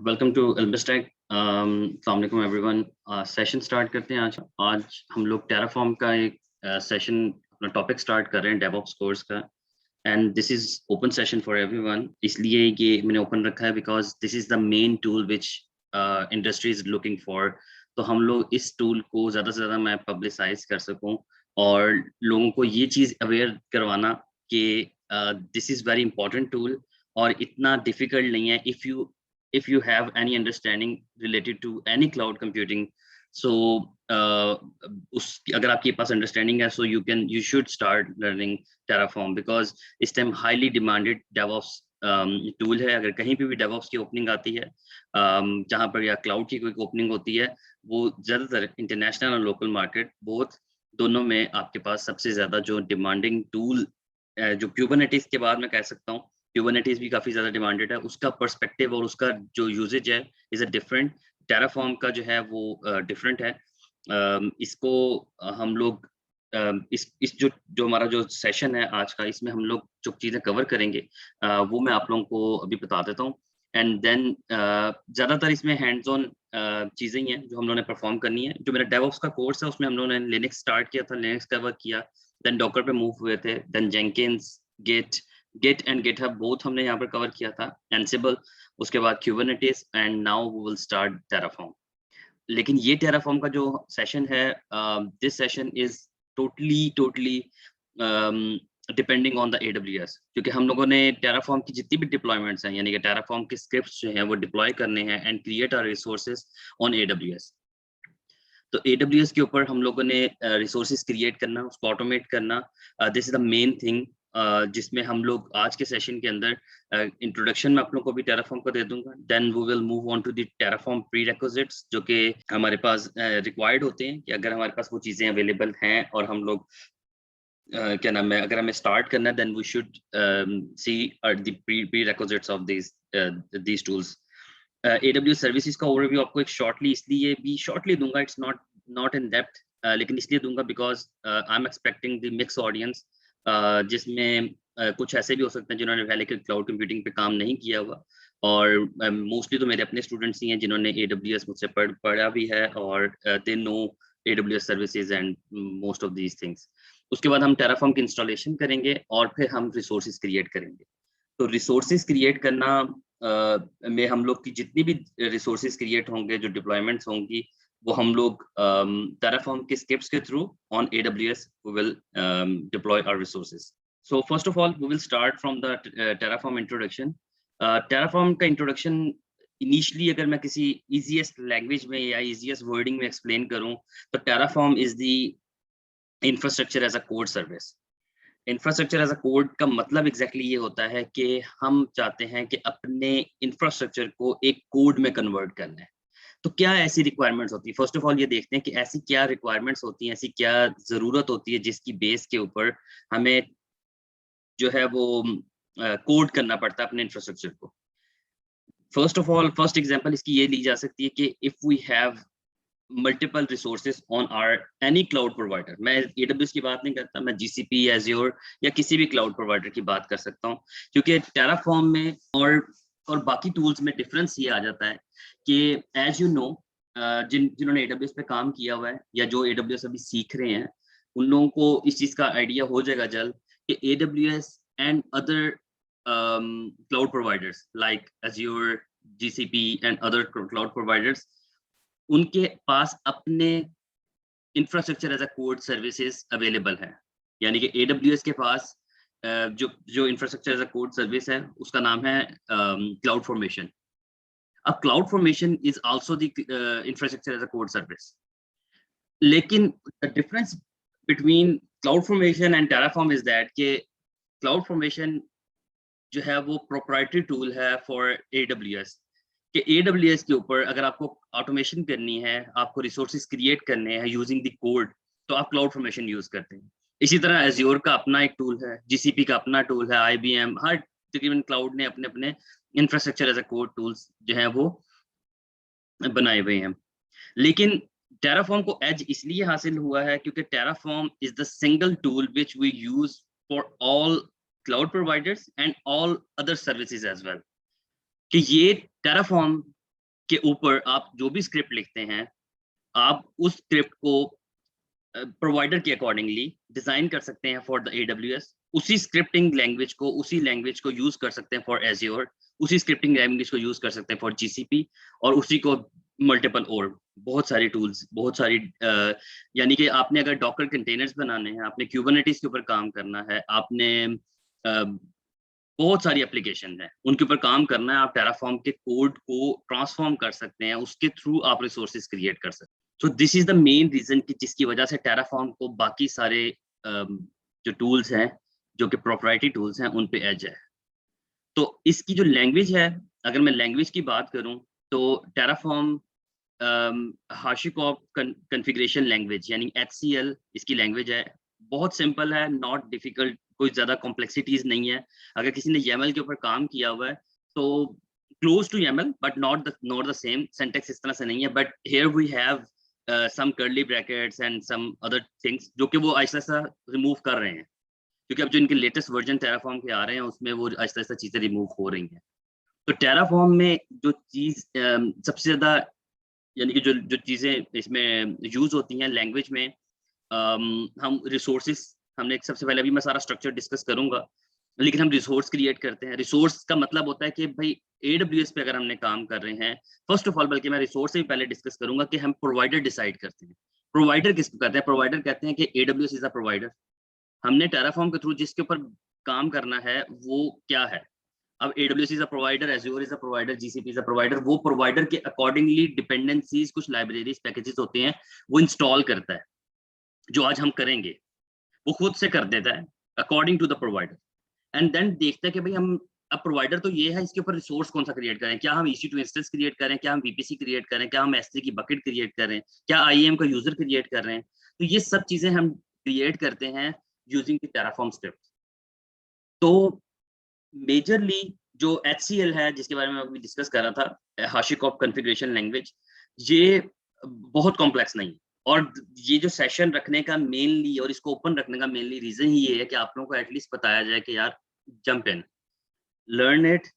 Welcome to एल्बिस्टेक। अस्सलाम वालेकुम everyone. Session start करते हैं। आज हम लोग टेराफॉर्म का एक सेशन अपना टॉपिक स्टार्ट कर रहे हैं डेवऑप्स कोर्स का। And this is open session for everyone. इसलिए ये मैंने ओपन रखा है because this is the main tool which industry is looking for. तो हम लोग इस टूल को ज़्यादा से ज़्यादा मैं पब्लिसाइज कर सकूँ और लोगों को ये चीज़ अवेयर करवाना कि this is very important tool और इतना डिफिकल्ट नहीं है। if you have any understanding related to any cloud computing, so उस अगर आपके पास अंडरस्टैंडिंग है, so you should start learning Terraform because इस time highly demanded DevOps tool है। अगर कहीं पे भी DevOps की ओपनिंग आती है, जहाँ पर या क्लाउड की कोई ओपनिंग होती है, वो ज़्यादातर इंटरनेशनल और लोकल मार्केट बोथ दोनों में आपके पास सबसे ज़्यादा जो डिमांडिंग टूल जो क्यूबरनेटिस के बाद मैं कह सकता हूँ, क्यूबरनेटिस भी काफ़ी ज़्यादा डिमांडेड है। उसका पर्सपेक्टिव और उसका जो यूजेज है इज़ अ डिफरेंट। टेराफॉर्म का जो है वो डिफरेंट है। इसको हम लोग इस जो हमारा जो सेशन है आज का, इसमें हम लोग जो चीज़ें कवर करेंगे वो मैं आप लोगों को अभी बता देता हूँ। एंड देन ज़्यादातर इसमें हैंड्स ऑन चीज़ें ही हैं जो हम लोगों ने परफॉर्म करनी है। जो मेरा डेवऑप्स का कोर्स है उसमें हम लोगों ने लिनक्स स्टार्ट किया था, लिनक्स कवर किया, देन डॉकर पे मूव हुए थे, then Jenkins, Git and GitHub both हमने यहाँ पर कवर किया था, एंसिबल, उसके बाद Kubernetes and now we will start Terraform. लेकिन ये टेराफॉर्म का जो सेशन है, this session is totally depending on the AWS, क्योंकि हम लोगों ने टेराफॉर्म की जितनी भी डिप्लॉयमेंट्स हैं, यानी कि टेराफॉर्म के स्क्रिप्ट्स जो हैं वो डिप्लॉय करने हैं and create our resources on AWS। तो AWS के ऊपर हम लोगों ने रिसोर्सेज क्रिएट करना, उसको ऑटोमेट करना, this is the main thing जिसमें हम लोग आज के सेशन के अंदर इंट्रोडक्शन में आप लोगों को भी टेराफॉर्म को दे दूंगा। Then we will move on to the terraform prerequisites जो कि हमारे पास रिक्वायर्ड होते हैं कि अगर हमारे पास वो चीज़ें अवेलेबल हैं और हम लोग क्या नाम है, अगर हमें स्टार्ट करना है, then we should see the prerequisites of these tools। AWS services का ओवरव्यू आपको एक शॉर्टली इसलिए भी शॉर्टली दूंगा, इट्स नॉट इन डेप्थ, लेकिन इसलिए दूंगा because I am expecting the mix audience, जिसमें कुछ ऐसे भी हो सकते हैं जिन्होंने पहले के क्लाउड कंप्यूटिंग पे काम नहीं किया हुआ, और मोस्टली तो मेरे अपने स्टूडेंट्स ही हैं जिन्होंने AWS मुझसे पढ़ा भी है और they know AWS services and most of these things. उसके बाद हम टेराफॉर्म की इंस्टॉलेशन करेंगे और फिर हम रिसोर्सेज क्रिएट करेंगे। तो रिसोर्सेज क्रिएट करना में हम लोग की जितनी भी रिसोर्सेज क्रिएट होंगे, जो डिप्लॉयमेंट्स होंगी, वो हम लोग टेराफॉर्म के स्क्रिप्ट्स के through on AWS we will deploy our resources. So first of all we will start from the Terraform introduction. Terraform का introduction इनिशियली अगर मैं किसी easiest लैंग्वेज में या easiest वर्डिंग में एक्सप्लेन करूं, तो Terraform is the infrastructure as a code service. Infrastructure as a code का मतलब एग्जैक्टली ये होता है कि हम चाहते हैं कि अपने इंफ्रास्ट्रक्चर को एक कोड में कन्वर्ट करना है। तो क्या ऐसी रिक्वायरमेंट्स होती है? फर्स्ट ऑफ ऑल ये देखते हैं कि ऐसी क्या रिक्वायरमेंट्स होती हैं, ऐसी क्या ज़रूरत होती है जिसकी बेस के ऊपर हमें जो है वो कोड करना पड़ता है अपने इंफ्रास्ट्रक्चर को। First of all first example इसकी ये ली जा सकती है कि if we have multiple resources on our any cloud provider. मैं AWS की बात नहीं करता, मैं GCP, Azure या किसी भी क्लाउड प्रोवाइडर की बात कर सकता हूँ, क्योंकि टेराफॉर्म में और बाकी टूल्स में डिफरेंस ये आ जाता है कि एज यू नो, जिन्होंने AWS पे काम किया हुआ है या जो AWS अभी सीख रहे हैं, उन लोगों को इस चीज़ का आइडिया हो जाएगा जल्द कि AWS and other cloud providers like Azure, GCP and other cloud providers, उनके पास अपने infrastructure as a code services available है। यानी कि AWS के पास जो infrastructure as a code service है उसका नाम है क्लाउड फॉर्मेशन। अब cloud formation is also the infrastructure as a code service, लेकिन the difference between cloud formation and terraform is that कि क्लाउड फॉर्मेशन जो है वो प्रोप्राइटरी टूल है फॉर AWS, कि AWS के ऊपर अगर आपको ऑटोमेशन करनी है, आपको रिसोर्सेज क्रिएट करने हैं यूजिंग द कोड, तो आप क्लाउड फॉर्मेशन यूज करते हैं। इसी तरह Azure का अपना एक टूल है, GCP का अपना टूल है, IBM, हर तकरीबन क्लाउड ने अपने अपने infrastructure as a code tools जो है वो बनाए हुए हैं। लेकिन टेराफॉर्म को एज इसलिए हासिल हुआ है क्योंकि Terraform is the single tool which we use for all cloud providers and all other services as well. कि ये टेराफॉर्म के ऊपर आप जो भी स्क्रिप्ट लिखते हैं, आप उस स्क्रिप्ट को प्रोवाइडर के अकॉर्डिंगली डिजाइन कर सकते हैं फॉर द AWS। उसी स्क्रिप्टिंग लैंग्वेज को, उसी लैंग्वेज को यूज कर सकते हैं फॉर एज्योर, उसी स्क्रिप्टिंग लैंग्वेज को यूज कर सकते हैं फॉर GCP, और उसी को मल्टीपल और बहुत सारी टूल्स, बहुत सारी यानी कि आपने अगर डॉकर कंटेनर्स बनाने हैं, आपने क्यूबरनेटिस के ऊपर काम करना है, आपने बहुत सारी एप्लीकेशन है उनके ऊपर काम करना है, आप टेराफॉर्म के कोड को ट्रांसफॉर्म कर सकते हैं, उसके थ्रू आप रिसोर्सेज क्रिएट कर सकते हैं। So this is the main reason कि जिसकी वजह से टेराफॉर्म को बाकी सारे जो टूल्स हैं, जो कि प्रोप्राइटरी टूल्स हैं, उन पे एज है। तो इसकी जो लैंग्वेज है, अगर मैं लैंग्वेज की बात करूं तो टेराफॉर्म हाशिकॉप कॉन्फ़िगरेशन लैंग्वेज यानी HCL इसकी लैंग्वेज है। बहुत सिंपल है, नॉट डिफिकल्ट, कोई ज्यादा कॉम्प्लेक्सिटीज नहीं है। अगर किसी ने YAML के ऊपर काम किया हुआ है तो close to YAML but not the same, syntax इस तरह से नहीं है, but here we have some curly brackets and some other things जो कि वो आहिस्ता आहिस्ता रिमूव कर रहे हैं, क्योंकि अब जो इनके लेटेस्ट वर्जन टेराफॉर्म के आ रहे हैं उसमें वो आहिस्ता आहिस्ता चीजें रिमूव हो रही हैं। तो टेराफॉर्म में जो चीज सबसे ज्यादा यानी कि जो चीजें इसमें यूज होती हैं लैंग्वेज में, हम रिसोर्सेस, हमने सबसे पहले अभी मैं सारा स्ट्रक्चर डिस्कस करूंगा, लेकिन हम रिसोर्स क्रिएट करते हैं। रिसोर्स का मतलब होता है कि भाई AWS पे अगर हमने काम कर रहे हैं, फर्स्ट ऑफ ऑल, बल्कि मैं रिसोर्स से भी पहले डिस्कस करूंगा कि हम प्रोवाइडर डिसाइड करते हैं। प्रोवाइडर किसको कहते हैं? प्रोवाइडर कहते हैं कि AWS इज अ प्रोवाइडर। हमने टेराफॉर्म के थ्रू जिसके ऊपर काम करना है वो क्या है। अब AWS is a provider, azure is a provider, GCP is a provider. वो प्रोवाइडर के अकॉर्डिंगली डिपेंडेंसीज, कुछ लाइब्रेरीज, पैकेजेस होते हैं, वो इंस्टॉल करता है। जो आज हम करेंगे वो खुद से कर देता है according to the provider, and then देखते हैं कि भाई हम, अब प्रोवाइडर तो ये है, इसके ऊपर रिसोर्स कौन सा क्रिएट करें, क्या हम EC2 इंस्टेंस क्रिएट करें, क्या हम VPC क्रिएट करें, क्या हम S3 की बकेट क्रिएट करें, क्या IAM का यूजर क्रिएट कर रहे हैं। तो ये सब चीजें हम क्रिएट करते हैं यूजिंग द टेराफॉर्म स्क्रिप्ट। तो मेजरली जो HCL है, जिसके बारे में अभी डिस्कस कर रहा था, हाशिकॉप कॉन्फ़िगरेशन लैंग्वेज, ये बहुत कॉम्प्लेक्स नहीं। और ये जो सेशन रखने का मेनली, और इसको ओपन रखने का मेनली रीजन ही ये है कि आप लोगों को एटलीस्ट बताया जाए कि यार jump in, learn it,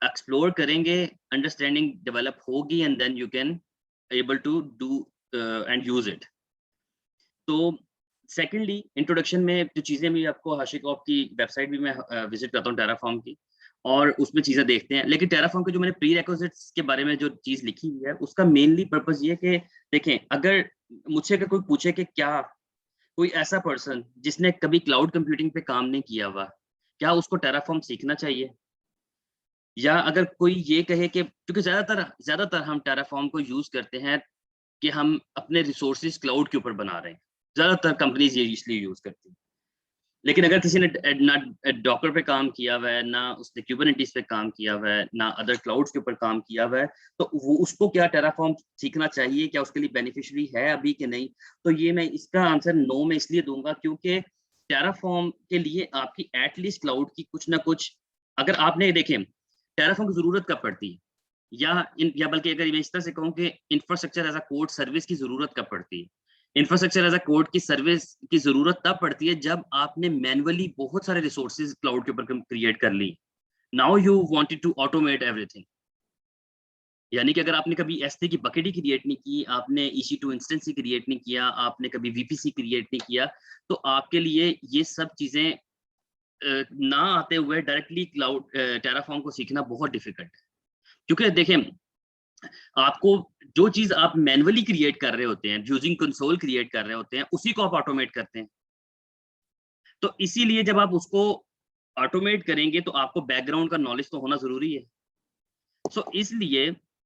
explore करेंगे, अंडरस्टैंडिंग डेवलप होगी, and then you can able to do and use it. तो सेकेंडली इंट्रोडक्शन में जो चीजें भी आपको, हाशिकॉप की वेबसाइट भी मैं विजिट करता हूँ टेराफॉर्म की, और उसमें चीजें देखते हैं। लेकिन टेराफॉर्म के जो मैंने प्री रिक्विजिट्स के बारे में जो चीज लिखी हुई है, उसका मेनली पर्पस ये है कि देखें, अगर मुझसे अगर कोई पूछे कि क्या कोई ऐसा पर्सन जिसने कभी क्लाउड कंप्यूटिंग पे काम नहीं किया हुआ, क्या उसको टेराफॉर्म सीखना चाहिए? या अगर कोई ये कहे कि, क्योंकि ज्यादातर हम टेराफॉर्म को यूज करते हैं कि हम अपने रिसोर्सेज क्लाउड के ऊपर बना रहे हैं, ज्यादातर कंपनीज ये इसलिए यूज करती हैं। लेकिन अगर किसी ने ना डॉकर पे काम किया हुआ है, ना उसने क्यूबरनेटिस पे काम किया हुआ है, ना अदर क्लाउड्स के ऊपर काम किया हुआ है, तो वो उसको क्या टेराफॉर्म सीखना चाहिए? क्या उसके लिए बेनिफिशियरी है अभी कि नहीं? तो ये मैं इसका आंसर नो में इसलिए दूंगा क्योंकि टेराफॉर्म के लिए आपकी एटलीस्ट क्लाउड की कुछ ना कुछ, अगर आपने देखें टेराफॉर्म की जरूरत कब पड़ती है, या बल्कि अगर मैं इस तरह से कहूँ कि infrastructure as a code service की जरूरत कब पड़ती है। इंफ्रास्ट्रक्चर एज अ कोड की सर्विस की जरूरत तब पड़ती है जब आपने मैनुअली बहुत सारे रिसोर्सेज क्लाउड के ऊपर क्रिएट कर ली। Now you wanted to automate everything. यानी कि अगर आपने कभी S3 की बकेट ही क्रिएट नहीं की, आपने EC2 इंस्टेंस ही क्रिएट नहीं किया, आपने कभी VPC क्रिएट नहीं किया, तो आपके लिए ये सब चीजें ना आते हुए डायरेक्टली क्लाउड टेराफॉर्म को सीखना बहुत डिफिकल्ट है। क्योंकि देखें, आपको जो चीज आप मैनुअली क्रिएट कर रहे होते हैं, यूजिंग कंसोल क्रिएट कर रहे होते हैं, उसी को आप ऑटोमेट करते हैं। तो इसीलिए जब आप उसको ऑटोमेट करेंगे तो आपको बैकग्राउंड का नॉलेज तो होना जरूरी है। सो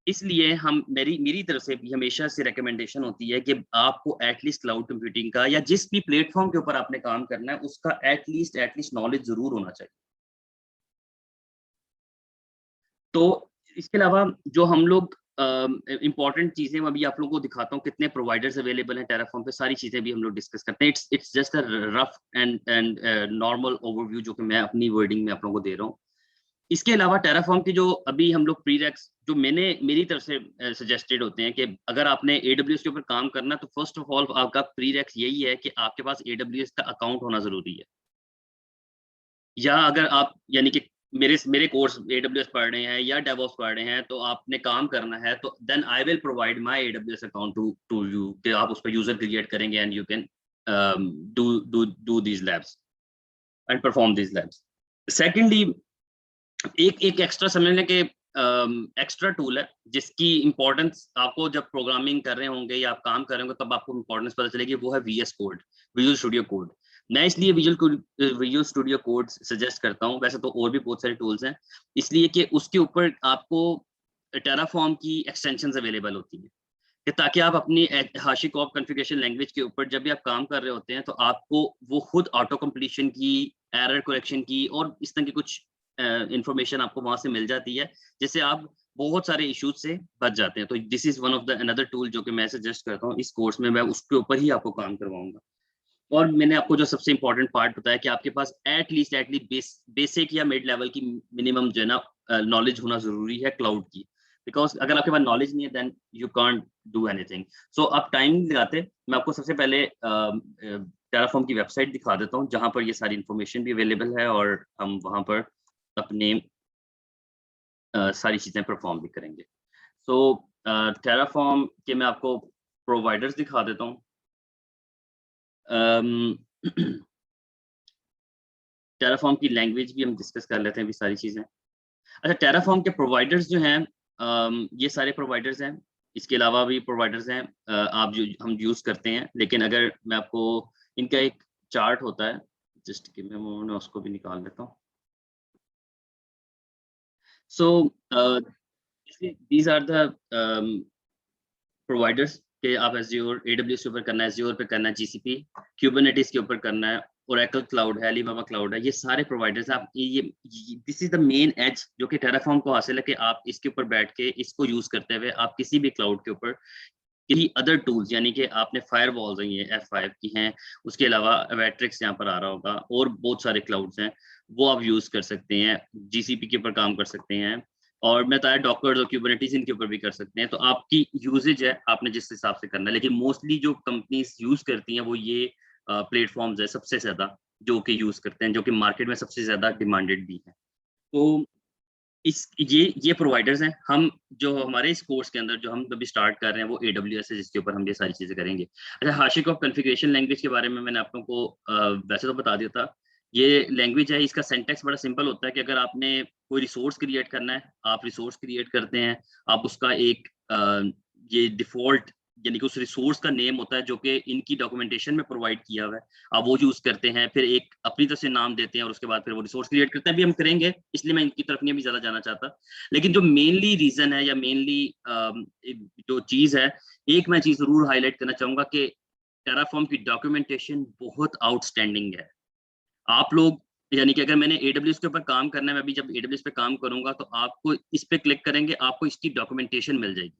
इसलिए हम मेरी तरफ से भी हमेशा से रिकमेंडेशन होती है कि आपको एटलीस्ट क्लाउड कंप्यूटिंग का, या जिस भी प्लेटफॉर्म के ऊपर आपने काम करना है, उसका एटलीस्ट नॉलेज जरूर होना चाहिए। तो इसके अलावा जो हम लोग इंपॉर्टेंट चीजें, मैं अभी आप लोगों को दिखाता हूँ कितने प्रोवाइडर्स अवेलेबल हैं टेराफॉर्म पे, सारी चीजें भी हम लोग डिस्कस करते हैं। It's just a rough and normal overview जो कि मैं अपनी वर्डिंग में आप लोगों को दे रहा हूँ। इसके अलावा टेराफॉर्म की जो अभी हम लोग प्रीरेक्स जो मेरी तरफ से सजेस्टेड होते हैं कि अगर आपने AWS के ऊपर काम करना, तो फर्स्ट ऑफ ऑल आपका प्रीरेक्स यही है कि आपके पास AWS का अकाउंट होना जरूरी है। या अगर आप, यानी कि मेरे कोर्स AWS पढ़ रहे हैं या DevOps पढ़ रहे हैं, तो आपने काम करना है, तो then I will provide my AWS account to you, कि आप उस पर यूजर क्रिएट करेंगे and you can do these labs and perform these labs. Secondly, एक एक्स्ट्रा समझ लें कि एक्स्ट्रा टूल है जिसकी इंपॉर्टेंस आपको जब प्रोग्रामिंग कर रहे होंगे या आप काम कर रहे होंगे तब आपको इंपॉर्टेंस पता चलेगी, वो है VS code, visual studio code. मैं इसलिए विजुअल स्टूडियो कोड सजेस्ट करता हूँ, वैसे तो और भी बहुत सारे टूल्स हैं, इसलिए कि उसके ऊपर आपको टेराफॉर्म की एक्सटेंशंस अवेलेबल होती हैं, कि ताकि आप अपनी HashiCorp कॉन्फ़िगरेशन लैंग्वेज के ऊपर जब भी आप काम कर रहे होते हैं तो आपको वो खुद ऑटो कंप्लीशन की, एरर करेक्शन की और इस तरह की कुछ इंफॉर्मेशन आपको वहां से मिल जाती है, जिससे आप बहुत सारे इश्यूज से बच जाते हैं। तो this is one of the another tool जो कि मैं सजेस्ट करता हूँ इस कोर्स में, मैं उसके ऊपर ही आपको काम करवाऊंगा। और मैंने आपको जो सबसे इंपॉर्टेंट पार्ट बताया कि आपके पास एटलीस्ट बेसिक या मिड लेवल की मिनिमम जो है ना नॉलेज होना जरूरी है क्लाउड की, बिकॉज अगर आपके पास नॉलेज नहीं है then you can't do anything. So आप टाइम लगाते, मैं आपको सबसे पहले टेराफॉर्म की वेबसाइट दिखा देता हूँ जहाँ पर ये सारी इंफॉर्मेशन भी अवेलेबल है और हम वहाँ पर अपने सारी चीज़ें परफॉर्म भी करेंगे। सो टेराफॉर्म के मैं आपको प्रोवाइडर्स दिखा देता हूँ। टेराफॉर्म की लैंग्वेज भी हम डिस्कस कर लेते हैं अभी सारी चीज़ें। अच्छा, टेराफॉर्म के प्रोवाइडर्स जो हैं, ये सारे प्रोवाइडर्स हैं, इसके अलावा भी प्रोवाइडर्स हैं आप जो हम यूज़ करते हैं, लेकिन अगर मैं आपको इनका एक चार्ट होता है, just give me a moment, मैं उसको भी निकाल लेता हूँ। So these are the providers के आप एज़्योर AWS के ऊपर करना है, एज़्योर पे करना है, GCP, Kubernetes के ऊपर करना है, ओरेकल क्लाउड है, अलीबाबा क्लाउड है, ये सारे प्रोवाइडर्स आप ये this is the main edge जो कि टेराफॉर्म को हासिल है, कि आप इसके ऊपर बैठ के इसको यूज करते हुए आप किसी भी क्लाउड के ऊपर किसी अदर टूल्स, यानी कि आपने फायरवॉल्स हैं ये F5 की हैं, उसके अलावा वेट्रिक्स यहाँ पर आ रहा होगा और बहुत सारे क्लाउड्स हैं, वो आप यूज कर सकते हैं, GCP के ऊपर काम कर सकते हैं, और मैं बताया डॉकर और क्यूबरनेटिस इनके ऊपर भी कर सकते हैं। तो आपकी यूजेज है, आपने जिस हिसाब से करना है, लेकिन मोस्टली जो कंपनीज यूज करती हैं वो ये प्लेटफॉर्म्स है सबसे ज्यादा जो कि यूज करते हैं, जो कि मार्केट में सबसे ज्यादा डिमांडेड भी है। तो इस ये प्रोवाइडर्स हैं। हम जो हमारे इस कोर्स के अंदर जो हम अभी स्टार्ट कर रहे हैं वो AWS है, जिसके ऊपर हम ये सारी चीजें करेंगे। अच्छा, HashiCorp कॉन्फ़िगरेशन लैंग्वेज के बारे में मैंने आप लोगों को वैसे तो बता दिया था। ये लैंग्वेज है, इसका सिंटैक्स बड़ा सिंपल होता है कि अगर आपने कोई रिसोर्स क्रिएट करना है, आप रिसोर्स क्रिएट करते हैं, आप उसका एक ये डिफॉल्ट यानी कि उस रिसोर्स का नेम होता है जो कि इनकी डॉक्यूमेंटेशन में प्रोवाइड किया हुआ है, आप वो यूज करते हैं, फिर एक अपनी तरफ से नाम देते हैं और उसके बाद फिर वो रिसोर्स क्रिएट करते हैं। अभी हम करेंगे, इसलिए मैं इनकी तरफ नहीं अभी ज्यादा जाना चाहता, लेकिन जो मेनली रीजन है या मेनली जो चीज है, एक मैं चीज जरूर हाईलाइट करना चाहूंगा कि टेराफॉर्म की डॉक्यूमेंटेशन बहुत आउटस्टैंडिंग है। आप लोग, यानी कि अगर मैंने AWS के ऊपर काम करना है, मैं अभी जब AWS पे काम करूंगा तो आपको इस पे क्लिक करेंगे, आपको इसकी डॉक्यूमेंटेशन मिल जाएगी।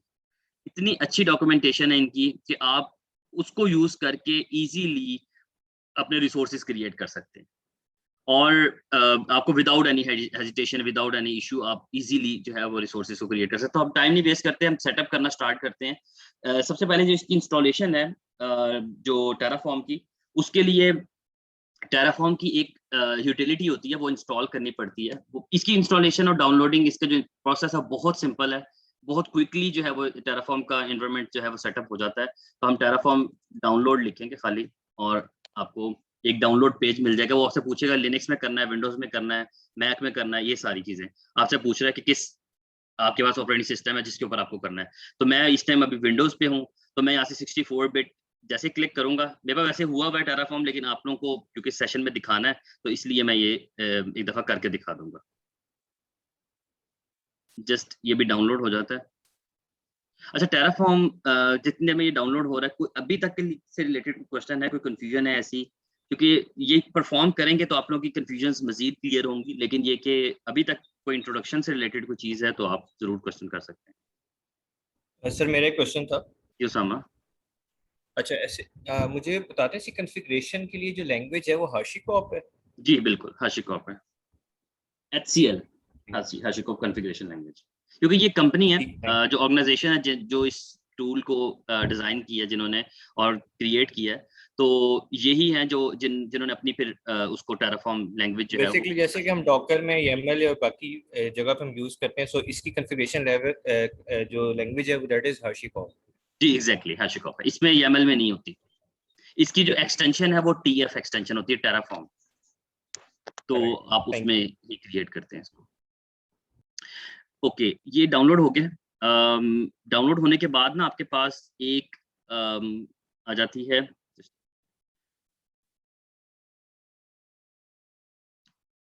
इतनी अच्छी डॉक्यूमेंटेशन है इनकी कि आप उसको यूज करके इजीली अपने रिसोर्सेज क्रिएट कर सकते हैं, और आपको without any hesitation, without any issue आप इजीली जो है वो रिसोर्सेज को क्रिएट कर सकते हैं। तो हम टाइम नहीं वेस्ट करते हैं, हम सेटअप करना स्टार्ट करते हैं। सबसे पहले जो इसकी इंस्टॉलेशन है जो टेराफॉर्म की, उसके लिए टेराफॉर्म की एक यूटिलिटी होती है, वो इंस्टॉल करनी पड़ती है। वो इसकी इंस्टॉलेशन और डाउनलोडिंग, इसका जो प्रोसेस है बहुत सिंपल है, बहुत क्विकली जो है वो टेराफॉर्म का एनवायरनमेंट जो है वो सेटअप हो जाता है। तो हम टेराफॉर्म डाउनलोड लिखेंगे खाली, और आपको एक डाउनलोड पेज मिल जाएगा। वो आपसे पूछेगा लिनक्स में करना है, विंडोज में करना है, मैक में करना है, ये सारी चीजें आपसे पूछ रहा है कि किस आपके पास ऑपरेटिंग सिस्टम है जिसके ऊपर आपको करना है। तो मैं इस टाइम अभी विंडोज पे हूँ, तो मैं यहाँ से 64 बिट जैसे क्लिक करूंगा, मेरे पास वैसे हुआ हुआ है टेराफॉर्म, लेकिन आप लोगों को क्योंकि सेशन में दिखाना है तो इसलिए मैं ये एक दफा करके दिखा दूंगा। जस्ट ये भी डाउनलोड हो जाता है। अच्छा, टेराफॉर्म जितने में ये डाउनलोड हो रहा है, कोई अभी तक के से रिलेटेड क्वेश्चन है, कोई कंफ्यूजन है ऐसी? क्योंकि ये परफॉर्म करेंगे तो आप लोगों की कंफ्यूजन मजीद क्लियर होंगी, लेकिन ये कि अभी तक कोई इंट्रोडक्शन से रिलेटेड कोई चीज़ है तो आप जरूर क्वेश्चन कर सकते हैं। सर मेरा एक क्वेश्चन था। क्यों सामा? अच्छा, ऐसे मुझे बताते हैं इसी कॉन्फ़िगरेशन के लिए जो लैंग्वेज है वो HashiCorp है? जी बिल्कुल, HashiCorp है, HCL, HashiCorp कॉन्फ़िगरेशन लैंग्वेज। क्योंकि ये कंपनी है, ठीक, थैंक जो ऑर्गेनाइजेशन है जो इस टूल को डिजाइन किया जिन्होंने और क्रिएट किया है, तो यही है जो जिन्होंने अपनी फिर उसको टेराफॉर्म लैंग्वेज जो है बेसिकली जैसे कि हम डॉकर में YAML और बाकी जगह पे हम यूज करते हैं, सो इसकी कॉन्फ़िगरेशन लेवल जो लैंग्वेज है दैट इज HashiCorp। जी एग्जैक्टली HashiCorp है, इसमें YAML में नहीं होती। इसकी जो एक्सटेंशन है वो TF एक्सटेंशन होती है, टेराफॉर्म, तो आप थैंक उसमें ही क्रिएट करते हैं इसको। ओके, ये डाउनलोड हो गया। डाउनलोड होने के बाद ना आपके पास एक आ जाती है,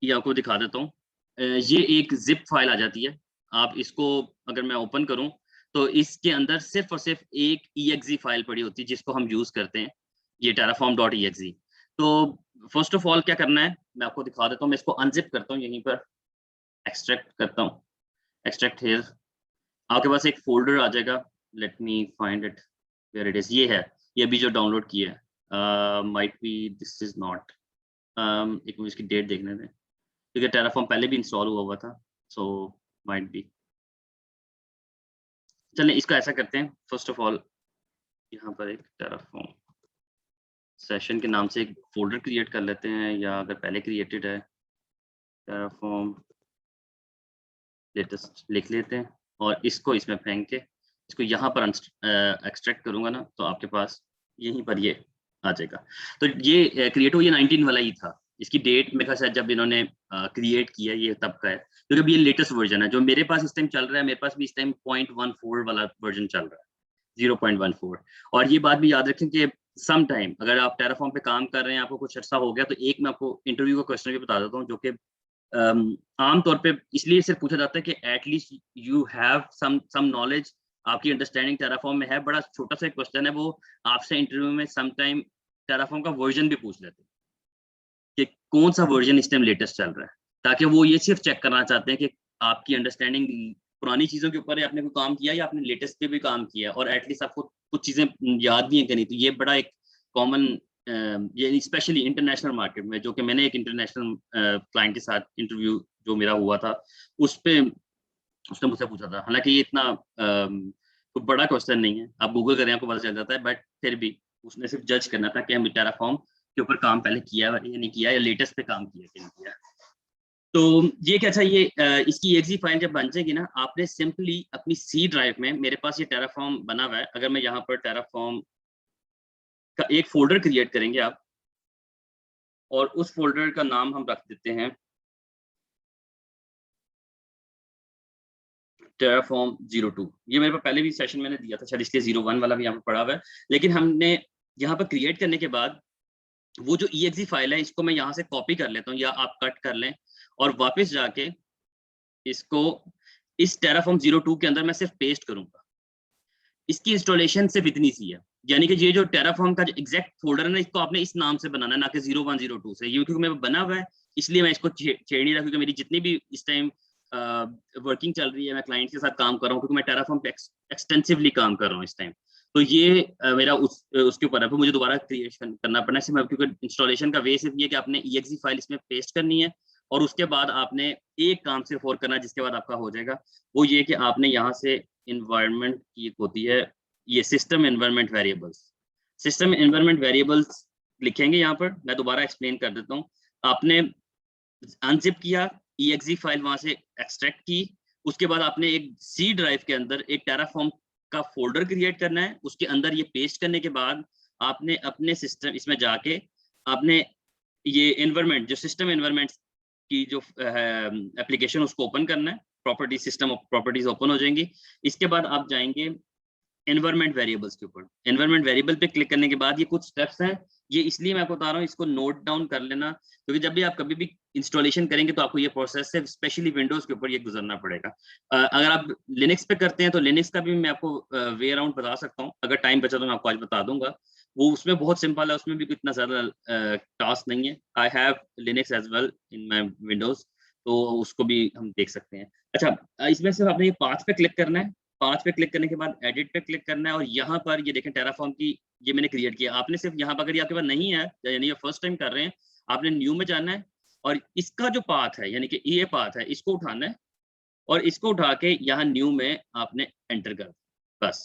ये आपको दिखा देता हूँ। ये एक जिप फाइल आ जाती है। आप इसको अगर मैं ओपन करूं तो इसके अंदर सिर्फ और सिर्फ एक exe फाइल पड़ी होती है जिसको हम यूज करते हैं, ये terraform.exe। तो फर्स्ट ऑफ ऑल क्या करना है मैं आपको दिखा देता हूँ। मैं इसको अनजिप करता हूँ, यहीं पर एक्सट्रैक्ट करता हूँ, एक्सट्रैक्ट हियर। आपके पास एक फोल्डर आ जाएगा, let me find it where it is. ये है, ये अभी जो डाउनलोड किया है, might be this is not, एक मुझे इसकी डेट देखने दें क्योंकि टेराफॉर्म पहले भी इंस्टॉल हुआ था, सो माइट बी। चलें इसको ऐसा करते हैं, फर्स्ट ऑफ ऑल यहाँ पर एक टेराफॉर्म सेशन के नाम से एक फोल्डर क्रिएट कर लेते हैं, या अगर पहले क्रिएटेड है टेराफॉर्म लेटेस्ट लिख लेते हैं और इसको इसमें फेंक के इसको यहाँ पर एक्सट्रैक्ट करूँगा ना, तो आपके पास यहीं पर ये आ जाएगा। तो ये क्रिएट हुआ, ये 19 वाला ही था। इसकी डेट मेरे ख्याल से जब इन्होंने क्रिएट किया ये तब का है, क्योंकि अभी ये लेटेस्ट वर्जन है जो मेरे पास इस टाइम चल रहा है। मेरे पास भी इस टाइम 0.14 वाला वर्जन चल रहा है, 0.14। और ये बात भी याद रखें कि सम टाइम अगर आप टेराफॉर्म पे काम कर रहे हैं, आपको कुछ अर्सा हो गया, तो एक मैं आपको इंटरव्यू का क्वेश्चन भी बता देता हूँ जो कि आमतौर पे इसलिए सिर्फ पूछा जाता है कि at least you have some knowledge, आपकी अंडरस्टैंडिंग टेराफॉर्म में है। बड़ा छोटा सा क्वेश्चन है, वो आपसे इंटरव्यू में सम टाइम टेराफॉर्म का वर्जन भी पूछ लेते हैं कि कौन सा वर्जन इस टाइम लेटेस्ट चल रहा है, ताकि वो ये सिर्फ चेक करना चाहते हैं कि आपकी अंडरस्टैंडिंग पुरानी चीजों के ऊपर है, आपने कोई काम किया या आपने लेटेस्ट पे भी काम किया, और एटलीस्ट आपको कुछ चीजें याद भी हैं कि नहीं। तो ये बड़ा एक कॉमन, ये स्पेशली इंटरनेशनल मार्केट में, जो कि मैंने एक इंटरनेशनल क्लाइंट के साथ इंटरव्यू जो मेरा हुआ था उस पे उसने मुझसे पूछा था। हालांकि ये इतना कोई बड़ा क्वेश्चन नहीं है, आप गूगल करें आपको पता चल जाता है, बट फिर भी उसने सिर्फ जज करना था कि हम टेराफॉर्म के ऊपर काम पहले किया है या नहीं किया, या लेटेस्ट पे काम किया कि नहीं किया। तो ये क्या था, ये इसकी exe फाइल जब बन जाएगी ना, आपने सिंपली अपनी सी ड्राइव में, मेरे पास ये टेराफॉर्म बना हुआ है, अगर मैं यहाँ पर टेराफॉर्म का एक फोल्डर क्रिएट करेंगे आप, और उस फोल्डर का नाम हम रख देते हैं टेराफॉर्म 02। ये मेरे पास पहले भी सेशन मैंने दिया था शायद, इसलिए 01 वाला भी यहाँ पर पड़ा हुआ है। लेकिन हमने यहाँ पर क्रिएट करने के बाद वो जो exe फाइल है, इसको मैं यहाँ से कॉपी कर लेता हूँ, या आप कट कर लें और वापस जाके इसको इस टेराफॉर्म 02 के अंदर मैं सिर्फ पेस्ट करूंगा। इसकी इंस्टॉलेशन सिर्फ इतनी सी है, यानी कि ये जो टेराफॉर्म का जो एग्जैक्ट फोल्डर है ना, इसको आपने इस नाम से बनाना है, ना कि 0102 से। ये क्योंकि मैं बना हुआ है इसलिए मैं इसको छेड़ नहीं रहा, क्योंकि मेरी जितनी भी इस टाइम वर्किंग चल रही है, मैं क्लाइंट के साथ काम कर रहा हूँ, क्योंकि मैं टेराफॉर्म पे एक्सटेंसिवली काम कर रहा हूँ इस टाइम। तो ये मेरा उसके ऊपर है, फिर मुझे दोबारा क्रिएशन करना पड़ना है, क्योंकि इंस्टॉलेशन का वे सिर्फ ये कि आपने exe फाइल इसमें पेस्ट करनी है, और उसके बाद आपने एक काम सिर्फ और करना है, जिसके बाद आपका हो जाएगा। वो ये कि आपने यहाँ से इन्वायरमेंट की एक होती है, ये system environment variables, system environment variables लिखेंगे यहाँ पर। मैं दोबारा एक्सप्लेन कर देता हूँ। आपने अनजिप किया, exe फाइल वहां से एक्सट्रैक्ट की, उसके बाद आपने एक सी ड्राइव के अंदर एक टेराफॉर्म का फोल्डर क्रिएट करना है। उसके अंदर ये पेस्ट करने के बाद आपने अपने सिस्टम इसमें जाके आपने ये एनवायरमेंट, जो सिस्टम एनवायरमेंट की जो एप्लीकेशन, उसको ओपन करना है। प्रॉपर्टी सिस्टम प्रॉपर्टीज ओपन हो जाएंगी। इसके बाद आप जाएंगे एनवायरमेंट वेरिएबल्स के ऊपर। एनवायरमेंट वेरिएबल पे क्लिक करने के बाद ये कुछ स्टेप्स हैं, ये इसलिए मैं आपको बता रहा हूँ, इसको नोट डाउन कर लेना, क्योंकि जब भी आप कभी भी इंस्टॉलेशन करेंगे तो आपको ये प्रोसेस से स्पेशली विंडोज के ऊपर ये गुजरना पड़ेगा। अगर आप लिनक्स पे करते हैं तो लिनक्स का भी मैं आपको वे अराउंड बता सकता हूँ, अगर टाइम बचा तो मैं आपको आज बता दूंगा। वो उसमें बहुत सिंपल है, उसमें भी इतना ज्यादा टास्क नहीं है। I have Linux as well in my Windows, तो उसको भी हम देख सकते हैं। अच्छा, इसमें सिर्फ आपने ये पाथ पे क्लिक करना है। पाथ पे क्लिक करने के बाद एडिट पे क्लिक करना है, और यहाँ पर ये देखें टेराफॉर्म की ये मैंने क्रिएट किया। आपने सिर्फ यहाँ पर, अगर ये आपके पास नहीं है यानी ये फर्स्ट टाइम कर रहे हैं, आपने न्यू में जाना है, और इसका जो पाथ है यानी कि ये पाथ है, इसको उठाना है, और इसको उठा के यहाँ न्यू में आपने एंटर कर बस।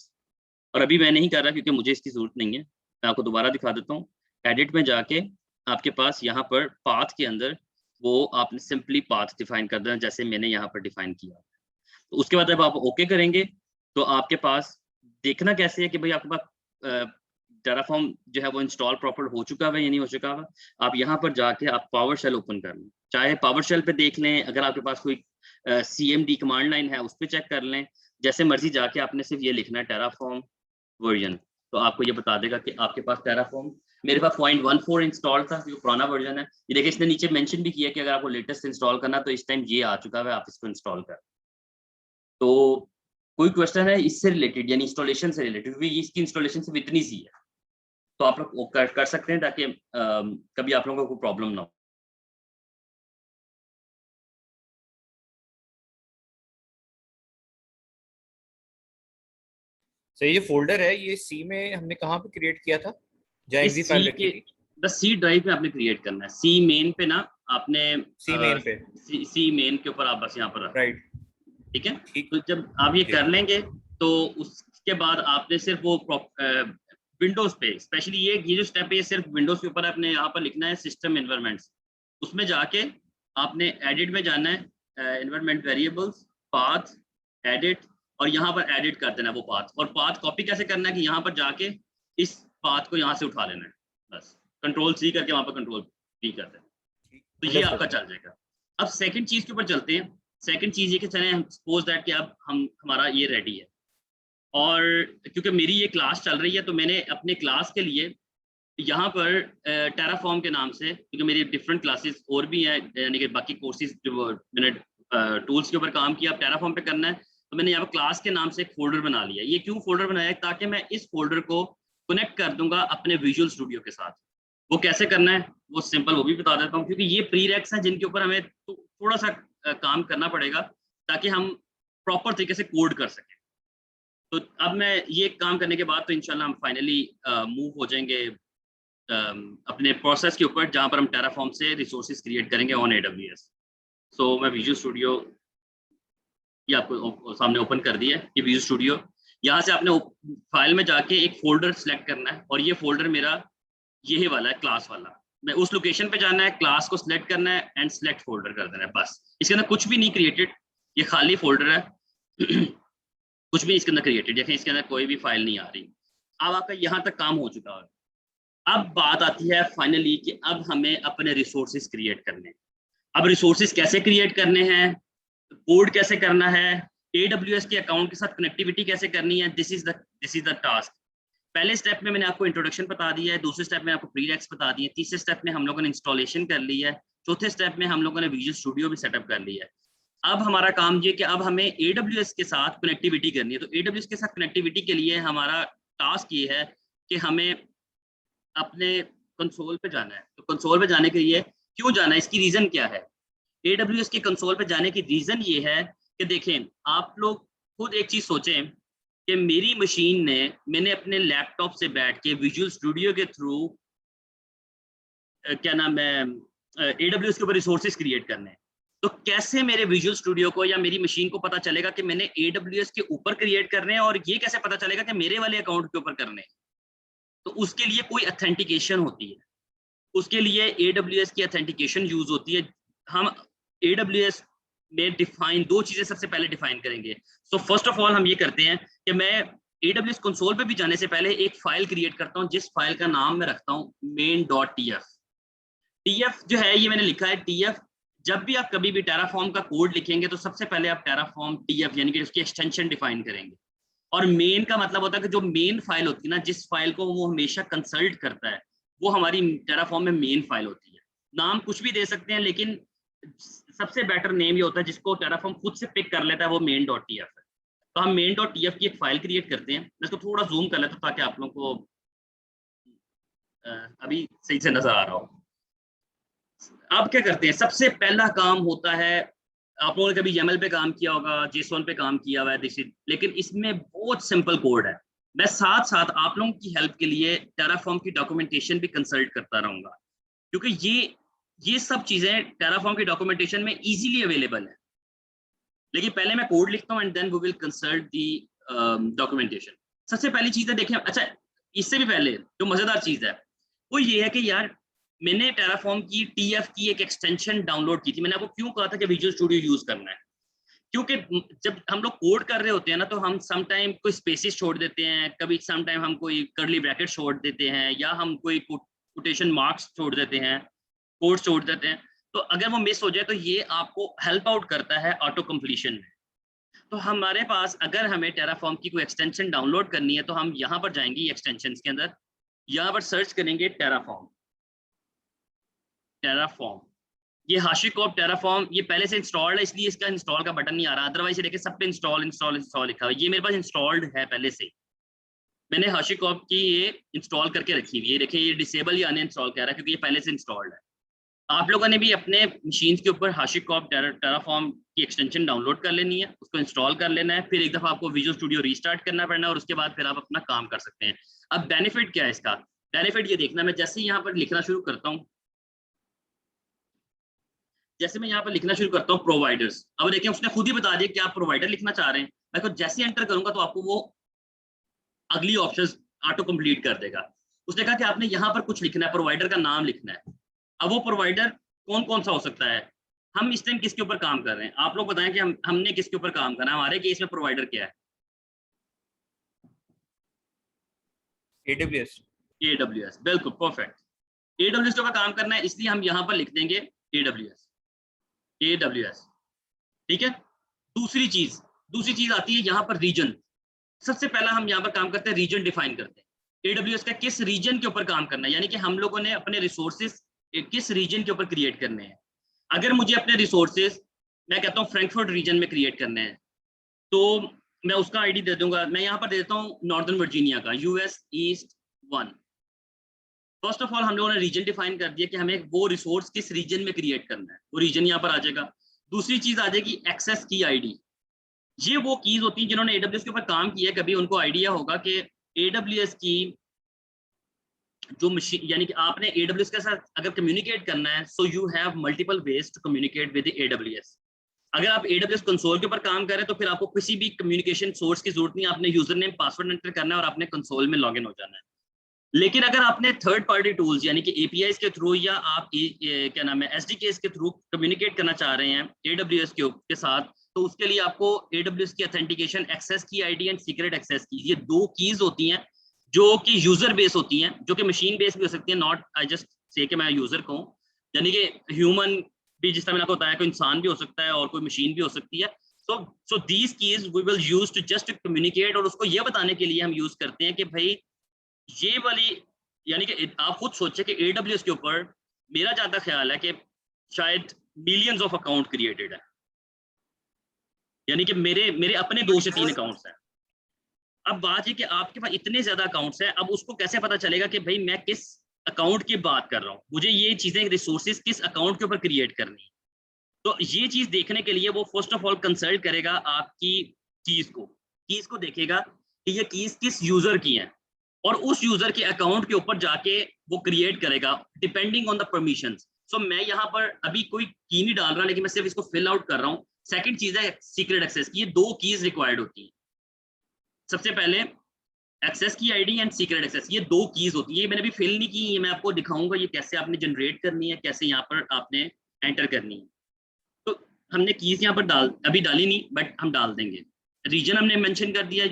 और अभी मैं नहीं कर रहा क्योंकि मुझे इसकी जरूरत नहीं है। मैं आपको दोबारा दिखा देता हूँ। एडिट में जाके आपके पास यहाँ पर पाथ के अंदर वो आपने सिंपली पाथ डिफाइन कर देना, जैसे मैंने यहाँ पर डिफाइन किया। तो उसके बाद जब आप ओके करेंगे तो आपके पास देखना कैसे है कि भाई आपके पास टेराफॉर्म जो है वो इंस्टॉल प्रॉपर हो चुका है या नहीं हो चुका है। आप यहाँ पर जाके आप पावर शेल ओपन कर लें, चाहे पावर शेल पे देख लें, अगर आपके पास कोई CMD कमांड लाइन है उस पर चेक कर लें, जैसे मर्जी जाके आपने सिर्फ ये लिखना है टेराफॉर्म वर्जन, तो आपको ये बता देगा कि आपके पास टेराफॉर्म, मेरे पास 0.14 इंस्टॉल था जो पुराना वर्जन है। ये देखिए इसने नीचे मेंशन भी किया कि अगर आपको लेटेस्ट इंस्टॉल करना तो इस टाइम ये आ चुका है, आप इसको इंस्टॉल कर। तो कोई क्वेश्चन है इससे रिलेटेड यानी इंस्टॉलेशन से रिलेटेड, क्योंकि इसकी इंस्टॉलेशन सिर्फ इतनी सी है, तो आप लोग कर सकते हैं ताकि कभी आप लोगों को कोई प्रॉब्लम ना हो। सर ये फोल्डर है, ये सी में हमने कहाँ पे क्रिएट किया था जहाँ इस एग्जी सी फाइल रखी के थी? बस सी ड्राइव पे आपने क्रिएट करना है, सी मेन पे ना आपने सी मेन पे, सी मेन के ऊपर आप बस यहाँ पर, राइट, ठीक है। ठीक। तो जब आप ये कर लेंगे तो उसके बाद आपने सिर्फ वो विंडोज पे, स्पेशली ये जो स्टेप है ये सिर्फ विंडोज के ऊपर आपने यहाँ पर लिखना है सिस्टम एनवायरनमेंट्स, उसमें जाके आपने एडिट में जाना है, एनवायरनमेंट वेरिएबल्स, पाथ, एडिट, और यहाँ पर एडिट कर देना है वो पाथ। और पाथ कॉपी कैसे करना है कि यहाँ पर जाके इस पाथ को यहाँ से उठा लेना है, बस Ctrl+C करके वहाँ पर Ctrl+V कर देना, तो ये आपका चल जाएगा। अब सेकंड चीज के ऊपर चलते हैं। सेकंड चीज ये कि चले सपोज दैट कि अब हमारा ये रेडी है, और क्योंकि मेरी ये क्लास चल रही है तो मैंने अपने क्लास के लिए यहाँ पर टेराफॉर्म के नाम से, क्योंकि मेरी डिफरेंट क्लासेस और भी हैं, यानी कि बाकी कोर्सेज जो मैंने टूल्स के ऊपर काम किया, अब टेराफॉर्म पे करना है, तो मैंने यहाँ पर क्लास के नाम से एक फोल्डर बना लिया। ये क्यों फोल्डर बनाया है? ताकि मैं इस फोल्डर को कनेक्ट कर दूंगा अपने विजुअल स्टूडियो के साथ। वो कैसे करना है वो सिंपल, वो भी बता देता हूँ, क्योंकि ये प्रीरेक्स हैं जिनके ऊपर हमें थोड़ा सा काम करना पड़ेगा ताकि हम प्रॉपर तरीके से कोड कर सकें। तो अब मैं ये काम करने के बाद तो इंशाल्लाह हम फाइनली मूव हो जाएंगे अपने प्रोसेस के ऊपर, जहां पर हम टेराफॉर्म से रिसोर्सेज क्रिएट करेंगे ऑन AWS। सो मैं विजुअल स्टूडियो ये आपको सामने ओपन कर दिया है, ये विजुअल स्टूडियो। यहाँ से आपने फाइल में जाके एक फोल्डर सेलेक्ट करना है, और ये फोल्डर मेरा यही वाला है, क्लास वाला। मैं उस लोकेशन पे जाना है, क्लास को सिलेक्ट करना है एंड सेलेक्ट फोल्डर कर देना है, बस। इसके अंदर कुछ भी नहीं क्रिएटेड, ये खाली फोल्डर है कुछ भी इसके अंदर क्रिएटेड, देखें इसके अंदर कोई भी फाइल नहीं आ रही। अब आपका यहाँ तक काम हो चुका है। अब बात आती है फाइनली कि अब हमें अपने रिसोर्सेज क्रिएट करने हैं। अब रिसोर्सेज कैसे क्रिएट करने हैं, कोड कैसे करना है, AWS के अकाउंट के साथ कनेक्टिविटी कैसे करनी है, दिस इज द टास्क। पहले स्टेप में मैंने आपको इंट्रोडक्शन बता दिया है, दूसरे स्टेप में आपको प्रीरेक्स बता दिए, तीसरे स्टेप में हम लोगों ने इंस्टॉलेशन कर ली है, चौथे स्टेप में हम लोगों ने विजुअल स्टूडियो भी सेटअप कर लिया है। अब हमारा काम ये कि अब हमें AWS के साथ कनेक्टिविटी करनी है। तो AWS के साथ कनेक्टिविटी के लिए हमारा टास्क ये है कि हमें अपने कंसोल पे जाना है। तो कंसोल पे जाने के लिए क्यों जाना है, इसकी रीजन क्या है? AWS के कंसोल पे जाने की रीजन ये है कि देखें, आप लोग खुद एक चीज सोचें कि मेरी मशीन ने, मैंने अपने लैपटॉप से बैठ के विजुअल स्टूडियो के थ्रू क्या नाम है AWS के ऊपर रिसोर्सेज क्रिएट करने हैं। तो कैसे मेरे विजुअल स्टूडियो को या मेरी मशीन को पता चलेगा कि मैंने AWS के ऊपर क्रिएट करने हैं, और ये कैसे पता चलेगा कि मेरे वाले अकाउंट के ऊपर करने हैं? तो उसके लिए कोई ऑथेंटिकेशन होती है, उसके लिए AWS की ऑथेंटिकेशन यूज होती है। हम AWS में डिफाइन दो चीजें सबसे पहले डिफाइन करेंगे। सो फर्स्ट ऑफ ऑल हम ये करते हैं कि मैं AWS कंसोल पे भी जाने से पहले एक फाइल क्रिएट करता हूं, जिस फाइल का नाम मैं रखता हूं main.tf। TF जो है ये मैंने लिखा है TF। जब भी आप कभी भी टेराफॉर्म का कोड लिखेंगे तो सबसे पहले आप टेराफॉर्म TF यानी कि उसकी एक्सटेंशन डिफाइन करेंगे। और मेन का मतलब होता है कि जो मेन फाइल होती है ना, जिस फाइल को वो हमेशा कंसल्ट करता है, वो हमारी टेराफॉर्म में मेन फाइल होती है। नाम कुछ भी दे सकते हैं, लेकिन सबसे बेटर नेम ये होता है जिसको टेराफॉर्म खुद से पिक कर लेता है, वो main.tf है। तो हम main.tf की एक फाइल क्रिएट करते हैं। मैं इसको थोड़ा जूम कर लेता हूं ताकि आप लोगों को अभी सही से नजर आ रहा हो। अब क्या करते हैं, सबसे पहला काम होता है, आप लोगों ने कभी YAML पे काम किया होगा, JSON पे काम किया हुआ है, लेकिन इसमें बहुत सिंपल कोड है। मैं साथ साथ आप लोगों की हेल्प के लिए टेराफॉर्म की डॉक्यूमेंटेशन भी कंसल्ट करता रहूंगा, क्योंकि ये सब चीजें टेराफॉर्म की डॉक्यूमेंटेशन में इजीली अवेलेबल है। लेकिन पहले मैं कोड लिखता हूँ and then we will consult the documentation. सबसे पहली चीज है, देखें, अच्छा इससे भी पहले जो मजेदार चीज है, वो ये है कि यार मैंने टेराफॉर्म की TF की एक एक्सटेंशन डाउनलोड की थी। मैंने आपको क्यों कहा था कि विजुअल स्टूडियो यूज करना है, क्योंकि जब हम लोग कोड कर रहे होते हैं ना, तो हम सम टाइम कोई स्पेसिस छोड़ देते हैं, कभी सम टाइम हम कोई कर्ली ब्रैकेट छोड़ देते हैं, या हम कोई कोटेशन मार्क्स छोड़ देते हैं, कोड छोड़ देते हैं। तो अगर वो मिस हो जाए तो ये आपको हेल्प आउट करता है ऑटो कंप्लीशन में। तो हमारे पास अगर हमें टेराफॉर्म की कोई एक्सटेंशन डाउनलोड करनी है तो हम यहाँ पर जाएंगे एक्सटेंशन के अंदर, यहाँ पर सर्च करेंगे टेराफॉर्म। टेराफॉर्म, ये HashiCorp टेराफॉर्म ये पहले से इंस्टॉल्ड है, इसलिए इसका इंस्टॉल का बटन नहीं आ रहा, अदरवाइज देखिए सब पे इंस्टॉल इंस्टॉल इंस्टॉल लिखा हुआ है। ये मेरे पास इंस्टॉल्ड है पहले से, मैंने HashiCorp की ये इंस्टॉल करके रखी हुई है। देखिए ये डिसेबल या अनइंस्टॉल कह रहा है क्योंकि ये पहले से इंस्टॉल्ड है। आप लोगों ने भी अपने मशीन के ऊपर HashiCorp टेराफॉर्म की एक्सटेंशन डाउनलोड कर लेनी है, उसको इंस्टॉल कर लेना है, फिर एक दफा आपको विजुअल स्टूडियो रीस्टार्ट करना पड़ना है और उसके बाद फिर आप अपना काम कर सकते हैं। अब बेनिफिट क्या है इसका, बेनिफिट ये देखना, मैं जैसे ही यहाँ पर लिखना शुरू करता हूँ, जैसे मैं यहाँ पर लिखना शुरू करता हूँ प्रोवाइडर्स, अब देखिए उसने खुद ही बता दिया कि आप प्रोवाइडर लिखना चाह रहे हैं। मैं तो जैसे ही एंटर करूंगा तो आपको वो अगली ऑप्शंस ऑटो कंप्लीट कर देगा। उसने कहा कि आपने यहाँ पर कुछ लिखना है, प्रोवाइडर का नाम लिखना है। अब वो प्रोवाइडर कौन कौन सा हो सकता है, हम इस टाइम किसके ऊपर काम कर रहे हैं, आप लोग बताएं कि हमने किसके ऊपर काम करना है। हमारे केस में प्रोवाइडर क्या है, AWS, बिल्कुल परफेक्ट, AWS के ऊपर काम करना है, इसलिए हम यहाँ पर लिख देंगे AWS। ठीक है। दूसरी चीज आती है यहाँ पर रीजन। सबसे पहला हम यहाँ पर काम करते हैं, रीजन डिफाइन करते हैं। AWS का किस रीजन के ऊपर काम करना है, यानी कि हम लोगों ने अपने रिसोर्सेज किस रीजन के ऊपर क्रिएट करने हैं। अगर मुझे अपने रिसोर्सेज मैं कहता हूँ फ्रैंकफर्ट रीजन में क्रिएट करने हैं, तो मैं उसका आईडी दे दूंगा, मैं यहाँ पर दे देता हूँ नॉर्दर्न वर्जीनिया का US East 1। First of all हम लोगों ने रीजन डिफाइन कर दिया कि हमें वो रिसोर्स किस रीजन में क्रिएट करना है, वो रीजन यहाँ पर आ जाएगा। दूसरी चीज आ जाएगी एक्सेस की आईडी। ये वो कीज होती हैं जिन्होंने AWS के ऊपर काम किया है, कभी उनको आइडिया होगा कि AWS की जो मशीन, यानी कि आपने AWS के साथ अगर कम्युनिकेट करना है, so you have multiple ways to communicate with AWS। अगर आप AWS कंसोल के ऊपर काम कर रहे हैं तो फिर आपको किसी भी कम्युनिकेशन सोर्स की जरूरत नहीं है, आपने यूजर नेम पासवर्ड एंटर करना है और आपने कंसोल में लॉग इन हो जाना है। लेकिन अगर आपने थर्ड पार्टी टूल्स यानी कि APIs के थ्रू या आप क्या नाम है SDKs के थ्रू कम्युनिकेट करना चाह रहे हैं AWS के साथ, तो उसके लिए आपको AWS की ऑथेंटिकेशन, एक्सेस की आईडी एंड सीक्रेट एक्सेस की, ये दो कीज होती हैं जो कि यूजर बेस होती हैं, जो कि मशीन बेस भी हो सकती है। नॉट आई जस्ट से कि मैं यूजर कहूँ, यानी कि ह्यूमन भी, जिस तरह मैंने आपको बताया, कोई इंसान भी हो सकता है और कोई मशीन भी हो सकती है। So these keys we will use to just communicate, और उसको ये बताने के लिए हम यूज करते हैं कि भाई ये वाली, यानी कि आप खुद सोचे कि AWS के ऊपर मेरा ज्यादा ख्याल है कि शायद मिलियंस ऑफ अकाउंट क्रिएटेड है, यानी कि मेरे अपने 2 से 3 अकाउंट्स हैं। अब बात है कि आपके पास इतने ज्यादा अकाउंट्स हैं, अब उसको कैसे पता चलेगा कि भाई मैं किस अकाउंट की बात कर रहा हूँ, मुझे ये चीजें रिसोर्सेज किस अकाउंट के ऊपर क्रिएट करनी है। तो ये चीज देखने के लिए वो फर्स्ट ऑफ ऑल कंसल्ट करेगा आपकी कीज को देखेगा कि ये कीज किस यूजर की हैं, और उस यूजर के अकाउंट के ऊपर जाके वो क्रिएट करेगा डिपेंडिंग ऑन द परमिशंस। सो मैं यहाँ पर अभी कोई की नहीं डाल रहा, लेकिन मैं सिर्फ इसको फिल आउट कर रहा हूँ। सेकंड चीज है सीक्रेट एक्सेस की, ये 2 कीज रिक्वायर्ड होती हैं। सबसे पहले एक्सेस की आईडी एंड सीक्रेट एक्सेस, ये 2 कीज होती है। ये मैंने अभी फिल नहीं की, ये मैं आपको दिखाऊंगा ये कैसे आपने जनरेट करनी है, कैसे यहाँ पर आपने एंटर करनी है। तो हमने कीज यहाँ पर अभी डाली नहीं, बट हम डाल देंगे। रीजन हमने मेंशन कर दिया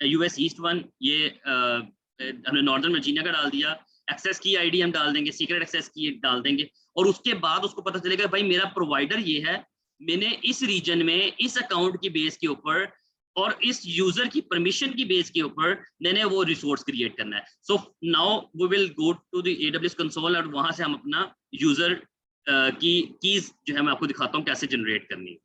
US East 1, ये हमने नॉर्दर्न वर्जीनिया का डाल दिया। एक्सेस की आईडी हम डाल देंगे, सीक्रेट एक्सेस की डाल देंगे, और उसके बाद उसको पता चलेगा भाई मेरा प्रोवाइडर ये है, मैंने इस रीजन में इस अकाउंट की बेस के ऊपर और इस यूजर की परमिशन की बेस के ऊपर मैंने वो रिसोर्स क्रिएट करना है। So now we will go to the AWS console, और वहां से हम अपना यूजर की कीज जो है मैं आपको दिखाता हूँ कैसे जनरेट करनी है।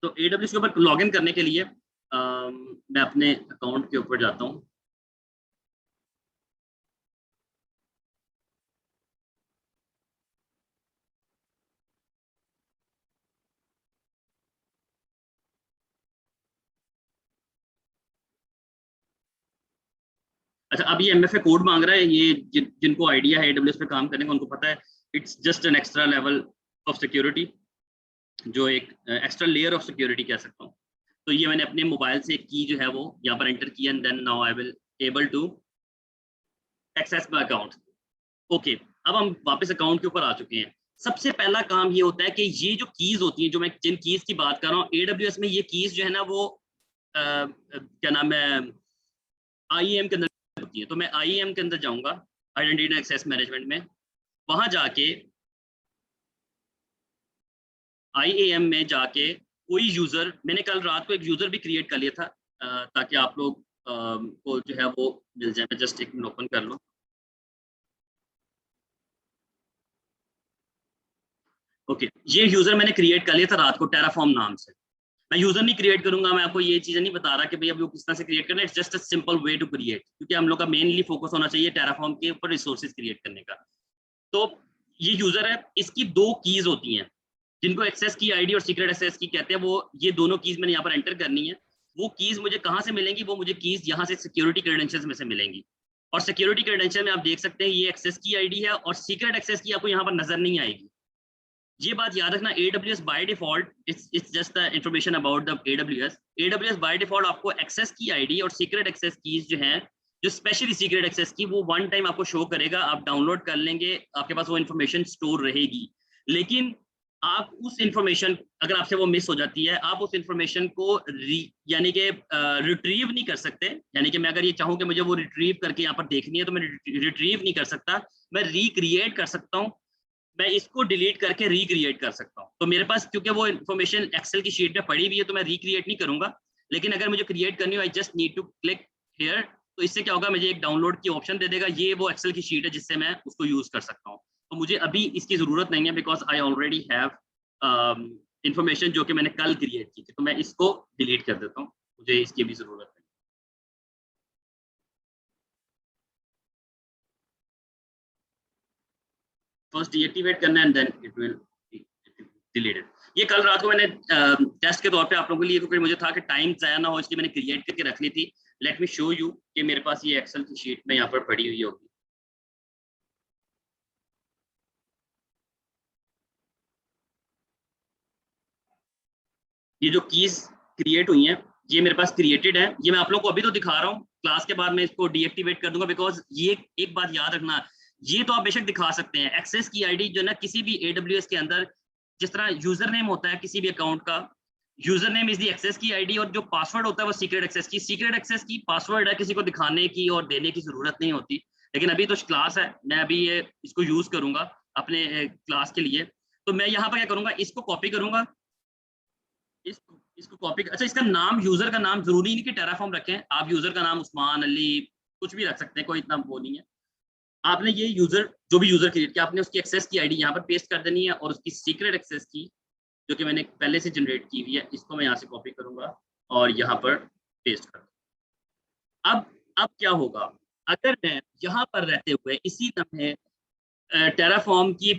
तो AWS के ऊपर लॉगिन करने के लिए मैं अपने अकाउंट के ऊपर जाता हूँ। अच्छा, अब ये MFA कोड मांग रहा है, ये जिनको आइडिया है AWS पे काम करने का उनको पता है, it's just an extra level of security, जो एक एक्स्ट्रा लेयर ऑफ सिक्योरिटी कह सकता हूँ। तो ये मैंने अपने मोबाइल से की जो है वो यहाँ पर एंटर किया, and then now I will able to access my account. Okay, अब हम वापस अकाउंट के ऊपर आ चुके हैं। सबसे पहला काम ये होता है कि ये जो कीज होती हैं, जो मैं जिन कीज की बात कर रहा हूँ, AWS में ये कीज जो है ना वो क्या नाम है, IAM के अंदर होती है। तो मैं IAM के अंदर जाऊंगा, आइडेंटिटी एक्सेस मैनेजमेंट में। वहां जाके IAM में जाके कोई यूजर, मैंने कल रात को एक यूजर भी क्रिएट कर लिया था ताकि आप लोग को जो है वो मिल जाए। मैं जस्ट एक मिनट ओपन कर लूँ। ओके, ये यूजर मैंने क्रिएट कर लिया था रात को टेराफॉर्म नाम से। मैं यूजर नहीं क्रिएट करूंगा, मैं आपको ये चीजें नहीं बता रहा कि भाई अभी वो किस तरह से क्रिएट करना है। It's just a simple way to create, क्योंकि हम लोग का मेनली फोकस होना चाहिए टेराफॉर्म के ऊपर रिसोर्सेज क्रिएट करने का। तो ये यूजर है, इसकी दो कीज होती हैं जिनको एक्सेस की आईडी और सीक्रेट एक्सेस की कहते हैं। वो ये दोनों कीज मैंने यहाँ पर एंटर करनी है। वो कीज मुझे कहाँ से मिलेंगी? वो मुझे कीज यहाँ से सिक्योरिटी क्रेडेंशियल्स में से मिलेंगी। और सिक्योरिटी क्रेडेंशियल में आप देख सकते हैं ये एक्सेस की आईडी है, और सीक्रेट एक्सेस की आपको यहाँ पर नजर नहीं आएगी। ये बात याद रखना, AWS by default, it's just the information about the AWS by default आपको एक्सेस की आईडी और सीक्रेट एक्सेस कीज जो हैं, जो स्पेशली सीक्रेट एक्सेस की, वो वन टाइम आपको शो करेगा। आप डाउनलोड कर लेंगे, आपके पास वो इन्फॉर्मेशन स्टोर रहेगी। लेकिन आप उस इंफॉर्मेशन, अगर आपसे वो मिस हो जाती है, आप उस इंफॉर्मेशन को यानी कि रिट्रीव नहीं कर सकते। यानी कि मैं अगर ये चाहूँ कि मुझे वो रिट्रीव करके यहाँ पर देखनी है, तो मैं रिट्रीव नहीं कर सकता। मैं रिक्रिएट कर सकता हूँ, मैं इसको डिलीट करके रिक्रिएट कर सकता हूँ। तो मेरे पास क्योंकि वो इन्फॉर्मेशन एक्सेल की शीट में पड़ी हुई है, तो मैं रिक्रिएट नहीं करूंगा। लेकिन अगर मुझे क्रिएट करनी हो, I just need to click here. तो इससे क्या होगा, मुझे एक डाउनलोड की ऑप्शन दे देगा। ये वो एक्सेल की शीट है जिससे मैं उसको यूज कर सकता हूँ। तो मुझे अभी इसकी जरूरत नहीं है, because I already have information जो कि मैंने कल क्रिएट की थी। तो मैं इसको डिलीट कर देता हूँ, मुझे इसकी भी जरूरत नहीं। फर्स्ट डीएक्टिवेट करना है and then it will deleted. ये कल रात को मैंने टेस्ट के तौर पे आप लोगों के लिए, क्योंकि मुझे था कि टाइम ज़ाया ना हो, इसलिए मैंने क्रिएट करके रख ली थी। लेट मी शो यू कि मेरे पास ये एक्सेल की शीट में यहाँ पर पड़ी हुई होगी। ये जो कीज क्रिएट हुई हैं, ये मेरे पास क्रिएटेड है। ये मैं आप लोग को अभी तो दिखा रहा हूँ, क्लास के बाद मैं इसको डीएक्टिवेट कर दूंगा। बिकॉज ये एक बात याद रखना, ये तो आप बेशक दिखा सकते हैं एक्सेस की आईडी जो ना किसी भी AWS के अंदर, जिस तरह यूजर नेम होता है किसी भी अकाउंट का, user name is the access की आईडी, और जो पासवर्ड होता है वो सीक्रेट एक्सेस की पासवर्ड है। किसी को दिखाने की और देने की जरूरत नहीं होती। लेकिन अभी तो क्लास है, मैं अभी ये इसको यूज करूंगा अपने क्लास के लिए। तो मैं यहाँ पर क्या करूंगा, इसको कॉपी करूंगा, इसको कॉपी। अच्छा, इसका नाम, यूजर का नाम जरूरी नहीं कि टेराफॉर्म रखें। आप यूजर का नाम उस्मान अली कुछ भी रख सकते हैं, कोई इतना वो नहीं है। आपने ये यूजर, जो भी यूजर क्रिएट किया, आपने उसकी एक्सेस की आईडी यहाँ पर पेस्ट कर देनी है, और उसकी सीक्रेट एक्सेस की जो कि मैंने पहले से जनरेट की हुई है, इसको मैं यहाँ से कॉपी करूंगा और यहाँ पर पेस्ट कर। अब क्या होगा, अगर मैं यहाँ पर रहते हुए इसी लम्हे टेराफॉर्म की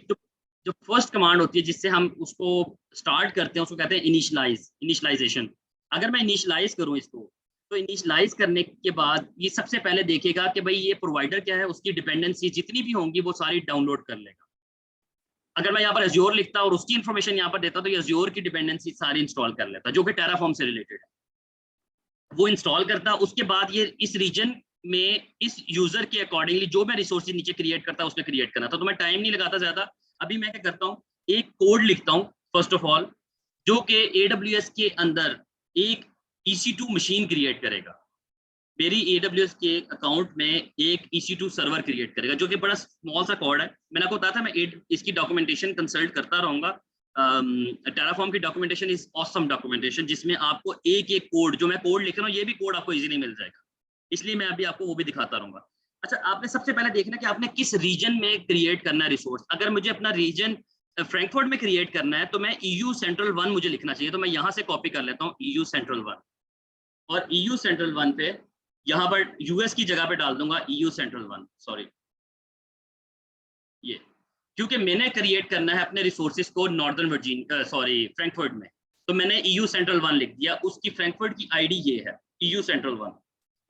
जो फर्स्ट कमांड होती है जिससे हम उसको स्टार्ट करते हैं, उसको कहते हैं इनिशियलाइजेशन। अगर मैं इनिशियलाइज करूँ इसको, तो इनिशियलाइज करने के बाद ये सबसे पहले देखेगा कि भाई ये प्रोवाइडर क्या है, उसकी डिपेंडेंसी जितनी भी होंगी वो सारी डाउनलोड कर लेगा। अगर मैं यहाँ पर एज्योर लिखता और उसकी इन्फॉर्मेशन यहाँ पर देता, तो ये एज्योर की डिपेंडेंसी सारी इंस्टॉल कर लेता, जो कि टेराफॉर्म से रिलेटेड है। वो इंस्टॉल करता, उसके बाद ये इस रीजन में इस यूजर के अकॉर्डिंगली जो मैं रिसोर्सेज नीचे क्रिएट करता उसमें क्रिएट करना था। तो मैं टाइम नहीं लगाता ज्यादा। अभी मैं क्या करता हूँ, एक कोड लिखता हूँ फर्स्ट ऑफ ऑल, जो कि AWS के अंदर एक EC2 मशीन क्रिएट करेगा। मेरी AWS के अकाउंट में एक EC2 सर्वर क्रिएट करेगा, जो कि बड़ा स्मॉल सा कोड है। मैंने आपको बताया था मैं इसकी डॉक्यूमेंटेशन कंसल्ट करता रहूंगा। टेराफॉर्म की डॉक्यूमेंटेशन इज ऑसम डॉक्यूमेंटेशन, जिसमें आपको एक एक कोड, जो मैं कोड लिख रहा हूँ, ये भी कोड आपको इजीली मिल जाएगा। इसलिए मैं अभी आपको वो भी दिखाता रहूंगा। अच्छा, आपने सबसे पहले देखना कि आपने किस रीजन में क्रिएट करना है रिसोर्स। अगर मुझे अपना रीजन फ्रैंकफर्ट में क्रिएट करना है, तो मैं EU सेंट्रल 1 मुझे लिखना चाहिए। तो मैं यहाँ से कॉपी कर लेता हूँ EU सेंट्रल 1, और EU सेंट्रल 1 पे यहाँ पर US की जगह पे डाल दूंगा EU सेंट्रल 1। सॉरी, ये क्योंकि मैंने क्रिएट करना है अपने रिसोर्सेज को नॉर्दर्न फ्रैंकफर्ट में, तो मैंने EU सेंट्रल 1 लिख दिया। उसकी फ्रैंकफर्ट की आईडी ये है, EU सेंट्रल 1,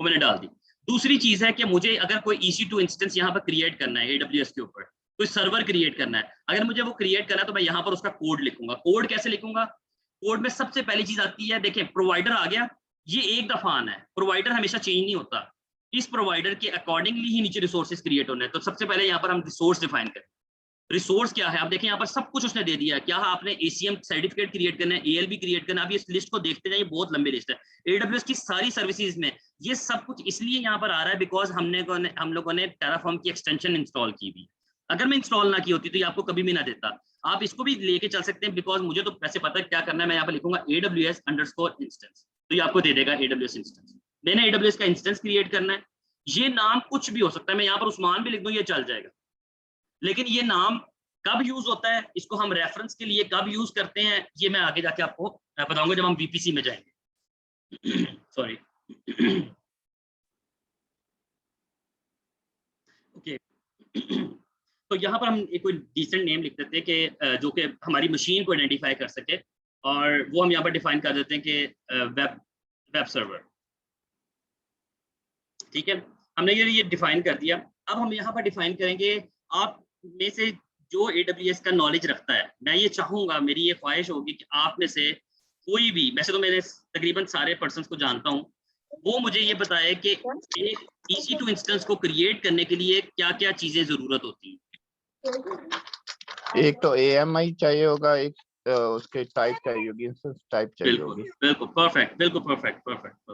वो मैंने डाल दी। दूसरी चीज है कि मुझे अगर कोई EC2 इंस्टेंस यहाँ पर क्रिएट करना है AWS के ऊपर, कोई सर्वर क्रिएट करना है, अगर मुझे वो क्रिएट करना है, तो मैं यहाँ पर उसका कोड लिखूंगा। कोड कैसे लिखूंगा, कोड में सबसे पहली चीज आती है, देखें प्रोवाइडर आ गया। ये एक दफा आना है, प्रोवाइडर हमेशा चेंज नहीं होता। इस प्रोवाइडर के अकॉर्डिंगली ही नीचे रिसोर्सेज क्रिएट होने हैं। तो सबसे पहले यहाँ पर हम रिसोर्स डिफाइन करें। रिसोर्स क्या है, आप देखें यहाँ पर सब कुछ उसने दे दिया है। क्या आपने एसीएम सर्टिफिकेट क्रिएट करना है, एएलबी क्रिएट करना है। आप इस लिस्ट को देखते जाइए, बहुत लंबी लिस्ट है एडब्ल्यूएस की सारी सर्विसेज में। ये सब कुछ इसलिए यहाँ पर आ रहा है बिकॉज हम लोगों ने टेराफॉर्म की एक्सटेंशन इंस्टॉल की हुई। अगर मैं इंस्टॉल ना की होती तो ये आपको कभी भी ना देता। आप इसको भी लेके चल सकते हैं बिकॉज मुझे तो वैसे पता है क्या करना है। मैं यहाँ पर लिखूंगा AWS_instance, तो ये आपको दे देगा AWS इंस्टेंस। मैंने AWS का इंस्टेंस क्रिएट करना है। ये नाम कुछ भी हो सकता है, मैं यहाँ पर उस्मान भी लिख दूं, ये चल जाएगा। लेकिन ये नाम कब यूज होता है, इसको हम रेफरेंस के लिए कब यूज करते हैं, ये मैं आगे जाके आपको बताऊंगा जब हम VPC में जाएंगे। सॉरी। ओके। तो यहाँ पर हम एक कोई डिसेंट नेम लिख देते हैं कि जो कि हमारी मशीन को आइडेंटिफाई कर सके, और वो हम यहाँ पर डिफाइन कर देते हैं कि वेब सर्वर। ठीक है, हमने ये डिफाइन कर दिया। अब हम यहाँ पर डिफाइन करेंगे, आप में से जो AWS का नॉलेज रखता है, मैं ये चाहूंगा, मेरी ये ख्वाहिश होगी कि आप में से कोई भी, वैसे तो मैंने तकरीबन सारे पर्सन्स को जानता हूँ, वो मुझे ये बताए कि एक EC2 इंस्टेंस को क्रिएट करने के लिए क्या क्या चीजें जरूरत होती हैं। एक तो AMI चाहिए होगा, एक उसके टाइप चाहिए होगी, इंस्टेंस टाइप चाहिए होगी। बिल्कुल परफेक्ट, बिल्कुल परफेक्ट।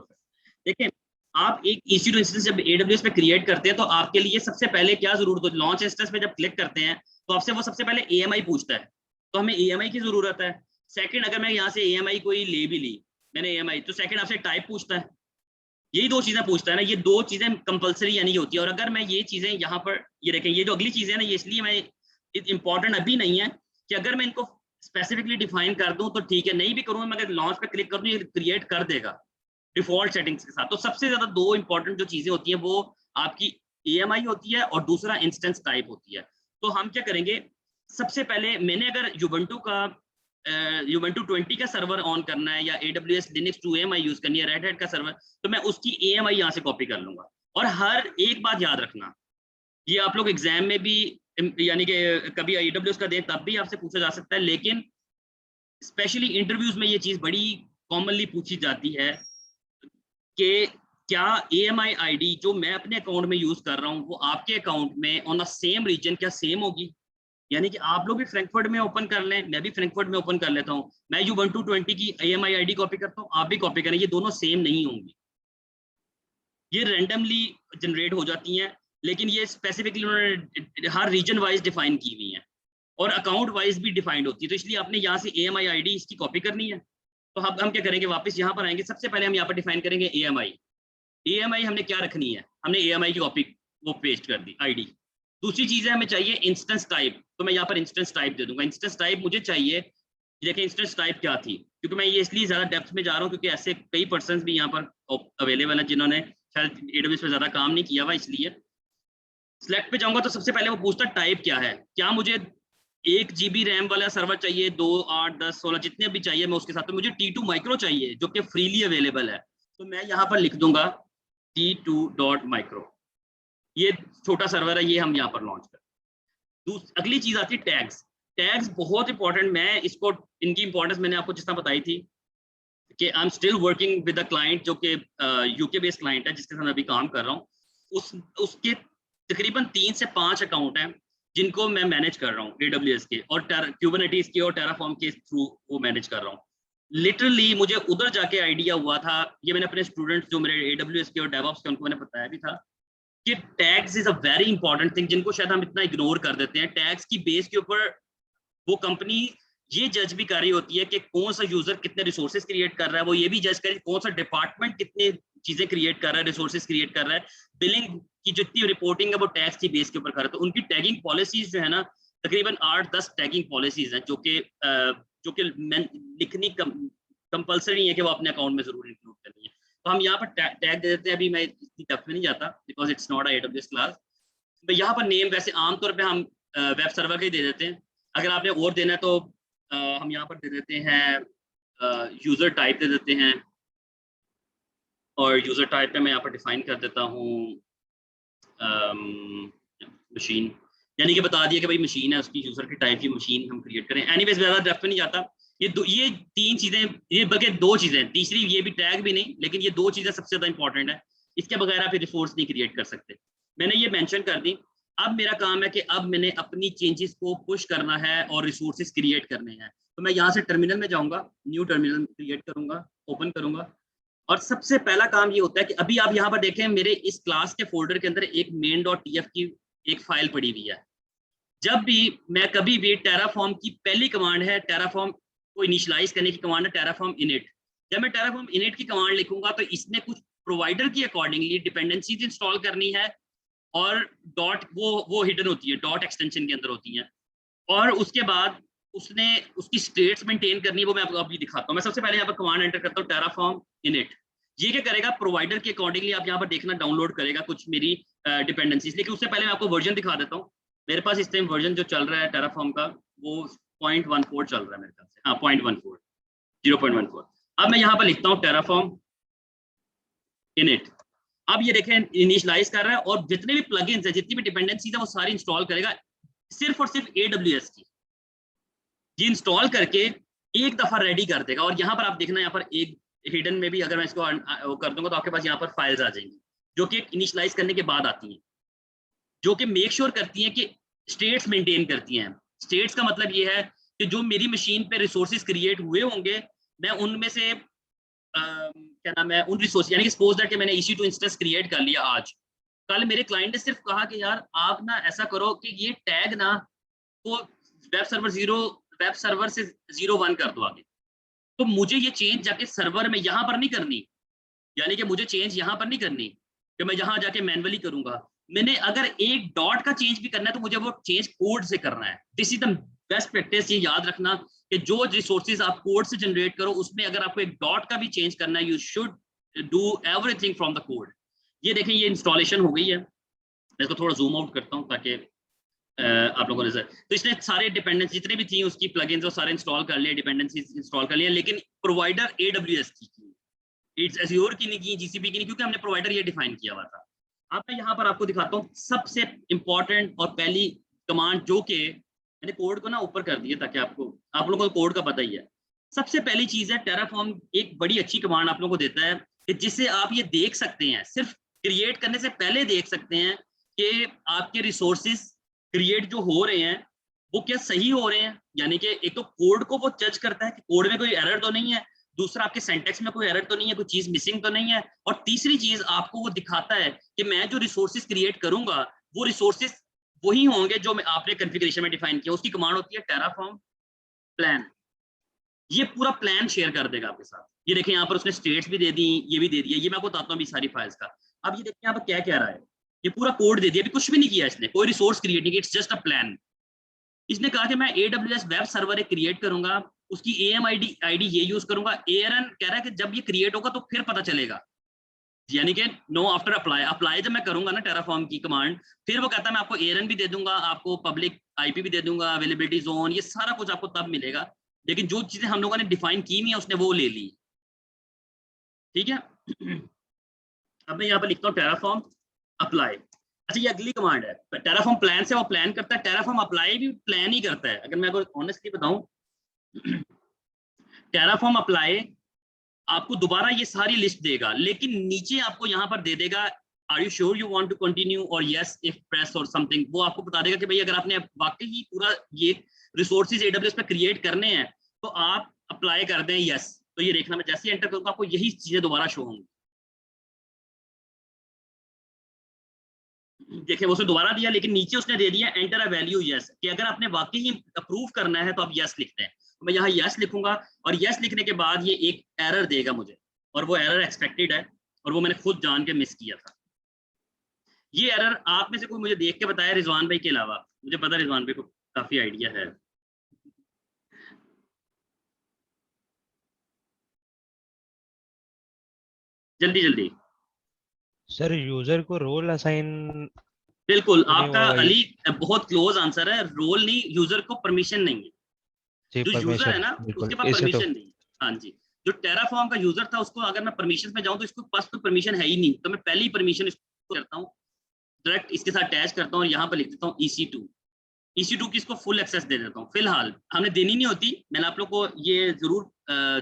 देखिए, आप एक EC2 इंस्टेंस जब AWS पे क्रिएट करते हैं तो आपके लिए सबसे पहले क्या जरूरत होती है, लॉन्च इंस्टेंस पे जब क्लिक करते हैं तो आपसे वो सबसे पहले AMI पूछता है, तो हमें AMI की जरूरत है। सेकंड, अगर मैं यहाँ से AMI कोई ले भी ली, मैंने AMI, तो सेकंड आपसे टाइप पूछता है। यही दो चीजें पूछता है ना, ये दो चीजें कंपलसरी यानी होती है। और अगर मैं ये चीजें यहाँ पर, ये देखें, ये जो अगली चीजें ना, ये इसलिए मैं इंपॉर्टेंट अभी नहीं है कि अगर मैं इनको स्पेसिफिकली डिफाइन कर दूं तो ठीक है, नहीं भी करूँ मैं, अगर लॉन्च पे क्लिक कर दूं ये क्रिएट कर देगा डिफॉल्ट सेटिंग्स के साथ। तो सबसे ज्यादा दो इंपॉर्टेंट जो चीजें होती हैं वो आपकी AMI होती है और दूसरा इंस्टेंस टाइप होती है। तो हम क्या करेंगे, सबसे पहले मैंने अगर Ubuntu 20 का सर्वर ऑन करना है या AWS Linux 2 AMI यूज करनी है, रेड हैट का सर्वर, तो मैं उसकी AMI यहाँ से कॉपी कर लूंगा। और हर एक बात याद रखना, ये आप लोग एग्जाम में भी, यानी कि कभी AWS का दें तब भी आपसे पूछा जा सकता है, लेकिन स्पेशली इंटरव्यूज में ये चीज बड़ी कॉमनली पूछी जाती है कि क्या AMI ID जो मैं अपने अकाउंट में यूज कर रहा हूँ वो आपके अकाउंट में ऑन द सेम रीजन क्या सेम होगी। यानी कि आप लोग भी फ्रैंकफर्ट में ओपन कर लें, मैं भी फ्रैंकफर्ट में ओपन कर लेता हूँ, मैं Ubuntu 20 की AMI ID कॉपी करता हूँ, आप भी कॉपी करें, ये दोनों सेम नहीं होंगी, ये रैंडमली जनरेट हो जाती हैं। लेकिन ये स्पेसिफिकली उन्होंने हर रीजन वाइज डिफाइन की हुई है और अकाउंट वाइज भी डिफाइंड होती है। तो इसलिए आपने यहाँ से AMI ID इसकी कॉपी करनी है। तो हम क्या करेंगे, वापस यहाँ पर आएंगे, सबसे पहले हम यहाँ पर डिफाइन करेंगे AMI हमने क्या रखनी है, हमने AMI की कॉपी वो पेस्ट कर दी ID। दूसरी चीज है, हमें चाहिए इंस्टेंस टाइप, तो मैं यहाँ पर इंस्टेंस टाइप दे दूंगा। इंस्टेंस टाइप मुझे चाहिए, देखिए इंस्टेंस टाइप क्या थी, क्योंकि मैं ये इसलिए ज्यादा डेप्थ में जा रहा हूँ क्योंकि ऐसे कई पर्सन्स भी यहाँ पर अवेलेबल हैं जिन्होंने शायद AWS पे ज्यादा काम नहीं किया हुआ, इसलिए सिलेक्ट पे जाऊंगा तो सबसे पहले वो पूछता टाइप क्या है, क्या मुझे 1 GB रैम वाला सर्वर चाहिए, 2, 8, 10, 16 जितने भी चाहिए मैं उसके साथ, तो मुझे T2 माइक्रो चाहिए जो कि फ्रीली अवेलेबल है, तो मैं यहाँ पर लिख दूंगा T2.micro। ये छोटा सर्वर है, ये हम यहाँ पर लॉन्च कर। अगली चीज आती है टैग्स। टैग्स बहुत इंपॉर्टेंट, मैं इसको, इनकी इंपॉर्टेंस मैंने आपको जिस तरह बताई थी कि I am still working with a client जो कि UK बेस्ड क्लाइंट है जिसके साथ मैं अभी काम कर रहा हूँ। उसके तकरीबन 3 से 5 अकाउंट हैं जिनको मैं मैनेज कर रहा हूँ AWS के और Kubernetes के और Terraform के थ्रू वो मैनेज कर रहा हूँ। लिटरली मुझे उधर जाके आइडिया हुआ था, ये मैंने अपने स्टूडेंट्स जो मेरे AWS के और DevOps के उनको मैंने बताया भी था कि tags is a very important thing, जिनको शायद हम इतना इग्नोर कर देते हैं। टैग्स की बेस के ऊपर वो कंपनी ये जज भी कर रही होती है कि कौन सा यूजर कितने रिसोर्सेज क्रिएट कर रहा है, वो ये भी जज कर कौन सा डिपार्टमेंट कितने चीजें क्रिएट कर रहा है, रिसोर्सेज क्रिएट कर रहा है। बिलिंग की जितनी रिपोर्टिंग है वो टैग्स की बेस के ऊपर कर रहा है। तो उनकी टैगिंग पॉलिसीज जो है ना, तकरीबन 8-10 टैगिंग पॉलिसीज हैं जो कि लिखनी कंपल्सरी है कि वो अपने अकाउंट में जरूर इंक्लूड करनी है। तो हम यहाँ पर टैग दे देते हैं। अभी मैं इतनी डेप्थ में नहीं जाता because it's not AWS class. तो यहाँ पर नेम वैसे आमतौर पे हम वेब सर्वर का ही दे देते हैं। अगर आपने और देना है तो हम यहाँ पर दे देते हैं यूजर टाइप दे देते हैं, और यूजर टाइप पे मैं यहाँ पर डिफाइन कर देता हूँ मशीन, यानी कि बता दिया कि भाई मशीन है, उसकी यूजर की टाइप की मशीन हम क्रिएट करें। एनीवेज ज़्यादा डेप्थ में नहीं जाता। ये 3 चीजें, ये बल्कि 2 चीजें, तीसरी ये भी टैग भी नहीं, लेकिन ये 2 चीजें सबसे ज्यादा इंपॉर्टेंट है। इसके बगैर आप रिसोर्स नहीं क्रिएट कर सकते। मैंने ये मेंशन कर दी। अब मेरा काम है कि अब मैंने अपनी चेंजेस को पुश करना है और रिसोर्सेज क्रिएट करने हैं। तो मैं यहाँ से टर्मिनल में जाऊंगा, न्यू टर्मिनल क्रिएट करूंगा, ओपन करूंगा, और सबसे पहला काम ये होता है कि अभी आप यहाँ पर देखें मेरे इस क्लास के फोल्डर के अंदर एक main.tf की एक फाइल पड़ी हुई है। जब भी मैं कभी भी टेराफॉर्म की पहली कमांड है, टेराफॉर्म को इनिशियलाइज करने की कमांड है टेराफॉर्म इनिट। जब मैं टेराफॉर्म इनिट की कमांड लिखूंगा तो इसने कुछ प्रोवाइडर की अकॉर्डिंगली डिपेंडेंसीज इंस्टॉल करनी है, और डॉट वो हिडन होती है, डॉट एक्सटेंशन के अंदर होती हैं, और उसके बाद उसने उसकी स्टेट्स मेंटेन करनी है। वो मैं आपको अभी दिखाता हूँ। मैं सबसे पहले यहाँ पर कमांड एंटर करता हूँ टेराफॉर्म इनिट। ये क्या करेगा, प्रोवाइडर के अकॉर्डिंगली आप यहाँ पर देखना डाउनलोड करेगा कुछ मेरी डिपेंडेंसीज। लेकिन उससे पहले मैं आपको वर्जन दिखा देता हूँ। मेरे पास इस टाइम वर्जन जो चल रहा है टेराफॉर्म का वो 0.14 चल रहा है मेरे ख्याल से, हाँ 0.14। अब मैं यहाँ पर लिखता हूँ टेराफॉर्म इनिट। अब ये देखें इनिशियलाइज कर रहा है, और जितने भी प्लगइन्स है, जितनी भी डिपेंडेंसीज है, वो सारी इंस्टॉल करेगा सिर्फ और सिर्फ AWS की। ये इंस्टॉल करके एक दफा रेडी कर देगा। और यहाँ पर आप देखना, यहाँ पर एक हिडन में भी अगर मैं इसको कर दूंगा तो आपके पास यहाँ पर फाइल्स आ जाएंगी जो कि इनिशियलाइज करने के बाद आती हैं, जो कि मेक श्योर करती हैं कि स्टेट्स मेंटेन करती हैं। स्टेट्स का मतलब ये है कि जो मेरी मशीन पे रिसोर्सेज क्रिएट हुए होंगे, मैं उनमें से क्या नाम है, उन रिसोर्स, यानी कि सपोज दैट कि मैंने EC2 इंस्टेंस क्रिएट कर लिया आज, कल मेरे क्लाइंट ने सिर्फ कहा कि यार आप ना ऐसा करो कि ये टैग ना को वेब सर्वर से 0-1 कर दो आगे। तो मुझे ये चेंज जाके सर्वर में यहाँ पर नहीं करनी, यानी कि मुझे चेंज यहाँ पर नहीं करनी कि मैं यहाँ जाके मैन्युअली करूंगा। मैंने अगर एक डॉट का चेंज भी करना है तो मुझे वो चेंज कोड से करना है। This is the best practice. ये याद रखना कि जो रिसोर्सेज आप कोड से जनरेट करो, उसमें अगर आपको एक डॉट का भी चेंज करना है, you should do everything from the code. ये देखें, ये इंस्टॉलेशन हो गई है। मैं इसको थोड़ा जूम आउट करता हूँ ताकि आप लोगों ने, तो इसने सारे डिपेंडेंसी जितने भी थी उसकी प्लगइन्स वो सारे इंस्टॉल कर लिए, डिपेंडेंसी इंस्टॉल कर लिए, लेकिन प्रोवाइडर AWS की, इट्स एज्योर की नहीं की, GCP की नहीं, क्योंकि हमने प्रोवाइडर ये डिफाइन किया हुआ था। अब मैं यहाँ पर आपको दिखाता हूँ सबसे इंपॉर्टेंट और पहली कमांड, जो कि मैंने कोड को ना ऊपर कर दिया ताकि आप लोगों को कोड का पता ही है। सबसे पहली चीज है, टेराफॉर्म एक बड़ी अच्छी कमांड आप लोगों को देता है कि जिससे आप ये देख सकते हैं, सिर्फ क्रिएट करने से पहले देख सकते हैं कि आपके रिसोर्सेज क्रिएट जो हो रहे हैं वो क्या सही हो रहे हैं। यानी कि एक तो कोड को वो जज करता है कि कोड में कोई एरर तो नहीं है, दूसरा आपके सेंटेक्स में कोई एरर तो नहीं है, कोई चीज मिसिंग तो नहीं है, और तीसरी चीज आपको वो दिखाता है कि मैं जो रिसोर्सेज क्रिएट करूंगा वो रिसोर्सेज वही होंगे जो मैं आपने कॉन्फ़िगरेशन में डिफाइन किया। उसकी कमांड होती है टेराफॉर्म प्लान। ये पूरा प्लान शेयर कर देगा आपके साथ। ये देखें यहाँ पर उसने स्टेट्स भी दे दी, ये भी दे दिया। ये मैं आपको बताता हूँ अभी सारी फाइल्स का। अब ये देखिए यहाँ पर क्या कह रहा है, ये पूरा कोड दे दिया, अभी कुछ भी नहीं किया इसने, कोई रिसोर्स क्रिएट नहीं किया, इट्स जस्ट अ प्लान। इसने कहा कि मैं AWS वेब सर्वर एक क्रिएट करूंगा, उसकी AMID ये यूज करूंगा। ARN कह रहा है कि जब ये क्रिएट होगा तो फिर पता चलेगा, यानी कि नो आफ्टर अप्लाई जब मैं करूंगा ना टेराफॉर्म की कमांड, फिर वो कहता है मैं आपको ARN भी दे दूंगा, आपको पब्लिक IP भी दे दूंगा, अवेलेबिलिटी जोन, ये सारा कुछ आपको तब मिलेगा। लेकिन जो चीजें हम लोगों ने डिफाइन की हुई है उसने वो ले ली, ठीक है। अब मैं यहाँ पर लिखता हूँ टेराफॉर्म अप्लाई। अच्छा, ये अगली कमांड है। टेराफॉर्म प्लान से वो प्लान करता है, टेराफॉर्म अप्लाई भी प्लान ही करता है। अगर मैं आपको ऑनेस्टली बताऊं, टेराफॉर्म अप्लाई आपको दोबारा ये सारी लिस्ट देगा, लेकिन नीचे आपको यहाँ पर दे देगा are you sure you want to continue और यस इफ प्रेस और समथिंग। वो आपको बता देगा कि भाई अगर आपने वाकई ही पूरा ये रिसोर्सेज AWS पे क्रिएट करने हैं तो आप अप्लाई कर दें यस। तो ये देखना, मैं जैसे ही एंटर करूंगा आपको यही चीजें दोबारा शो होंगी। देखिए वो उसने दोबारा दिया, लेकिन नीचे उसने दे दिया एंटर अ वैल्यू यस, कि अगर आपने वाकई ही अप्रूव करना है तो आप यस लिखते हैं। तो मैं यहाँ यस लिखूंगा, और यस लिखने के बाद ये एक एरर देगा मुझे, और वो एरर एक्सपेक्टेड है, और वो मैंने खुद जान के मिस किया था। ये एरर आप में से कोई मुझे देख के बताया रिजवान भाई के अलावा? मुझे पता रिजवान भाई को काफी आइडिया है। जल्दी जल्दी सर, यूजर को रोल असाइन बिल्कुल, नहीं आपका हुआ भाई। अली बहुत क्लोज आंसर है। रोल नहीं, यूजर को परमिशन नहीं है। जी, जो यूजर परमिशन है ना बिल्कुल, उसके पास इसे तो परमिशन नहीं है। हाँ जी, जो टेराफॉर्म का यूजर था उसको अगर मैं परमिशन में जाऊं तो इसको पास कोई परमिशन है ही नहीं, तो मैं पहली परमिशन इसको करता हूँ, डायरेक्ट इसके साथ अटैच करता हूँ और यहाँ पर लिख देता हूँ EC2 की इसको फुल एक्सेस दे देता हूँ। फिलहाल हमने देनी नहीं होती, मैंने आप लोग को ये जरूर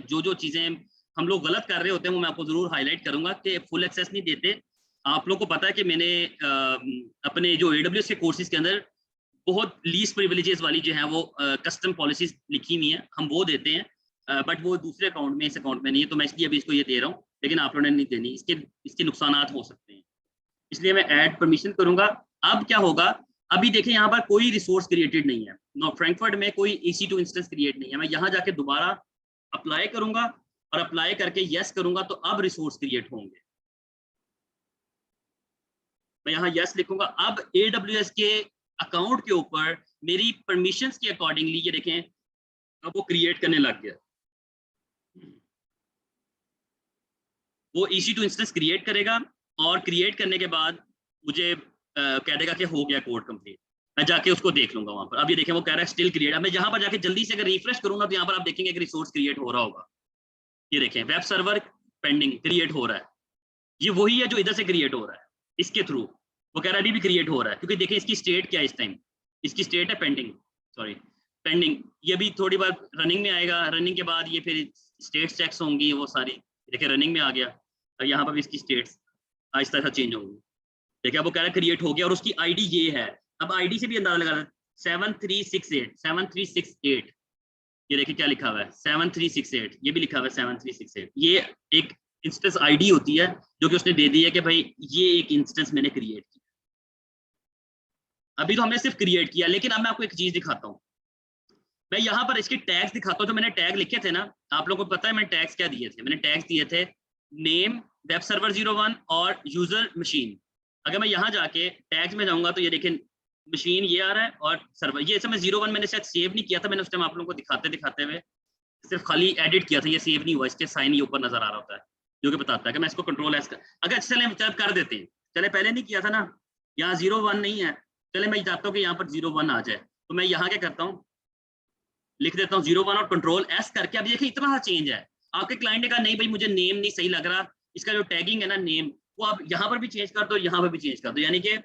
जो चीजें हम लोग गलत कर रहे होते हैं वो मैं आपको जरूर हाईलाइट करूंगा कि फुल एक्सेस नहीं देते, आप लोगों को पता है कि मैंने अपने जो AWS के कोर्सेज के अंदर बहुत लीस्ट प्रिविलेजेस वाली जो है वो कस्टम पॉलिसीज लिखी हुई है, हम वो देते हैं, बट वो दूसरे अकाउंट में, इस अकाउंट में नहीं है, तो मैं इसलिए अभी इसको ये दे रहा हूँ, लेकिन आप लोगों ने नहीं देनी, इसके नुकसानात हो सकते हैं, इसलिए मैं ऐड परमिशन करूंगा। अब क्या होगा, अभी देखें यहाँ पर कोई रिसोर्स क्रिएटेड नहीं है, नो फ्रैंकफर्ट में कोई EC2 इंस्टेंस क्रिएट नहीं है। मैं यहाँ जाके दोबारा अप्लाई करूंगा और अप्लाई करके यस करूंगा तो अब रिसोर्स क्रिएट होंगे। मैं यहाँ यस लिखूंगा, अब AWS के अकाउंट के ऊपर मेरी परमिशंस के अकॉर्डिंगली ये देखें अब वो क्रिएट करने लग गया, वो EC2 इंस्टेंस क्रिएट करेगा और क्रिएट करने के बाद मुझे कह देगा कि हो गया कोड कंप्लीट, मैं जाके उसको देख लूंगा वहां पर। अब ये देखें वो कह रहा है स्टिल क्रिएट। अब मैं जहां पर जाके जल्दी से अगर रिफ्रेश करूंगा तो यहाँ पर आप देखेंगे कि रिसोर्स क्रिएट हो रहा होगा, ये देखें वेब सर्वर पेंडिंग क्रिएट हो रहा है, ये वही है जो इधर से क्रिएट हो रहा है इसके थ्रू, वो कह रहा है अभी भी क्रिएट हो रहा है, क्योंकि देखें इसकी स्टेट क्या है इस टाइम, इसकी स्टेट है पेंडिंग, सॉरी पेंडिंग, ये भी थोड़ी बार रनिंग में आएगा, रनिंग के बाद ये फिर स्टेट्स चेक्स होंगी वो सारी, देखिए रनिंग में आ गया और यहाँ पर भी इसकी स्टेट्स आहिस्ता आहिस्ता चेंज होंगी। देखिए वो कह रहा है क्रिएट हो गया और उसकी आईडी ये है, अब आईडी से भी अंदाजा लगा 7368, ये देखिए क्या लिखा हुआ है 7368, ये भी लिखा हुआ है 7368, ये एक इंस्टेंस आईडी होती है जो कि उसने दे दी है कि भाई ये एक इंस्टेंस मैंने क्रिएट किया। अभी तो हमने सिर्फ क्रिएट किया, लेकिन अब मैं आपको एक चीज दिखाता हूँ, मैं यहाँ पर इसके टैग्स दिखाता हूँ। जो मैंने टैग लिखे थे ना, आप लोगों को पता है मैंने टैग्स क्या दिए थे, मैंने टैग्स दिए थे नेम, वेब सर्वर 01 और यूजर मशीन। अगर मैं यहाँ जाके टैग्स में जाऊंगा तो ये देखें मशीन ये आ रहा है और सर्वर, ये समय 01 मैंने शायद सेव नहीं किया था, मैंने उस टाइम आप लोगों को दिखाते हुए सिर्फ खाली एडिट किया था, ये सेव नहीं हुआ, इसके साइन ये ऊपर नजर आ रहा होता है जो कि बताता है कि मैं इसको कंट्रोल एस कर, अगर चले कर देते हैं, चले पहले नहीं किया था ना, यहाँ 01 नहीं है, चले मैं चाहता हूँ कि यहाँ पर 01 आ जाए, तो मैं यहाँ क्या करता हूँ लिख देता हूँ 01 और कंट्रोल एस करके। अब देखिए इतना सा चेंज है, आपके क्लाइंट ने कहा नहीं भाई मुझे नेम नहीं सही लग रहा, इसका जो टैगिंग है ना नेम, वो आप यहाँ पर भी चेंज कर दो, यहाँ पर भी चेंज कर दो, यानी कि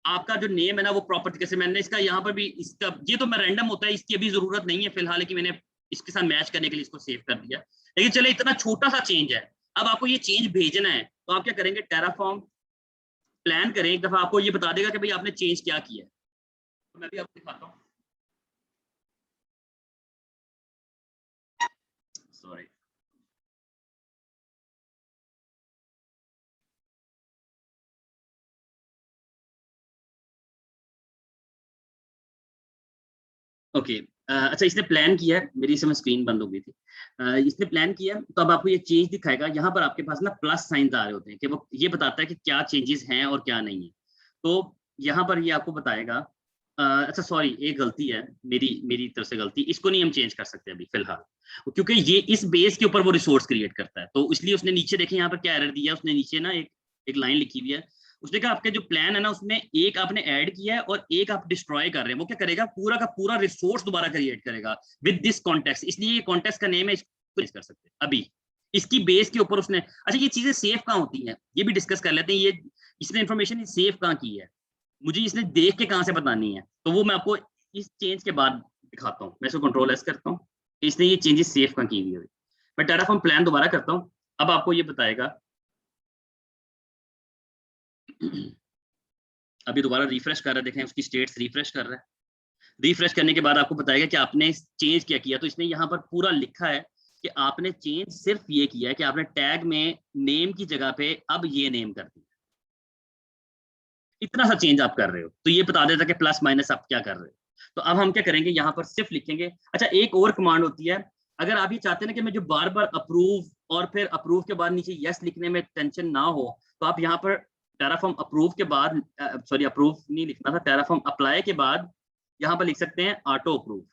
आपका जो नेम है ना वो प्रॉपर्टी कैसे, मैंने इसका यहाँ पर भी इसका, ये तो मैं रैंडम होता है, इसकी अभी जरूरत नहीं है फिलहाल, कि मैंने इसके साथ मैच करने के लिए इसको सेव कर दिया, लेकिन चले इतना छोटा सा चेंज है। अब आपको ये चेंज भेजना है तो आप क्या करेंगे, टेराफॉर्म प्लान करें, एक दफा आपको ये बता देगा कि भाई आपने चेंज क्या किया है, तो मैं भी आपको दिखाता हूँ, सॉरी ओके अच्छा इसने प्लान किया है, मेरी समय स्क्रीन बंद हो गई थी, इसने प्लान किया तो अब आपको ये चेंज दिखाएगा, यहाँ पर आपके पास ना प्लस साइन आ रहे होते हैं कि वो ये बताता है कि क्या चेंजेस हैं और क्या नहीं है, तो यहाँ पर ये आपको बताएगा। अच्छा सॉरी एक गलती है मेरी तरफ से गलती, इसको नहीं हम चेंज कर सकते अभी फिलहाल, क्योंकि ये इस बेस के ऊपर वो रिसोर्स क्रिएट करता है, तो इसलिए उसने नीचे देखें यहाँ पर क्या एरर दिया, उसने नीचे ना एक लाइन लिखी हुई है, उसने कहा आपके जो प्लान है ना उसमें एक आपने ऐड किया है और एक आप डिस्ट्रॉय कर रहे हैं, वो क्या करेगा पूरा का पूरा रिसोर्स दोबारा क्रिएट करेगा विद दिस कॉन्टेक्स्ट, इसलिए ये कॉन्टेक्स्ट का नेम है, इसको कर सकते हैं अभी इसकी बेस के ऊपर उसने। अच्छा ये चीजें सेफ कहाँ होती हैं ये भी डिस्कस कर लेते हैं, ये इसने इंफॉर्मेशन सेफ कहाँ की है, मुझे इसने देख के कहाँ से बतानी है, तो वो मैं आपको इस चेंज के बाद दिखाता हूँ। मैं इसको कंट्रोल एस करता हूँ, इसने ये चेंजेस सेफ कहाँ की हुई है। मैं टेराफॉर्म प्लान दोबारा करता हूँ, अब आपको ये बताएगा अभी दोबारा रिफ्रेश कर रहा है, देखें उसकी स्टेट्स रिफ्रेश कर रहा है, रिफ्रेश करने के बाद आपको बताएगा कि आपने चेंज क्या किया, तो इसने यहाँ पर पूरा लिखा है कि आपने चेंज सिर्फ ये किया है कि आपने टैग में नेम की जगह पे अब ये नेम कर दिया, इतना सा चेंज आप कर रहे हो, तो ये बता देता कि प्लस माइनस आप क्या कर रहे हो। तो अब हम क्या करेंगे यहाँ पर सिर्फ लिखेंगे। अच्छा एक और कमांड होती है, अगर आप ये चाहते हैं कि मैं जो बार बार अप्रूव और फिर अप्रूव के बाद नीचे यस लिखने में टेंशन ना हो, तो आप यहाँ पर टेराफॉर्म अप्रूव के बाद सॉरी अप्रूव नहीं लिखना था, टेराफॉर्म अप्लाई के बाद यहाँ पर लिख सकते हैं ऑटो अप्रूव,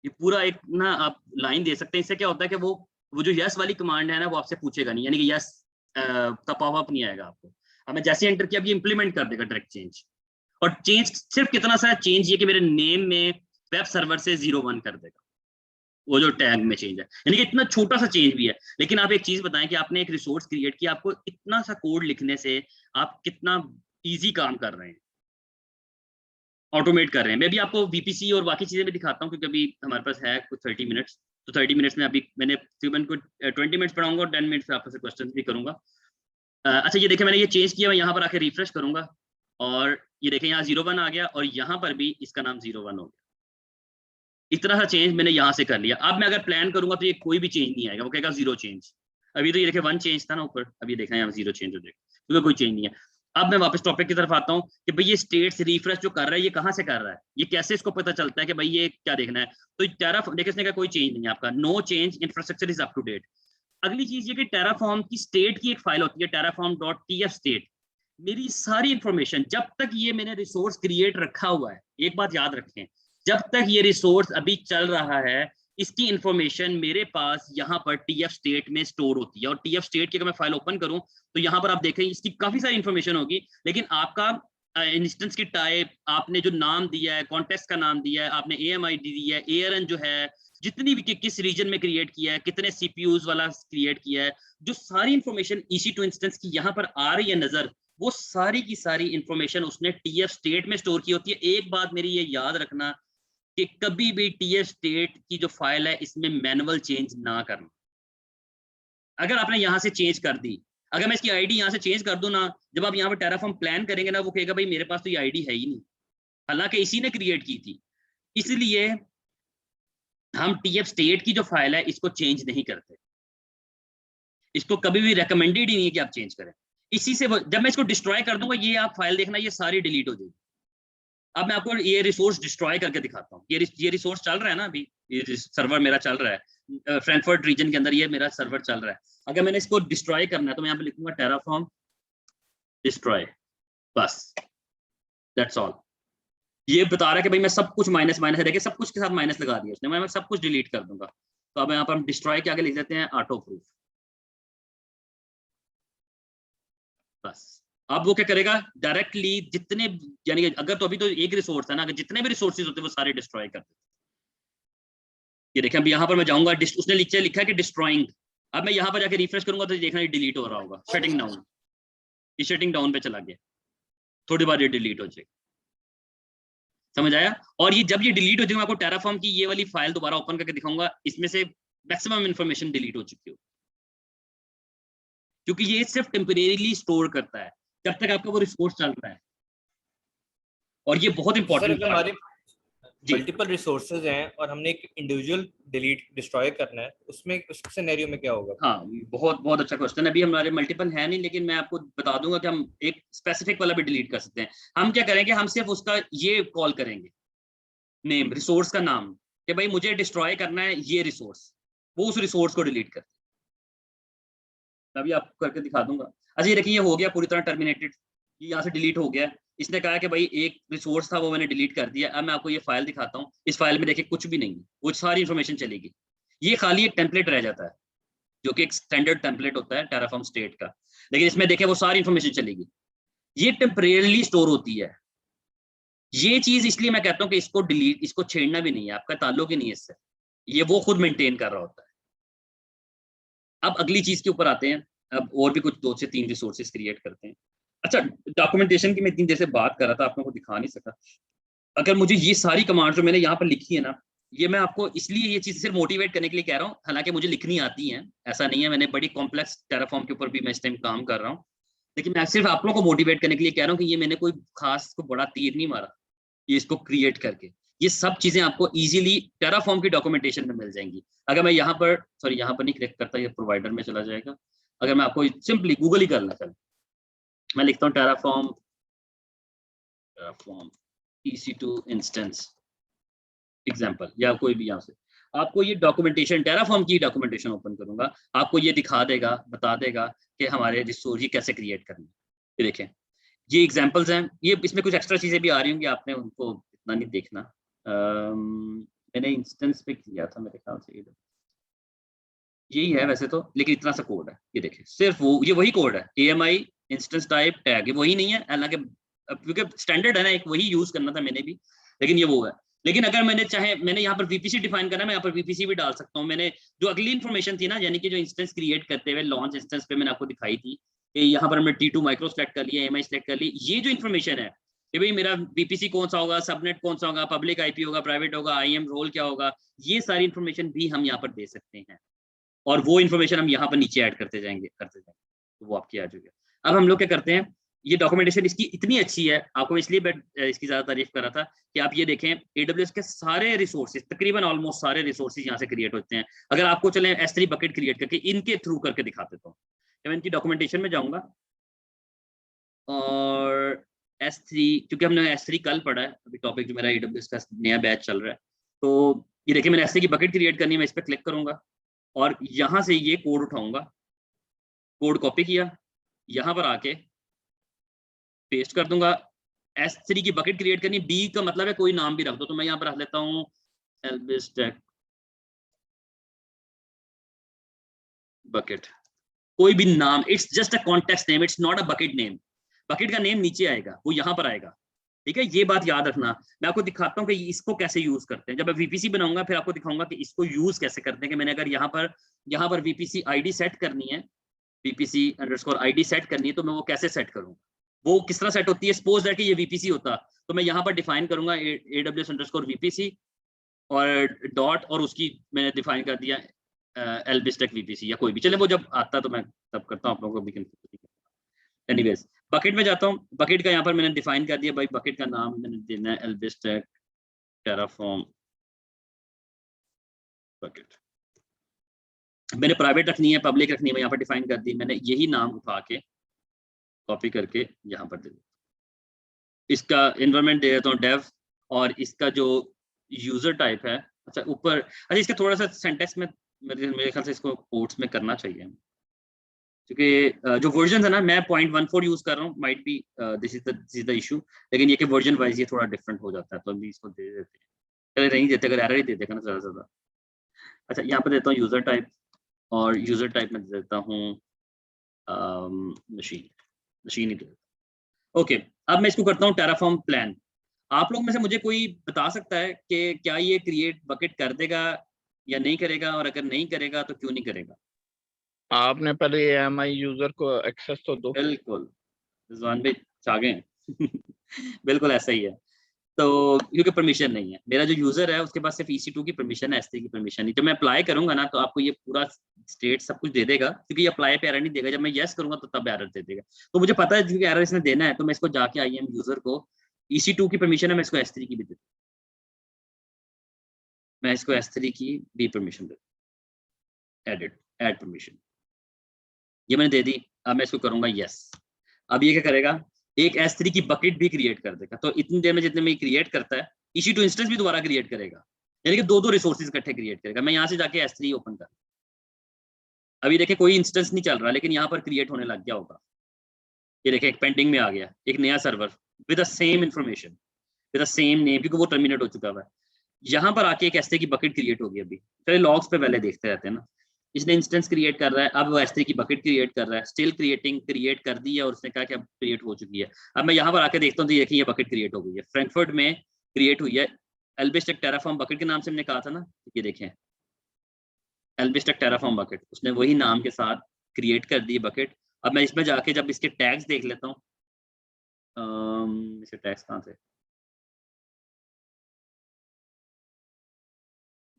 ये पूरा एक ना आप लाइन दे सकते हैं। इससे क्या होता है कि वो जो यस वाली कमांड है ना वो आपसे पूछेगा नहीं, यानी कि यस का पॉपअप नहीं आएगा आपको। अब मैं जैसे एंटर किया अब ये इंप्लीमेंट कर देगा डायरेक्ट चेंज, और चेंज सिर्फ कितना सा चेंज ये कि मेरे नेम में वेब सर्वर से 01 कर देगा, वो जो टैग में चेंज है, यानी कि इतना छोटा सा चेंज भी है। लेकिन आप एक चीज बताएं कि आपने एक रिसोर्स क्रिएट किया, आपको इतना सा कोड लिखने से आप कितना इजी काम कर रहे हैं, ऑटोमेट कर रहे हैं। मैं भी आपको VPC और बाकी चीजें भी दिखाता हूँ, क्योंकि अभी हमारे पास है कुछ 30 मिनट्स, तो 30 मिनट्स में अभी मैंने तकरीबन कुछ 20 मिनट्स पढ़ाऊंगा और 10 मिनट्स आपसे क्वेश्चन भी करूंगा। अच्छा ये देखें मैंने ये चेंज किया, मैं यहाँ पर आके रिफ्रेश करूंगा और ये देखें यहाँ 01 आ गया और यहाँ पर भी इसका नाम 01 हो गया। इतना सा चेंज मैंने यहाँ से कर लिया। अब मैं अगर प्लान करूंगा तो ये कोई भी चेंज नहीं आएगा, वो कहेगा 0 चेंज। अभी तो ये देखे 1 चेंज था ना ऊपर, अभी देखा यहाँ 0 चेंज हो जाएगा क्योंकि कोई चेंज नहीं है। अब मैं वापस टॉपिक की तरफ आता हूँ कि भाई ये स्टेट्स रिफ्रेश जो कर रहा है ये कहाँ से कर रहा है, ये कैसे इसको पता चलता है कि भाई ये क्या देखना है। तो टेराफॉर्म देखिए इसने कहा कोई चेंज नहीं है आपका, no change, infrastructure is up to date. अगली चीज ये कि टेराफॉर्म की स्टेट की एक फाइल होती है terraform.tf state। मेरी सारी इंफॉर्मेशन जब तक ये मैंने रिसोर्स क्रिएट रखा हुआ है, एक बात याद रखें, जब तक ये रिसोर्स अभी चल रहा है इसकी इंफॉर्मेशन मेरे पास यहाँ पर TF स्टेट में स्टोर होती है। और TF स्टेट की अगर मैं फाइल ओपन करूं तो यहाँ पर आप देखें इसकी काफी सारी इंफॉर्मेशन होगी, लेकिन आपका इंस्टेंस की टाइप, आपने जो नाम दिया है, कॉन्टेक्स्ट का नाम दिया है, आपने AMID दिया है, ARN जो है, जितनी भी किस रीजन में क्रिएट किया है, कितने CPUs वाला क्रिएट किया है, जो सारी इंफॉर्मेशन EC2 इंस्टेंस की यहाँ पर आ रही है नजर, वो सारी की सारी इंफॉर्मेशन उसने TF स्टेट में स्टोर की होती है। एक बात मेरी ये याद रखना कि कभी भी TF स्टेट की जो फाइल है इसमें मैनुअल चेंज ना करना। अगर आपने यहां से चेंज कर दी, अगर मैं इसकी आईडी यहां से चेंज कर दूं ना, जब आप यहाँ पर टेराफॉर्म प्लान करेंगे ना, वो कहेगा भाई मेरे पास तो ये आईडी है ही नहीं, हालांकि इसी ने क्रिएट की थी। इसलिए हम TF स्टेट की जो फाइल है इसको चेंज नहीं करते, इसको कभी भी रिकमेंडेड ही नहीं है कि आप चेंज करें। इसी से जब मैं इसको डिस्ट्रॉय कर दूंगा, ये आप फाइल देखना ये सारी डिलीट हो जाएगी। अब मैं आपको ये रिसोर्स डिस्ट्रॉय करके दिखाता हूँ। ये रिसोर्स चल रहा है ना, अभी ये सर्वर मेरा चल रहा है फ्रैंकफर्ट रीजन के अंदर, ये मेरा सर्वर चल रहा है। अगर मैंने इसको डिस्ट्रॉय करना है तो मैं यहाँ पे लिखूंगा terraform डिस्ट्रॉय, बस दैट्स ऑल। ये बता रहा है कि भाई मैं सब कुछ माइनस माइनस है, देखिए सब कुछ के साथ माइनस लगा दिया उसने, मैं सब कुछ डिलीट कर दूंगा। तो अब यहाँ पर हम डिस्ट्रॉय के आगे लिख देते हैं ऑटो प्रूफ, बस। अब वो क्या करेगा, डायरेक्टली जितने, यानी अगर तो अभी तो एक रिसोर्स है ना, अगर जितने भी रिसोर्सेज होते हैं वो सारे डिस्ट्रॉय कर देते। ये देखें अब यहाँ पर मैं जाऊंगा, उसने नीचे लिखा है कि डिस्ट्रॉइंग। अब मैं यहाँ पर जाके रिफ्रेश करूंगा तो देखना ये डिलीट हो रहा होगा, शटिंग डाउन, ये शटिंग डाउन पे चला गया, थोड़ी बार ये डिलीट हो जाएगा। समझ आया? और ये जब ये डिलीट हो जाएगा, मैं आपको टेराफॉर्म की ये वाली फाइल दोबारा ओपन करके दिखाऊंगा, इसमें से मैक्सिमम इंफॉर्मेशन डिलीट हो चुकी हो, क्योंकि ये सिर्फ टेम्परेरीली स्टोर करता है जब तक आपका वो रिसोर्स चल रहा है। और ये बहुत इंपॉर्टेंट, हमारे मल्टीपल रिसोर्सेज हैं और हमने एक इंडिविजुअल डिलीट डिस्ट्रॉय करना है, उसमें उस सिनेरियो में क्या होगा? हाँ बहुत बहुत अच्छा क्वेश्चन है। अभी हमारे मल्टीपल है नहीं, लेकिन मैं आपको बता दूंगा कि हम एक स्पेसिफिक वाला भी डिलीट कर सकते हैं। हम क्या करेंगे, हम सिर्फ उसका ये कॉल करेंगे, नेम, रिसोर्स का नाम, कि भाई मुझे डिस्ट्रॉय करना है ये रिसोर्स, वो उस रिसोर्स को डिलीट करते हैं। अभी आपको करके दिखा दूंगा। अच्छा ये देखिए, ये हो गया पूरी तरह टर्मिनेटेड, ये यहाँ से डिलीट हो गया। इसने कहा कि भाई एक रिसोर्स था वो मैंने डिलीट कर दिया। अब मैं आपको ये फाइल दिखाता हूँ, इस फाइल में देखिए कुछ भी नहीं है, वो सारी इंफॉर्मेशन चलेगी। ये खाली एक टेम्पलेट रह जाता है जो कि एक स्टैंडर्ड टेम्पलेट होता है टेराफॉर्म स्टेट का, लेकिन इसमें देखें वो सारी इंफॉर्मेशन चलेगी। ये टेम्परेरीली स्टोर होती है ये चीज, इसलिए मैं कहता हूँ कि इसको डिलीट, इसको छेड़ना भी नहीं है, आपका ताल्लुक ही नहीं है इससे, ये वो खुद मेंटेन कर रहा होता है। अब अगली चीज के ऊपर आते हैं, अब और भी कुछ 2 से 3 रिसोर्सेज क्रिएट करते हैं। अच्छा डॉक्यूमेंटेशन की मैं इतनी देर से बात कर रहा था, आप लोगों को दिखा नहीं सका। अगर मुझे ये सारी कमांड जो मैंने यहाँ पर लिखी है ना, ये मैं आपको इसलिए ये चीज सिर्फ मोटिवेट करने के लिए कह रहा हूँ, हालांकि मुझे लिखनी आती है, ऐसा नहीं है, मैंने बड़ी कॉम्प्लेक्स टेराफॉर्म के ऊपर भी मैं इस टाइम काम कर रहा हूँ, लेकिन मैं सिर्फ आप लोगों को मोटिवेट करने के लिए कह रहा हूँ कि ये मैंने कोई खास को बड़ा तीर नहीं मारा, ये इसको क्रिएट करके ये सब चीजें आपको इजीली टेराफॉर्म की डॉक्यूमेंटेशन में मिल जाएंगी। अगर मैं यहाँ पर, सॉरी यहाँ पर नहीं क्लिक करता, ये प्रोवाइडर में चला जाएगा। अगर मैं आपको सिंपली गूगल ही करना चल, मैं लिखता हूँ टेराफॉर्म EC2 इंस्टेंस एग्जाम्पल, या कोई भी यहाँ से आपको ये डॉक्यूमेंटेशन, टेराफॉर्म की डॉक्यूमेंटेशन ओपन करूंगा, आपको ये दिखा देगा, बता देगा कि हमारे रिसोर्स ये कैसे क्रिएट करना है। ये देखें ये एग्जांपल्स हैं, ये इसमें कुछ एक्स्ट्रा चीजें भी आ रही होंगी, आपने उनको इतना नहीं देखना। मैंने इंस्टेंस पे किया था मेरे ख्याल से, यही है वैसे तो, लेकिन इतना सा कोड है, ये देखें सिर्फ वो, ये वही कोड है, AMI इंस्टेंस टाइप टैग, ये वही नहीं है, हालांकि क्योंकि स्टैंडर्ड है ना, एक वही यूज करना था मैंने भी, लेकिन ये वो है। लेकिन अगर मैंने चाहे, मैंने यहाँ पर VPC डिफाइन करना है, मैं यहाँ पर VPC भी डाल सकता हूँ। मैंने जो अगली इन्फॉर्मेशन थी ना, यानी कि जो इंस्टेंस क्रिएट करते हुए लॉन्च इंस्टेंस पे मैंने आपको दिखाई थी कि यहाँ पर हमने T2 माइक्रो सेलेक्ट कर लिया, AMI सेलेक्ट कर ली, ये जो इन्फॉर्मेशन है कि भाई मेरा VPC कौन सा होगा, सबनेट कौन सा होगा, पब्लिक IP होगा, प्राइवेट होगा, IAM रोल क्या होगा, ये सारी इन्फॉर्मेशन भी हम यहाँ पर दे सकते हैं, और वो इन्फॉर्मेशन हम यहाँ पर नीचे ऐड करते जाएंगे, तो वो आपकी आ जाएगी। अब हम लोग क्या करते हैं, ये डॉक्यूमेंटेशन इसकी इतनी अच्छी है, आपको इसलिए मैं इसकी ज्यादा तारीफ कर रहा था कि आप ये देखें AWS के सारे रिसोर्सेज, तकरीबन ऑलमोस्ट सारे रिसोर्सेज यहाँ से क्रिएट होते हैं। अगर आपको चले S3 बकेट क्रिएट करके इनके थ्रू करके दिखा देता हूँ। मैं इनकी डॉक्यूमेंटेशन में जाऊंगा और S3, क्योंकि हमने S3 कल पढ़ा है, अभी टॉपिक जो मेरा AWS का नया बैच चल रहा है, तो ये देखिए मैंने S3 की बकेट क्रिएट करनी है, मैं इस पर क्लिक करूंगा और यहाँ से ये कोड उठाऊंगा, कोड कॉपी किया, यहाँ पर आके पेस्ट कर दूंगा। S3 की बकेट क्रिएट करनी, B का मतलब है कोई नाम भी रख दो, तो मैं यहाँ पर रख लेता हूँ LBStack बकेट, कोई भी नाम, it's just a context name, it's not a bucket name. Bucket का नेम नीचे आएगा, वो यहाँ पर आएगा, ठीक है, ये बात याद रखना। मैं आपको दिखाता हूँ कि इसको कैसे यूज करते हैं। जब मैं VPC बनाऊंगा फिर आपको दिखाऊंगा कि इसको यूज कैसे करते हैं। कि मैंने अगर यहाँ पर VPC ID सेट करनी है, VPC_ID सेट करनी है, तो मैं वो कैसे सेट करूँ, वो किस तरह सेट होती है। सपोज दैट कि ये VPC होता, तो मैं यहाँ पर डिफाइन करूंगा AWS_VPC और डॉट, और उसकी मैंने डिफाइन कर दिया LBStack VPC या कोई भी, चले वो जब आता तो मैं तब करता हूँ, आप लोगों को भी। एनीवेज बकेट में जाता हूँ, बकेट का यहाँ पर मैंने डिफाइन कर दिया भाई, बकेट का नाम मैंने देना है LBStack Terraform बकेट। मैंने प्राइवेट रखनी है, पब्लिक रखनी है, मैं यहाँ पर डिफाइन कर दी। मैंने यही नाम उठा के कॉपी करके यहाँ पर दे दूँ, इसका एनवायरनमेंट दे देता हूँ डेव, और इसका जो यूजर टाइप है, अच्छा ऊपर, अच्छा इसका थोड़ा सा सेंटेक्स में मेरे ख्याल से इसको कोट्स में करना चाहिए, क्योंकि जो वर्जन है ना, मैं 0.14 यूज कर रहा हूँ, might be this is the issue, लेकिन ये कि वर्जन वाइज ये थोड़ा डिफरेंट हो जाता है, तो अभी इसको दे देते हैं। चले नहीं देते, अगर एरर ही दे देगा ना ज़्यादा से ज़्यादा। अच्छा यहाँ पर देता हूँ यूजर टाइप, और यूजर टाइप में देता हूँ मशीन ही देता। ओके, अब मैं इसको करता हूँ टेराफॉर्म प्लान। आप लोग में से मुझे कोई बता सकता है कि क्या ये क्रिएट बकेट कर देगा या नहीं करेगा, और अगर नहीं करेगा तो क्यों नहीं करेगा? आपने पहले AMI यूजर को एक्सेस तो दो। बिल्कुल, रिजवान भाई चाह गए बिल्कुल ऐसा ही है। तो क्योंकि परमिशन नहीं है, मेरा जो यूजर है उसके पास सिर्फ EC2 की परमिशन है, S3 की परमिशन नहीं। जब मैं अप्लाई करूंगा ना, तो आपको ये पूरा स्टेट सब कुछ दे देगा, क्योंकि ये अप्लाई पे एरर नहीं देगा। जब मैं यस करूंगा तो तब एरर दे देगा। तो मुझे पता है क्योंकि एरर इसने देना है, तो मैं इसको जाके IAM यूजर को, EC2 की परमिशन है, मैं इसको S3 की भी दे दूँ, मैं इसको S3 की भी परमिशन दे दूँ, एड परमिशन, ये मैंने दे दी। अब मैं इसको करूंगा यस। अब ये क्या करेगा, एक S3 की बकेट भी क्रिएट कर देगा। तो इतनी देर में जितने में क्रिएट करता है, EC2 इंस्टेंस भी दोबारा क्रिएट करेगा, यानी कि दो रिसोर्सेज इकट्ठे क्रिएट करेगा। मैं यहाँ से जाके S3 ओपन कर, अभी देखिए कोई इंस्टेंस नहीं चल रहा, लेकिन यहाँ पर क्रिएट होने लग गया होगा। ये देखिए एक पेंडिंग में आ गया, एक नया server with the same information, with the same name, क्योंकि वो टर्मिनेट हो चुका है। यहाँ पर आके एक S3 की बकेट क्रिएट होगी। अभी चलिए लॉग्स पे पहले देखते रहते हैं ना। इसने इंस्टेंस क्रिएट कर रहा है, अब वो S3 की बकेट क्रिएट कर रहा है, स्टिल क्रिएटिंग, क्रिएट कर दी है, और उसने कहा कि अब क्रिएट हो चुकी है। अब मैं यहाँ पर आके देखता हूँ तो देखिए ये बकेट क्रिएट हो गई है, फ्रैंकफर्ट में क्रिएट हुई है। LBStack Terraform बकेट के नाम से हमने कहा था ना, ये देखें LBStack Terraform बकेट, उसने वही नाम के साथ क्रिएट कर दी बकेट। अब मैं इसमें जाके जब इसके टैग्स देख लेता हूँ, इसके टैग्स कहाँ थे,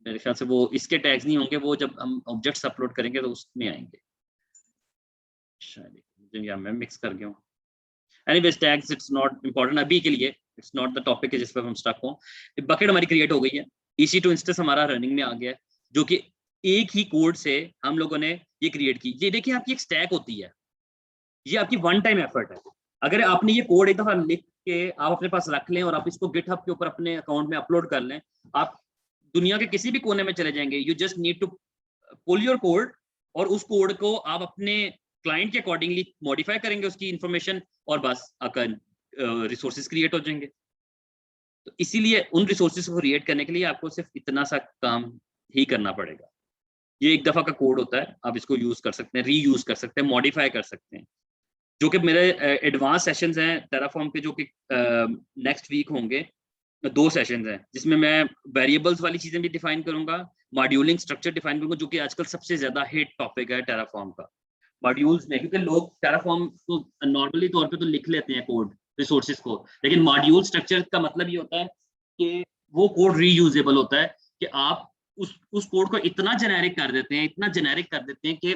मेरे ख्याल से वो इसके टैग्स नहीं होंगे, वो जब हम ऑब्जेक्ट्स अपलोड करेंगे तो उसमें आएंगे शायद, या मैं मिक्स कर गया हूँ। Anyways tags it's not important अभी के लिए, इट्स नॉट द टॉपिक जिस पर हम स्टक हो। बकेट हमारी क्रिएट हो गई है, EC2 इंस्टेंस हमारा रनिंग में आ गया है, जो कि एक ही कोड से हम लोगों ने ये क्रिएट की। ये देखिए आपकी एक स्टैक होती है, ये आपकी वन टाइम एफर्ट है। अगर आपने ये कोड एक दफा लिख के आप अपने पास रख लें और आप इसको गिटहब के ऊपर अपने अकाउंट में अपलोड कर लें, आप दुनिया के किसी भी कोने में चले जाएंगे। You just need to pull your code, और उस कोड को आप अपने क्लाइंट के अकॉर्डिंगली मॉडिफाई करेंगे उसकी इंफॉर्मेशन, और बस आपका रिसोर्सेज क्रिएट हो जाएंगे। तो इसीलिए उन रिसोर्सेज को क्रिएट करने के लिए आपको सिर्फ इतना सा काम ही करना पड़ेगा। ये एक दफा का कोड होता है, आप इसको यूज कर सकते हैं, रीयूज कर सकते हैं, मॉडिफाई कर सकते हैं। जो कि मेरे एडवांस सेशंस हैं टेराफॉर्म के, जो कि नेक्स्ट वीक होंगे। 2 सेशंस हैं जिसमें मैं वेरिएबल्स वाली चीजें भी डिफाइन करूंगा, मॉड्यूलिंग स्ट्रक्चर डिफाइन करूंगा, जो कि आजकल सबसे ज्यादा हिट टॉपिक है टेराफॉर्म का, मॉड्यूल्स में। क्योंकि लोग टेराफॉर्म को नॉर्मली तौर पे तो लिख लेते हैं कोड रिसोर्सेज को, लेकिन मॉड्यूल स्ट्रक्चर का मतलब ये होता है कि वो कोड रीयूजेबल होता है, कि आप उस कोड को इतना जेनेरिक कर देते हैं, इतना जेनेरिक कर देते हैं कि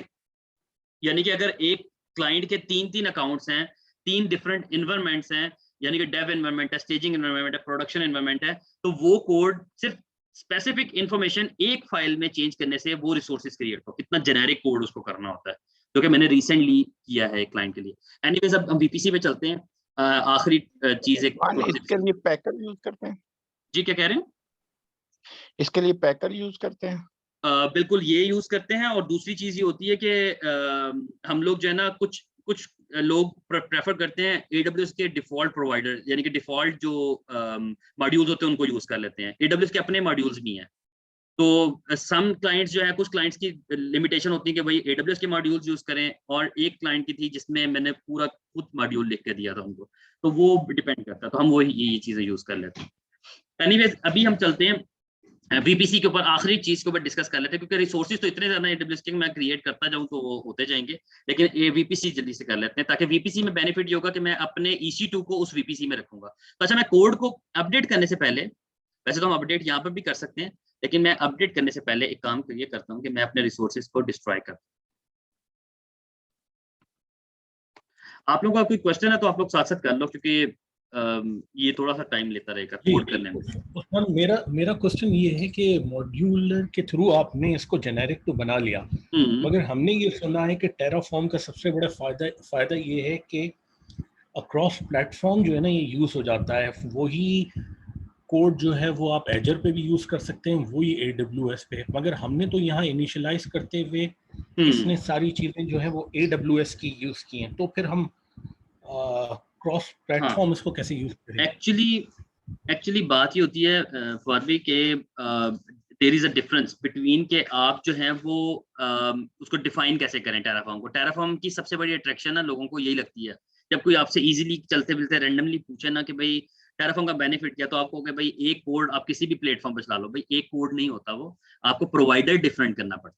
यानी कि अगर एक क्लाइंट के 3 अकाउंट्स हैं, 3 डिफरेंट इन्वायरमेंट्स हैं, यानी कि डेव इन्वायरमेंट है, स्टेजिंग इन्वायरमेंट है, प्रोडक्शन इन्वायरमेंट है, तो वो कोड सिर्फ स्पेसिफिक इंफॉर्मेशन एक फाइल में चेंज करने से वो रिसोर्सेज क्रिएट हो, कितना जेनेरिक कोड उसको करना होता है, क्योंकि मैंने रिसेंटली किया है एक क्लाइंट के लिए। एनीवेज अब हम वीपीसी पे चलते हैं। आखिरी चीज एक इसके लिए पैकर यूज करते हैं? जी क्या कह रहे हैं? इसके लिए पैकर यूज करते हैं? बिल्कुल ये यूज करते हैं। और दूसरी चीज ये होती है कि हम लोग जो है ना कुछ लोग प्रेफर करते हैं AWS के डिफॉल्ट प्रोवाइडर, यानी कि डिफॉल्ट जो मॉड्यूल्स होते हैं उनको यूज कर लेते हैं। AWS के अपने मॉड्यूल्स भी हैं, तो सम क्लाइंट्स जो है, कुछ क्लाइंट्स की लिमिटेशन होती है कि भाई AWS के मॉड्यूल्स यूज करें, और एक क्लाइंट की थी जिसमें मैंने पूरा खुद मॉड्यूल लिख के दिया था उनको, तो वो डिपेंड करता है, तो हम वो ये चीजें यूज कर लेते हैं। एनीवेज अभी हम चलते हैं VPC के ऊपर, आखिरी चीज के ऊपर डिस्कस कर लेते हैं, क्योंकि रिसोर्सेज तो इतने ज्यादा AWS के मैं क्रिएट करता जाऊं तो वो होते जाएंगे, लेकिन ये VPC जल्दी से कर लेते हैं, ताकि VPC में बेनिफिट ये होगा कि मैं अपने EC2 को उस VPC में रखूंगा। तो अच्छा, मैं कोड को अपडेट करने से पहले, वैसे तो हम अपडेट यहाँ पर भी कर सकते हैं, लेकिन मैं अपडेट करने से पहले एक काम ये करता हूँ कि मैं अपने रिसोर्सेज को डिस्ट्रॉय करता हूँ। आप लोगों का कोई क्वेश्चन है तो आप लोग साथ साथ कर लो, क्योंकि ये थोड़ा सा टाइम लेता रहेगा कोड करने में। उस्मान, मेरा क्वेश्चन ये है कि मॉड्यूलर के थ्रू आपने इसको जेनेरिक तो बना लिया, मगर हमने ये सुना है कि टेराफॉर्म का सबसे बड़ा फायदा ये है कि अक्रॉस प्लेटफॉर्म जो है ना ये यूज हो जाता है। वही कोड जो है वो आप एजर पे भी यूज कर सकते हैं, वही AWS पे, मगर हमने तो यहाँ इनिशियलाइज करते हुए इसने सारी चीजें जो है वो AWS की यूज की हैं, तो फिर हम क्रॉस प्लेटफॉर्म इसको कैसे यूज करें? एक्चुअली बात ये होती है फवाद भाई के there is a difference between के आप जो है वो उसको डिफाइन कैसे करें टेराफॉर्म को। टेराफॉर्म की सबसे बड़ी अट्रैक्शन ना लोगों को यही लगती है, जब कोई आपसे इजीली चलते फिरते रैंडमली पूछे ना कि भाई टेराफॉर्म का बेनिफिट क्या, तो आपको कि भाई एक कोड आप किसी भी प्लेटफॉर्म पर चला लो, भाई एक कोड नहीं होता वो, आपको प्रोवाइडर डिफरेंट करना पड़ता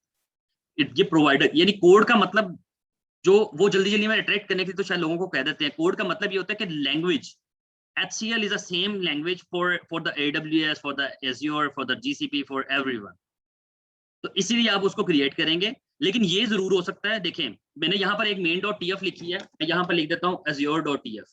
है। ये प्रोवाइडर यानी कोड का मतलब, जो वो जल्दी जल्दी में अट्रैक्ट करने के लिए तो शायद लोगों को कह देते हैं, कोड का मतलब ये होता है कि language HCL is the same language for the AWS, for the Azure, for the GCP, for everyone. तो इसीलिए आप उसको क्रिएट करेंगे, लेकिन ये जरूर हो सकता है, देखें मैंने यहाँ पर एक main.tf लिखी है, मैं यहाँ पर लिख देता हूँ azure.tf,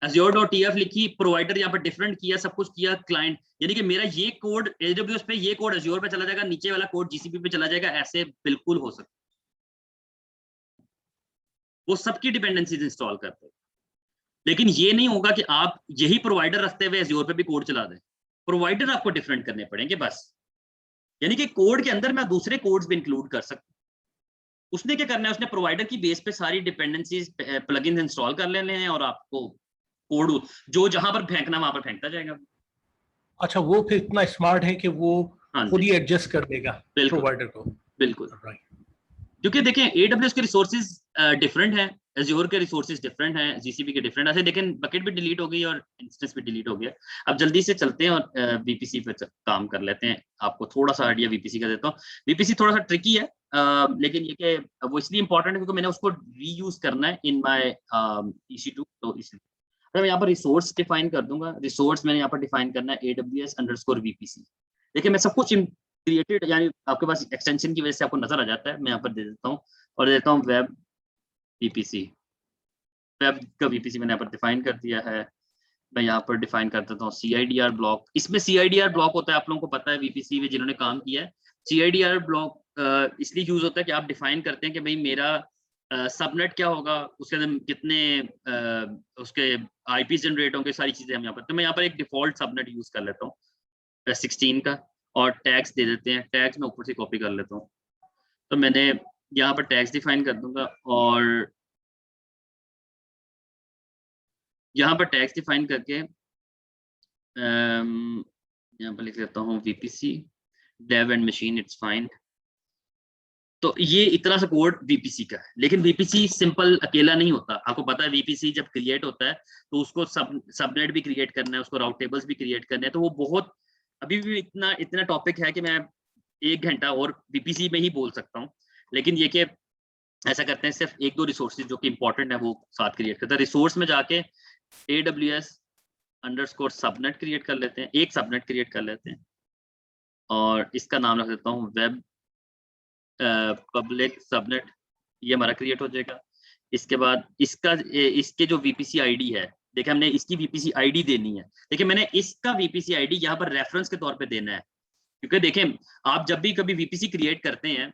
azure.tf लिखी, प्रोवाइडर यहाँ पर डिफरेंट किया, सब कुछ किया, क्लाइंट, यानी कि मेरा ये कोड AWS पे, ये कोड Azure पे चला जाएगा, नीचे वाला कोड GCP पे चला जाएगा, ऐसे बिल्कुल हो सकता है। वो सबकी डिपेंडेंसीज इंस्टॉल करते हैं, लेकिन ये नहीं होगा कि आप यही प्रोवाइडर रखते हुए Azure पे भी कोड चला दें, प्रोवाइडर आपको डिफरेंट करने पड़ेंगे बस। यानी कि कोड के अंदर मैं दूसरे कोड्स भी इंक्लूड कर सकता हूं। उसने क्या करना है, उसने प्रोवाइडर की बेस पे सारी डिपेंडेंसीज प्लगइन्स इंस्टॉल कर लेने हैं, और आपको कोड जो जहां पर फेंकना वहां पर फेंकता जाएगा। अच्छा, वो फिर इतना स्मार्ट है कि वो खुद ही एडजस्ट कर देगा प्रोवाइडर को। बिल्कुल, राइट। क्योंकि देखें AWS के रिसोर्सेज डिफरेंट हैं, Azure के रिसोर्सेज डिफरेंट हैं, GCP के डिफरेंट है, लेकिन बकेट भी डिलीट हो गई और इंस्टेंस भी डिलीट हो गया। अब जल्दी से चलते हैं और VPC पे काम कर लेते हैं। आपको थोड़ा सा आइडिया VPC का देता हूँ। VPC थोड़ा सा ट्रिकी है, लेकिन ये कि वो इसलिए इंपॉर्टेंट है क्योंकि मैंने उसको रीयूज करना है इन माय EC2, तो इसलिए मैं यहाँ पर रिसोर्स डिफाइन कर दूंगा। रिसोर्स मैंने यहाँ पर डिफाइन करना है AWS_VPC। देखिए मैं सब कुछ क्रिएटेड, यानी आपके पास एक्सटेंशन की वजह से आपको नजर आ जाता है, मैं यहाँ पर दे देता हूँ और दे देता हूँ वेब VPC। वेब का VPC मैंने यहाँ पर डिफाइन कर दिया है। मैं यहाँ पर डिफाइन कर देता हूँ CIDR ब्लॉक। इसमें CIDR ब्लॉक होता है, आप लोगों को पता है VPC में जिन्होंने काम किया है, CIDR ब्लॉक इसलिए यूज होता है कि आप डिफाइन करते हैं कि भाई मेरा सबनेट क्या होगा, उसके अंदर कितने उसके IP जनरेट होंगे, सारी चीजें हम यहाँ पर। तो मैं यहाँ पर एक डिफॉल्ट सबनेट यूज कर लेता हूँ 16 का, और टैग्स दे देते हैं। टैग्स मैं ऊपर से कॉपी कर लेता हूँ, तो मैंने यहाँ पर टैग्स डिफाइन कर दूंगा, और यहाँ पर टैग्स डिफाइन करके यहाँ पर लिख देता हूँ VPC dev and machine, it's fine। तो ये इतना सा कोड VPC का है, लेकिन VPC सिंपल अकेला नहीं होता। आपको पता है VPC जब क्रिएट होता है तो उसको सबनेट भी क्रिएट करना है, उसको राउट टेबल्स भी क्रिएट करने हैं, तो वो बहुत अभी भी इतना टॉपिक है कि मैं 1 घंटा और VPC में ही बोल सकता हूँ। लेकिन ये कि ऐसा करते हैं, सिर्फ 1-2 रिसोर्सेज जो कि इंपॉर्टेंट है वो साथ क्रिएट करते हैं। रिसोर्स में जाके AWS_subnet क्रिएट कर लेते हैं, एक सबनेट क्रिएट कर लेते हैं, और इसका नाम रख देता हूँ वेब पब्लिक सबनेट। ये हमारा क्रिएट हो जाएगा। इसके बाद इसके जो VPC आईडी है, देखिए हमने इसकी VPC आईडी देनी है। देखिए मैंने इसका VPC आईडी यहाँ पर रेफरेंस के तौर पे देना है, क्योंकि देखें आप जब भी कभी VPC क्रिएट करते हैं,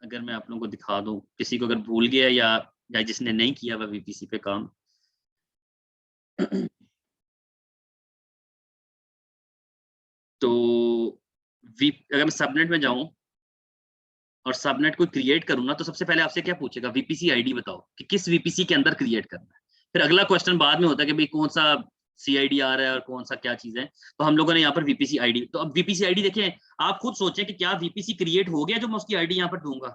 अगर मैं आप लोगों को दिखा दूं, किसी को अगर भूल गया या जिसने नहीं किया वह VPC पे काम, तो अगर मैं सबनेट में जाऊं और सबनेट को क्रिएट करूँ ना, तो सबसे पहले आपसे क्या पूछेगा, VPC आईडी बताओ कि किस VPC के अंदर क्रिएट करना है। फिर अगला क्वेश्चन बाद में होता है कि भाई कौन सा CID आ रहा है और कौन सा क्या चीज है। तो हम लोगों ने यहाँ पर VPC आईडी, तो अब VPC आईडी देखें, आप खुद सोचें कि क्या VPC क्रिएट हो गया जो मैं उसकी आईडी यहाँ पर दूंगा?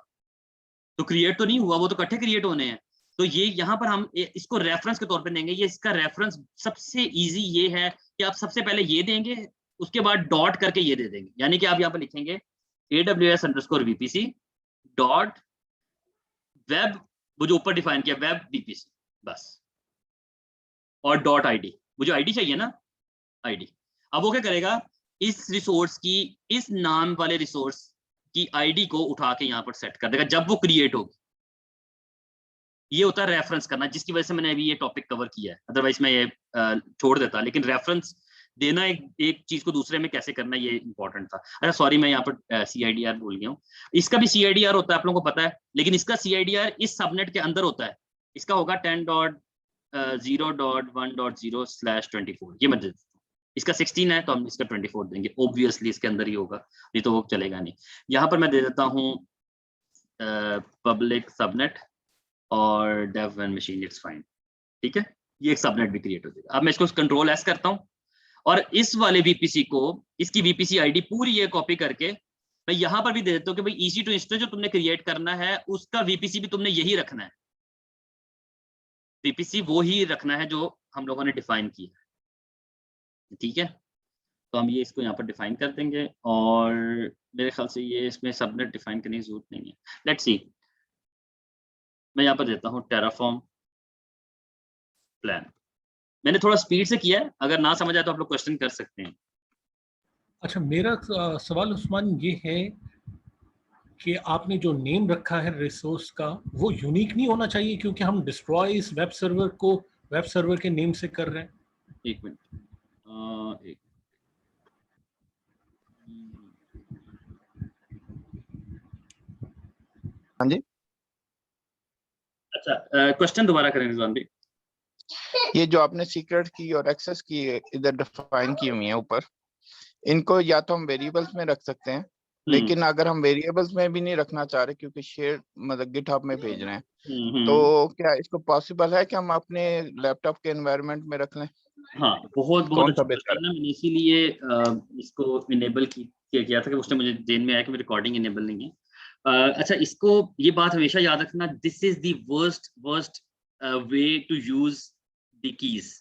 तो क्रिएट तो नहीं हुआ, वो तो इकट्ठे क्रिएट होने हैं। तो ये यहाँ पर हम इसको रेफरेंस के तौर पर देंगे। ये इसका रेफरेंस सबसे ईजी ये है कि आप सबसे पहले ये देंगे, उसके बाद डॉट करके ये दे देंगे। यानी कि आप यहाँ पर लिखेंगे AWS_VPC डॉट वेब, वो जो ऊपर डिफाइन किया वेब VPC, बस, और डॉट ID, मुझे आईडी चाहिए ना, आईडी। अब वो क्या करेगा, इस रिसोर्स की, इस नाम वाले रिसोर्स की आईडी को उठा के यहाँ पर सेट कर देगा जब वो क्रिएट होगी। ये होता है रेफरेंस करना, जिसकी वजह से मैंने अभी ये टॉपिक कवर किया है, अदरवाइज मैं ये छोड़ देता। लेकिन रेफरेंस देना एक चीज को दूसरे में कैसे करना, ये इंपॉर्टेंट था। अरे सॉरी, मैं यहाँ पर CIDR भूल गया हूँ। इसका भी CIDR होता है, आप लोगों को पता है, लेकिन इसका CIDR इस सबनेट के अंदर होता है। इसका होगा 10.0.1.0/24। ये मत, इसका 16 है तो हम इसका 24 देंगे, ऑब्वियसली इसके अंदर ही होगा, नहीं तो वो चलेगा नहीं। यहाँ पर मैं दे देता हूँ पब्लिक सबनेट और dev and machine, it's fine, ठीक है। ये एक सबनेट भी क्रिएट हो जाएगा। अब मैं इसको Ctrl+S करता हूँ और इस वाले VPC को, इसकी VPC आईडी पूरी ये कॉपी करके मैं यहाँ पर भी दे देता हूँ कि भाई EC2 इंस्टेंस जो तुमने क्रिएट करना है उसका VPC भी तुमने यही रखना है। VPC वो ही रखना है जो हम लोगों ने डिफाइन किया, ठीक है। तो हम ये इसको यहाँ पर डिफाइन कर देंगे और मेरे ख्याल से ये इसमें सबनेट डिफाइन करने की जरूरत नहीं है। लेट्स सी, मैं यहाँ पर देता हूँ टेराफॉर्म प्लान। मैंने थोड़ा स्पीड से किया है, अगर ना समझ आए तो आप लोग क्वेश्चन कर सकते हैं। अच्छा, मेरा सवाल उस्मान ये है कि आपने जो नेम रखा है रिसोर्स का, वो यूनिक नहीं होना चाहिए, क्योंकि हम डिस्ट्रॉय इस वेब सर्वर को वेब सर्वर के नेम से कर रहे हैं। एक मिनट, हाँ जी, अच्छा क्वेश्चन दोबारा करें रिजवान भाई। ये जो आपने सीक्रेट की और एक्सेस की इधर डिफाइन की हुई है ऊपर, इनको या तो हम वेरिएबल्स में रख सकते हैं, लेकिन अगर हम वेरिएबल्स में भी नहीं रखना चाह रहे क्योंकि शेयर मतलब गिटहब में भेज रहे हैं, तो क्या इसको पॉसिबल है कि हम अपने लैपटॉप के एनवायरनमेंट में रख लें? हाँ, बहुत अच्छा क्वेश्चन है। मैंने इसीलिए इसको इनेबल किया था कि उसने मुझे ध्यान में आया कि रिकॉर्डिंग इनेबल नहीं है। अच्छा, इसको ये बात हमेशा याद रखना, this is the worst way to use the keys,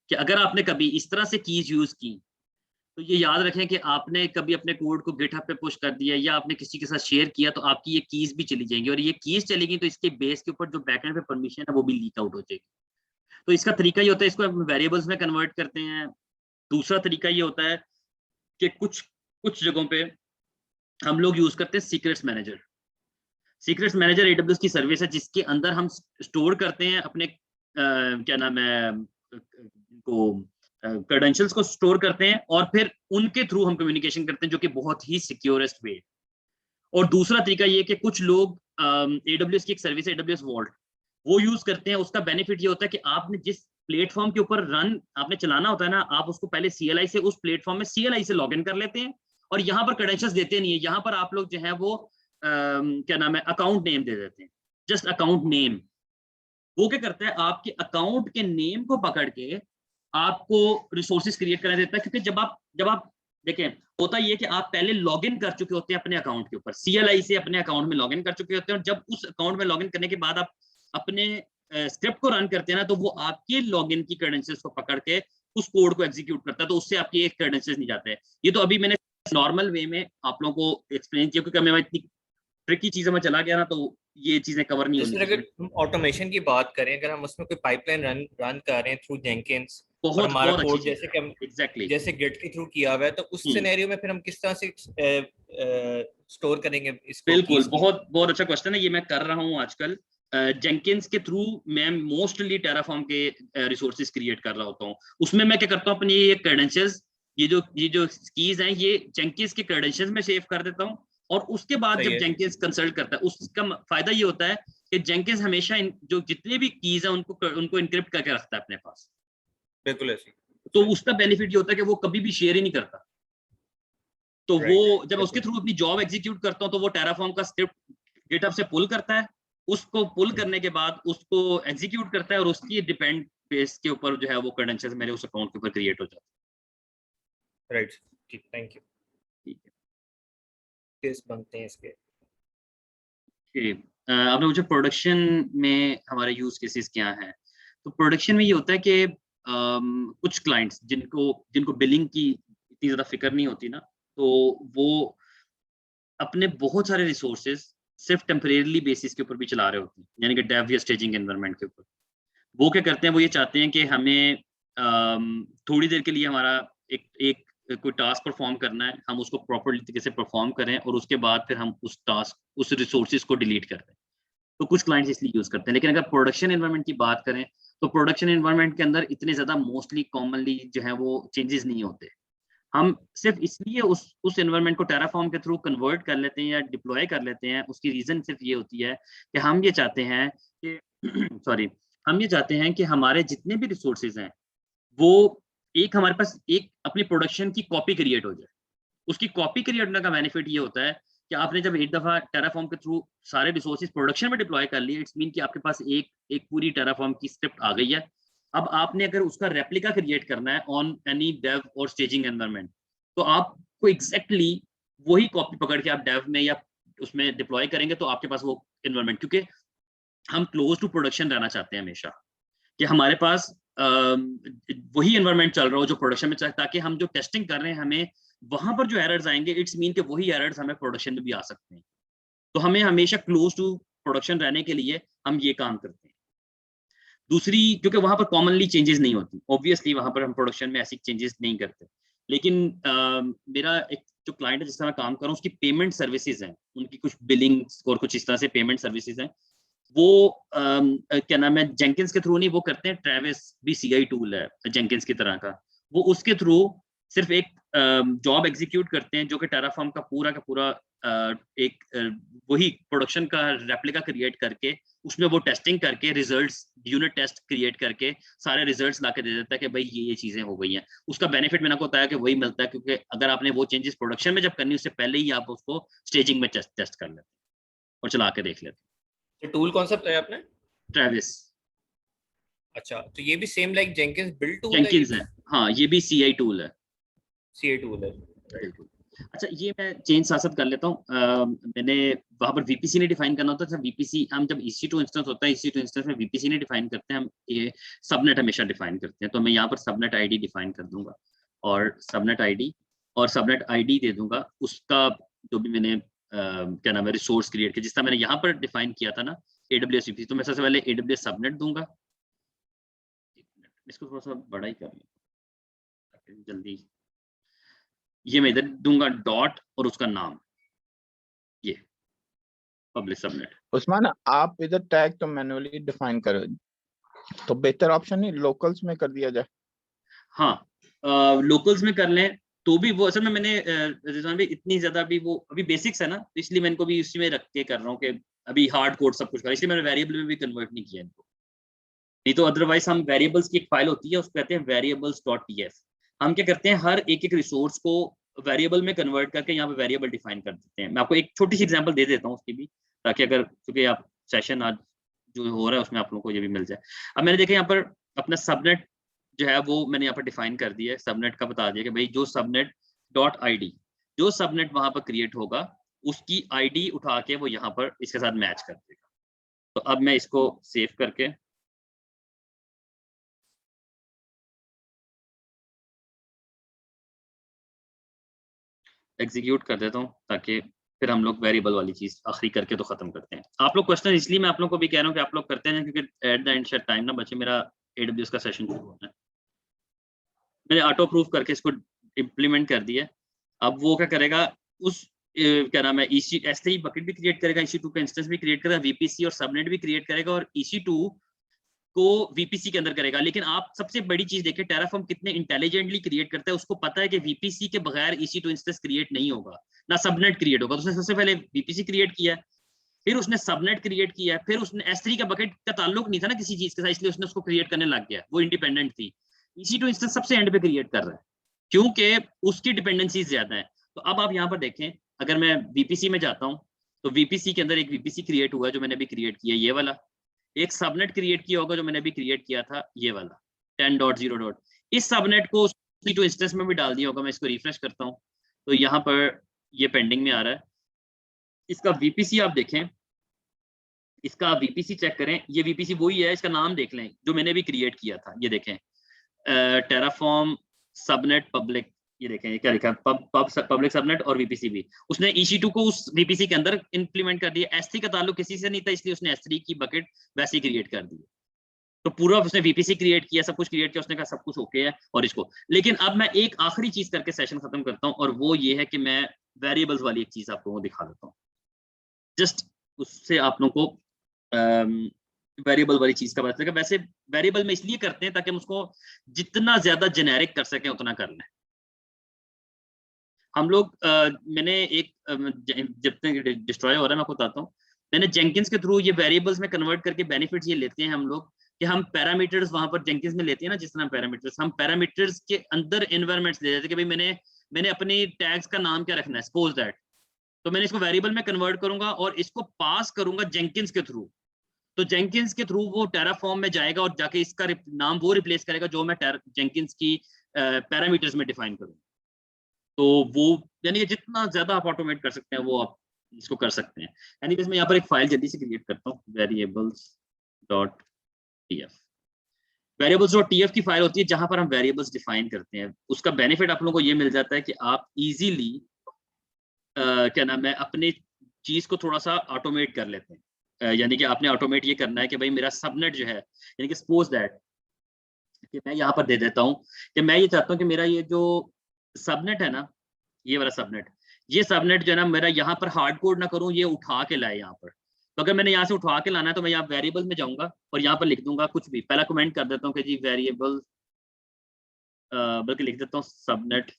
कि अगर आपने कभी इस तरह से कीज यूज की तो ये याद रखें कि आपने कभी अपने कोड को गिटहब पे पुश कर दिया या आपने किसी के साथ शेयर किया तो आपकी ये कीज भी चली जाएंगी, और ये कीज चली गई तो इसके बेस के ऊपर जो बैकएंड पे परमिशन है वो भी लीक आउट हो जाएगी। तो इसका तरीका ये होता है, इसको हम वेरिएबल्स में कन्वर्ट करते हैं। दूसरा तरीका ये होता है कि कुछ जगहों पे हम लोग यूज करते हैं secrets manager. Secrets manager AWS की सर्विस है जिसके अंदर हम स्टोर करते हैं अपने क्या नाम है क्रेडेंशियल्स को स्टोर करते हैं और फिर उनके थ्रू हम कम्युनिकेशन करते हैं, जो कि बहुत ही सिक्योरेस्ट वे। और दूसरा तरीका ये कि कुछ लोग AWS की एक सर्विस है AWS वॉल्ट, वो यूज करते हैं। उसका बेनिफिट ये होता है कि आपने जिस प्लेटफॉर्म के ऊपर रन आपने चलाना होता है ना, आप उसको पहले CLI से उस प्लेटफॉर्म में CLI से लॉग इन कर लेते हैं और यहाँ पर क्रेडेंशियल्स देते नहीं है। यहाँ पर आप लोग जो है वो क्या नाम है अकाउंट नेम दे देते हैं, जस्ट अकाउंट नेम। वो क्या करता है, आपके अकाउंट के नेम को पकड़ के आपको रिसोर्सेज क्रिएट करने देता है, क्योंकि जब आप देखें, होता ये कि आप पहले लॉगिन कर चुके होते हैं अपने अकाउंट के ऊपर, CLI से अपने अकाउंट में लॉगिन कर चुके होते हैं, और जब उस अकाउंट में लॉगिन करने के बाद आप अपने स्क्रिप्ट को रन करते हैं ना, तो वो आपके लॉगिन की क्रेडेंशियल्स को पकड़ के उस कोड को एग्जीक्यूट करता है, तो उससे आपके एक क्रेडेंशियल्स नहीं जाते हैं। ये तो अभी मैंने नॉर्मल वे में आप लोगों को एक्सप्लेन किया, क्योंकि मैं इतनी ट्रिकी चीजों में चला गया ना, तो ये चीजें कवर नहीं होनी। अगर हम ऑटोमेशन की बात करें, अगर हम उसमें कोई पाइपलाइन रन कर रहे हैं थ्रू जेंकिंस, बहुत हमारा बहुत कोड जैसे कि हम एग्जैक्टली जैसे गिट के थ्रू किया हुआ है, तो उस सिनेरियो में फिर हम किस तरह से स्टोर करेंगे इसको? बिल्कुल, बहुत अच्छा क्वेश्चन है, ये मैं कर रहा हूँ आजकल जेंकिंस के थ्रू मैं मोस्टली टेराफॉर्म के रिसोर्सेज क्रिएट कर रहा होता हूँ। उसमें मैं क्या करता हूँ, अपनी ये क्रेडेंशियल्स, ये जो कीज हैं, ये जेंकिंस के क्रेडेंशियल्स में सेव कर देता हूँ, और उसके बाद जब जेंकिंस कंसल्ट करता है, उसका फायदा ये होता है कि जेंकिंस हमेशा जो जितने भी कीज हैं उनको इनक्रिप्ट करके रखता है अपने पास। बिल्कुल ऐसे। तो उसका बेनिफिट ये होता है कि वो कभी भी शेयर ही नहीं करता। तो वो जब उसके थ्रू अपनी जॉब एग्जीक्यूट करता हूँ तो वो टेराफॉर्म का स्क्रिप्ट गिटहब से पुल करता है, उसको पुल करने के बाद उसको एग्जीक्यूट करता है, और उसकी डिपेंड बेस के ऊपर जो है वो क्रेडेंशियल्स मेरे उस अकाउंट के ऊपर क्रिएट हो जाते हैं। राइट, ठीक, थैंक यू। ठीक है, केस बनते हैं इसके। आपने मुझे प्रोडक्शन में हमारे यूज केसेस क्या हैं, तो प्रोडक्शन में ये होता है कि कुछ क्लाइंट्स जिनको बिलिंग की इतनी ज़्यादा फिक्र नहीं होती ना, तो वो अपने बहुत सारे रिसोर्सेज सिर्फ टेम्परेरी बेसिस के ऊपर भी चला रहे होते हैं, यानी कि डेव या स्टेजिंग एनवायरनमेंट के ऊपर। वो क्या करते हैं, वो ये चाहते हैं कि हमें थोड़ी देर के लिए हमारा एक कोई टास्क परफॉर्म करना है, हम उसको प्रॉपर तरीके से परफॉर्म करें, और उसके बाद फिर हम उस रिसोर्सेज को डिलीट कर दें। तो कुछ क्लाइंट्स इसलिए यूज करते हैं। लेकिन अगर प्रोडक्शन एनवायरनमेंट की बात करें, तो प्रोडक्शन एनवायरनमेंट के अंदर इतने ज्यादा मोस्टली कॉमनली जो है वो चेंजेस नहीं होते। हम सिर्फ इसलिए उस एनवायरनमेंट को टेराफॉर्म के थ्रू कन्वर्ट कर लेते हैं या डिप्लॉय कर लेते हैं, उसकी रीजन सिर्फ ये होती है कि हम ये चाहते हैं कि सॉरी हम ये चाहते हैं कि हमारे जितने भी रिसोर्सेज हैं वो हमारे पास एक अपनी प्रोडक्शन की कॉपी क्रिएट हो जाए। उसकी कॉपी क्रिएट होने का बेनिफिट ये होता है कि आपने जब एक दफा टेराफॉर्म के थ्रू सारे रिसोर्सेज प्रोडक्शन में डिप्लॉय कर लिए, इट्स मीन कि आपके पास एक पूरी टेराफॉर्म की स्क्रिप्ट आ गई है। अब आपने अगर उसका रेप्लिका क्रिएट करना है ऑन एनी डेव और स्टेजिंग एनवायरनमेंट, तो आपको एग्जैक्टली वही कॉपी पकड़ के आप डेव में या उसमें डिप्लॉय करेंगे, तो आपके पास वो एनवायरनमेंट, क्योंकि हम क्लोज टू प्रोडक्शन रहना चाहते हैं हमेशा, कि हमारे पास वही एनवायरनमेंट चल रहा हो जो प्रोडक्शन में चल, ताकि हम जो टेस्टिंग कर रहे हैं हमें वहां पर जो एरर्स आएंगे, इट्स मीन कि वही एरर्स हमें प्रोडक्शन में भी आ सकते हैं। तो हमें हमेशा क्लोज टू प्रोडक्शन रहने के लिए हम ये काम करते हैं। दूसरी, क्योंकि वहां पर कॉमनली चेंजेस नहीं होती, ऑब्वियसली वहां पर हम प्रोडक्शन में ऐसी चेंजेस नहीं करते। लेकिन मेरा एक जो क्लाइंट है जिसका मैं काम कर रहा हूँ, उसकी पेमेंट सर्विसेज हैं, उनकी कुछ बिलिंग और कुछ इस तरह से पेमेंट सर्विसेज हैं। वो क्या नाम है, जेंकिंस के थ्रू नहीं, वो करते हैं, ट्रेविस भी CI टूल है जेंकिंस की तरह का, वो उसके थ्रू सिर्फ एक जॉब एग्जीक्यूट करते हैं जो कि टेराफॉर्म का पूरा वही प्रोडक्शन का रेप्लिका क्रिएट करके उसमें वो टेस्टिंग करके रिजल्ट्स, यूनिट टेस्ट क्रिएट करके सारे रिजल्ट्स ला के दे देता है कि भाई ये चीजें हो गई हैं। उसका बेनिफिट मैंने आपको बताया कि वही मिलता है, क्योंकि अगर आपने वो चेंजेस प्रोडक्शन में जब करनी, उससे पहले ही आप उसको स्टेजिंग में टेस्ट कर लेते और चला के देख लेते। टूल कौन सा बताया आपने? ट्रेविस। अच्छा, तो ये भी same like Jenkins build tool Jenkins है? हाँ, ये भी CI टूल है। CI टूल है, बिल्कुल। अच्छा, ये मैं चेंज साथ कर लेता हूँ। मैंने वहां पर VPC ने डिफाइन करना होता है। VPC हम जब EC2 इंस्टेंस होता है, EC2 इंस्टेंस में VPC ने डिफाइन करते हैं, हम ये सबनेट हमेशा डिफाइन करते हैं। तो मैं यहाँ पर सबनेट ID डिफाइन कर दूंगा, और सबनेट ID दे दूंगा उसका जो भी मैंने क्या नाम है रिसोर्स क्रिएट किया, जिस तरह मैंने यहाँ पर डिफाइन किया था ना AWS VPC। तो मैं सबसे पहले AWS सबनेट दूंगा। इसको थोड़ा सा बड़ा ही कर लें जल्दी। ये मैं इधर दूंगा डॉट और उसका नाम, ये पब्लिक सबनेट। उस्मान, आप इधर टैग तो मैन्युअली डिफाइन करो, तो बेहतर ऑप्शन नहीं लोकल्स में कर दिया जाए? हाँ, लोकल्स में कर लें तो भी वो असल में मैंने रिजवान भाई इतनी ज्यादा अभी बेसिक्स है ना, तो इसलिए मैं इनको भी उसी में रख के कर रहा हूँ कि अभी हार्ड कोड सब कुछ कर, इसलिए मैंने वेरिएबल में भी कन्वर्ट नहीं किया इनको। नहीं तो अदरवाइज हम वेरिएबल्स की एक फाइल होती है, उसको कहते हैं variables.ts। हम क्या करते हैं, हर एक रिसोर्स को वेरिएबल में कन्वर्ट करके यहाँ पे वेरिएबल डिफाइन कर देते हैं। मैं आपको एक छोटी सी एग्जांपल दे देता हूँ उसकी भी, ताकि अगर क्योंकि आप सेशन आज जो हो रहा है उसमें आप लोगों को ये भी मिल जाए। अब मैंने देखा यहाँ पर अपना सबनेट जो है वो मैंने यहाँ पर डिफाइन कर दिया है। सबनेट का बता दिया कि भाई जो सबनेट.id, जो सबनेट वहां पर क्रिएट होगा उसकी ID उठा के वो यहाँ पर इसके साथ मैच कर देगा। तो अब मैं इसको सेव करके एग्जीक्यूट कर देता हूँ, ताकि फिर हम लोग वेरिएबल वाली चीज आखिरी करके तो खत्म करते हैं। आप लोग क्वेश्चन इसलिए मैं आप लोग को भी कह रहा हूँ कि आप लोग करते हैं, क्योंकि एट द एंड शायद टाइम ना बचे, मेरा AWS का सेशन शुरू होना है। मैंने ऑटो अप्रूव करके इसको इम्प्लीमेंट कर दिया। अब वो क्या करेगा, उस क्या नाम है, S3 बकेट भी क्रिएट करेगा, EC2 का इंस्टेंस भी क्रिएट करेगा, VPC और सबनेट भी क्रिएट करेगा और EC2 को VPC के अंदर करेगा। लेकिन आप सबसे बड़ी चीज देखें, टेराफॉर्म कितने इंटेलिजेंटली क्रिएट करता है। उसको पता है कि VPC के बगैर EC2 इंस्टेंस क्रिएट नहीं होगा, ना सबनेट क्रिएट होगा। तो उसने सबसे पहले VPC क्रिएट किया, फिर उसने सबनेट क्रिएट किया, फिर उसने S3 का बकेट का ताल्लुक नहीं था ना किसी चीज के साथ, इसलिए उसने उसको क्रिएट करने लग गया, वो इंडिपेंडेंट थी। EC2 इंस्टेंस सबसे एंड पे क्रिएट कर रहा है क्योंकि उसकी डिपेंडेंसीज ज्यादा है। तो अब आप यहाँ पर देखें, अगर मैं VPC में जाता हूँ तो VPC के अंदर एक VPC क्रिएट हुआ है जो मैंने अभी क्रिएट किया, ये वाला। एक सबनेट क्रिएट किया होगा जो मैंने अभी क्रिएट किया था, ये वाला 10.0. इस सबनेट को EC2 इंस्टेंस में भी डाल दिया होगा। मैं इसको रिफ्रेश करता हूँ तो यहाँ पर ये पेंडिंग में आ रहा है। इसका VPC आप देखें, इसका VPC चेक करें, ये VPC वही है, इसका नाम देख लें जो मैंने भी क्रिएट किया था। ये देखें, टेराफॉर्म सबनेट पब्लिक, ये देखें ये क्या लिखा है, पब्लिक सबनेट और VPC भी। उसने EC2 को उस VPC के अंदर इंप्लीमेंट कर दिया। S3 का ताल्लुक किसी से नहीं था, इसलिए उसने S3 की बकेट वैसे ही क्रिएट कर दी। तो पूरा उसने VPC क्रिएट किया, सब कुछ क्रिएट किया, उसने कहा सब कुछ ओके है और इसको। लेकिन अब मैं एक आखिरी चीज करके सेशन खत्म करता हूँ, और वो ये है कि मैं वेरिएबल्स वाली एक चीज आप लोगों को दिखा देता हूँ। जस्ट उससे आप लोगों को वेरिएबल वाली चीज का पता चलेगा। वैसे वेरिएबल में इसलिए करते हैं ताकि हम उसको जितना ज्यादा जेनेरिक कर सकें उतना कर लें। हम लोग मैंने एक जब तक डिस्ट्रॉय हो रहा है मैं आपको बताता हूँ, मैंने जेंकिंस के थ्रू ये वेरिएबल्स में कन्वर्ट करके बेनिफिट्स ये लेते हैं हम लोग कि हम पैरामीटर्स वहां पर जेंकिंस में लेते हैं ना, जिस तरह पैरामीटर्स, हम पैरामीटर्स के अंदर एनवायरमेंट्स ले जाते हैं कि भाई मैंने अपनी टैग्स का नाम क्या रखना है, सपोज दैट। तो मैंने इसको वेरिएबल में कन्वर्ट करूंगा और इसको पास करूंगा जेंकिंस के थ्रू। तो जेंकिंस के थ्रू वो टेराफॉर्म में जाएगा और जाके इसका नाम वो रिप्लेस करेगा जो मैं जेंकिंस की पैरामीटर्स में डिफाइन करूँ। तो वो यानी कि जितना ज्यादा आप ऑटोमेट कर सकते हैं वो आप इसको कर सकते हैं। यानी कि मैं यहाँ पर एक फाइल जल्दी से क्रिएट करता हूँ, variables.tf। variables.tf की फाइल होती है जहां पर हम वेरिएबल्स डिफाइन करते हैं। उसका बेनिफिट आप लोगों को ये मिल जाता है कि आप इजीली क्या नाम है, अपने चीज को थोड़ा सा ऑटोमेट कर लेते हैं। यानी कि आपने ऑटोमेट ये करना है कि भाई मेरा सबनेट जो है, यानी कि सपोज दैट कि मैं यहाँ पर दे देता हूँ कि मैं ये चाहता हूँ कि मेरा ये जो सबनेट है ना, ये वाला सबनेट, ये सबनेट जो है ना मेरा यहाँ पर हार्ड कोड ना करूँ, ये उठा के लाए यहाँ पर। तो अगर मैंने यहाँ से उठा के लाना है तो मैं यहाँ वेरिएबल में जाऊंगा और यहाँ पर लिख दूंगा कुछ भी, पहला कमेंट कर देता हूँ कि जी वेरिएबल, बल्कि लिख देता हूँ सबनेट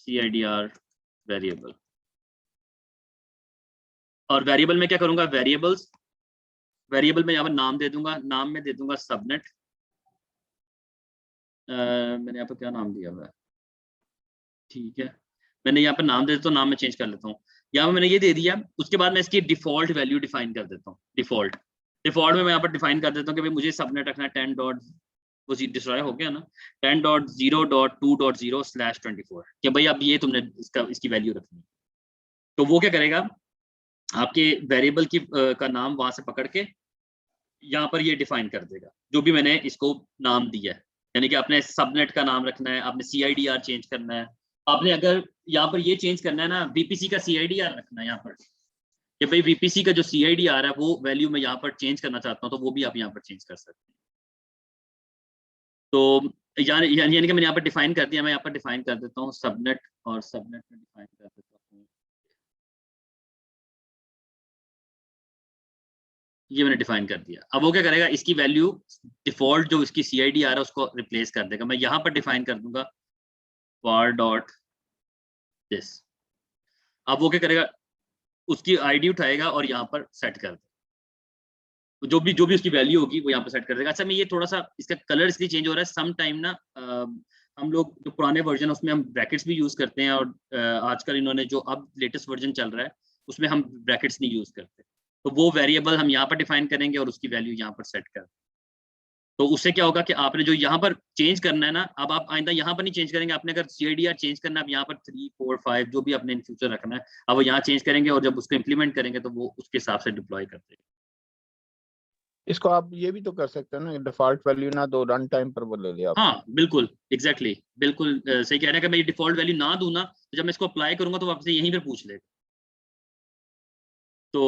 CIDR वेरिएबल। और वेरिएबल में क्या करूंगा, वेरिएबल्स, वेरिएबल में यहाँ पर नाम दे दूंगा, नाम में दे दूंगा सबनेट। मैंने यहाँ पर क्या नाम दिया हुआ है, ठीक है, मैंने यहाँ पर नाम दे देता हूँ, नाम में चेंज कर लेता हूँ। यहाँ पर मैंने ये दे दिया, उसके बाद मैं इसकी डिफॉल्ट वैल्यू डिफाइन कर देता हूँ। डिफॉल्ट में मैं यहाँ पर डिफाइन कर देता हूँ कि भाई मुझे सबनेट रखना है 10 डॉट, वो डिस्ट्रॉय हो गया ना, 10.0.2.0/24 कि भाई अब ये तुमने इसकी वैल्यू रखनी है। तो वो क्या करेगा, आपके वेरिएबल की का नाम वहां से पकड़ के यहाँ पर ये डिफाइन कर देगा जो भी मैंने इसको नाम दिया है। यानी कि आपने सबनेट का नाम रखना है, आपने CIDR चेंज करना है, आपने अगर यहाँ पर ये चेंज करना है ना, VPC का CIDR रखना है यहाँ पर कि भाई VPC का जो CIDR है वो वैल्यू मैं यहाँ पर चेंज करना चाहता हूँ, तो वो भी आप यहाँ पर चेंज कर सकते हैं। तो यानी कि मैंने यहाँ पर डिफाइन कर दिया, मैं यहाँ पर डिफाइन कर देता हूँ सबनेट, और सबनेट में डिफाइन कर देता हूँ, ये मैंने डिफाइन कर दिया। अब वो क्या करेगा, इसकी वैल्यू डिफॉल्ट जो इसकी CIDR है उसको रिप्लेस कर देगा। मैं यहाँ पर डिफाइन कर दूंगा var.this। अब वो क्या करेगा, उसकी ID उठाएगा और यहाँ पर सेट कर देगा, जो भी उसकी वैल्यू होगी वो यहाँ पर सेट कर देगा। अच्छा, मैं ये थोड़ा सा इसका कलर इसलिए चेंज हो रहा है, सम टाइम ना हम लोग जो पुराने वर्जन उसमें हम ब्रैकेट्स भी यूज करते हैं, और आजकल इन्होंने जो अब लेटेस्ट वर्जन चल रहा है उसमें हम ब्रैकेट्स नहीं यूज करते। तो वो वेरिएबल हम यहाँ पर डिफाइन करेंगे और उसकी वैल्यू यहाँ पर सेट कर। तो उससे क्या होगा कि आपने जो यहाँ पर चेंज करना है ना, अब आप आइंदा यहाँ पर नहीं चेंज करेंगे। आपने अगर CIDR चेंज करना है, अब यहाँ पर 3, 4, 5 जो भी आपने इन फ्यूचर रखना है, अब वो यहाँ चेंज करेंगे और जब उसको इम्प्लीमेंट करेंगे तो वो उसके हिसाब से डिप्लॉय कर देंगे। इसको आप ये भी तो कर सकते हैं ना, डिफॉल्ट वैल्यू ना दो, रन टाइम पर वो ले लिया आप। हाँ बिल्कुल, एग्जैक्टली, बिल्कुल सही कह रहे हैं कि मैं ये डिफॉल्ट वैल्यू ना दूं ना, तो जब मैं इसको अप्लाई करूंगा तो आपसे यहीं पर पूछ लेगा। तो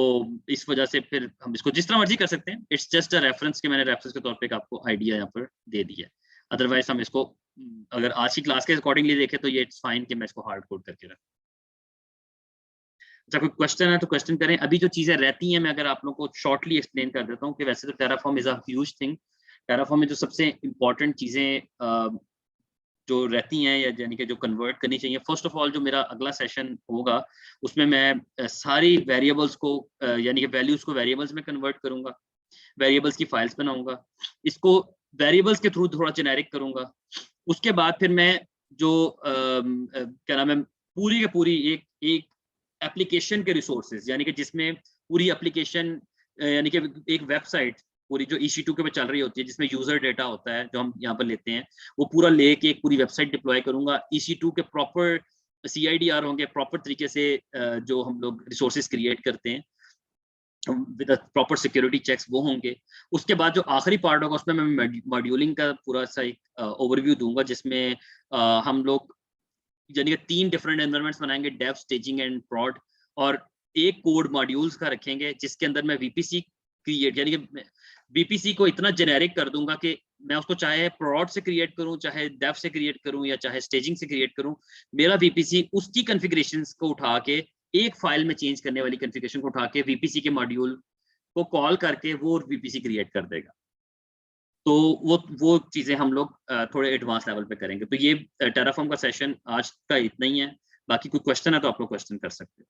इस वजह से फिर हम इसको जिस तरह मर्जी कर सकते हैं। इट्स जस्ट अ रेफरेंस कि मैंने रेफरेंस के तौर पे एक आपको आइडिया यहाँ पर दे दिया है। अदरवाइज हम इसको अगर आज की क्लास के अकॉर्डिंगली देखें तो ये इट्स फाइन कि मैं इसको हार्ड कोड करके रखूं। अच्छा, कोई क्वेश्चन है तो क्वेश्चन करें। अभी जो चीजें रहती हैं मैं अगर आप लोगों को शॉर्टली एक्सप्लेन कर देता हूँ कि वैसे तो Terraform is a huge thing. Terraform में जो सबसे इंपॉर्टेंट चीजें जो रहती हैं या यानी कि जो कन्वर्ट करनी चाहिए, फर्स्ट ऑफ ऑल जो मेरा अगला सेशन होगा उसमें मैं सारी वेरिएबल्स को यानी कि वैल्यूज को वेरिएबल्स में कन्वर्ट करूंगा, वेरिएबल्स की फाइल्स बनाऊंगा, इसको वेरिएबल्स के थ्रू थोड़ा जेनेरिक करूंगा। उसके बाद फिर मैं जो क्या नाम है पूरी के पूरी एक एप्लीकेशन के रिसोर्सेज यानी कि जिसमें पूरी एप्लीकेशन यानी कि एक वेबसाइट पूरी जो EC2 के पे चल रही होती है जिसमें यूजर डेटा होता है जो हम यहाँ पर लेते हैं, वो पूरा लेके एक पूरी वेबसाइट डिप्लॉय करूंगा। EC2 के प्रॉपर CIDR होंगे, प्रॉपर तरीके से जो हम लोग रिसोर्सेज क्रिएट करते हैं विद प्रॉपर सिक्योरिटी चेक्स वो होंगे। उसके बाद जो आखिरी पार्ट होगा उसमें मैं मॉड्यूलिंग का पूरा सा एक ओवरव्यू दूंगा जिसमें हम लोग यानी कि 3 डिफरेंट एनवायरनमेंट्स बनाएंगे, डेव, स्टेजिंग एंड प्रॉड, और एक कोड मॉड्यूल्स का रखेंगे जिसके अंदर मैं VPC क्रिएट यानी कि VPC को इतना जेनेरिक कर दूंगा कि मैं उसको चाहे प्रॉड से क्रिएट करूं, चाहे डेव से क्रिएट करूं या चाहे स्टेजिंग से क्रिएट करूं, मेरा VPC उसकी कॉन्फ़िगरेशंस को उठा के एक फाइल में चेंज करने वाली कॉन्फ़िगरेशन को उठा के VPC के मॉड्यूल को कॉल करके वो VPC क्रिएट कर देगा। तो वो चीजें हम लोग थोड़े एडवांस लेवल पे करेंगे। तो ये टेराफॉर्म का सेशन आज का इतना ही है। बाकी कोई क्वेश्चन है तो आप लोग क्वेश्चन कर सकते हैं।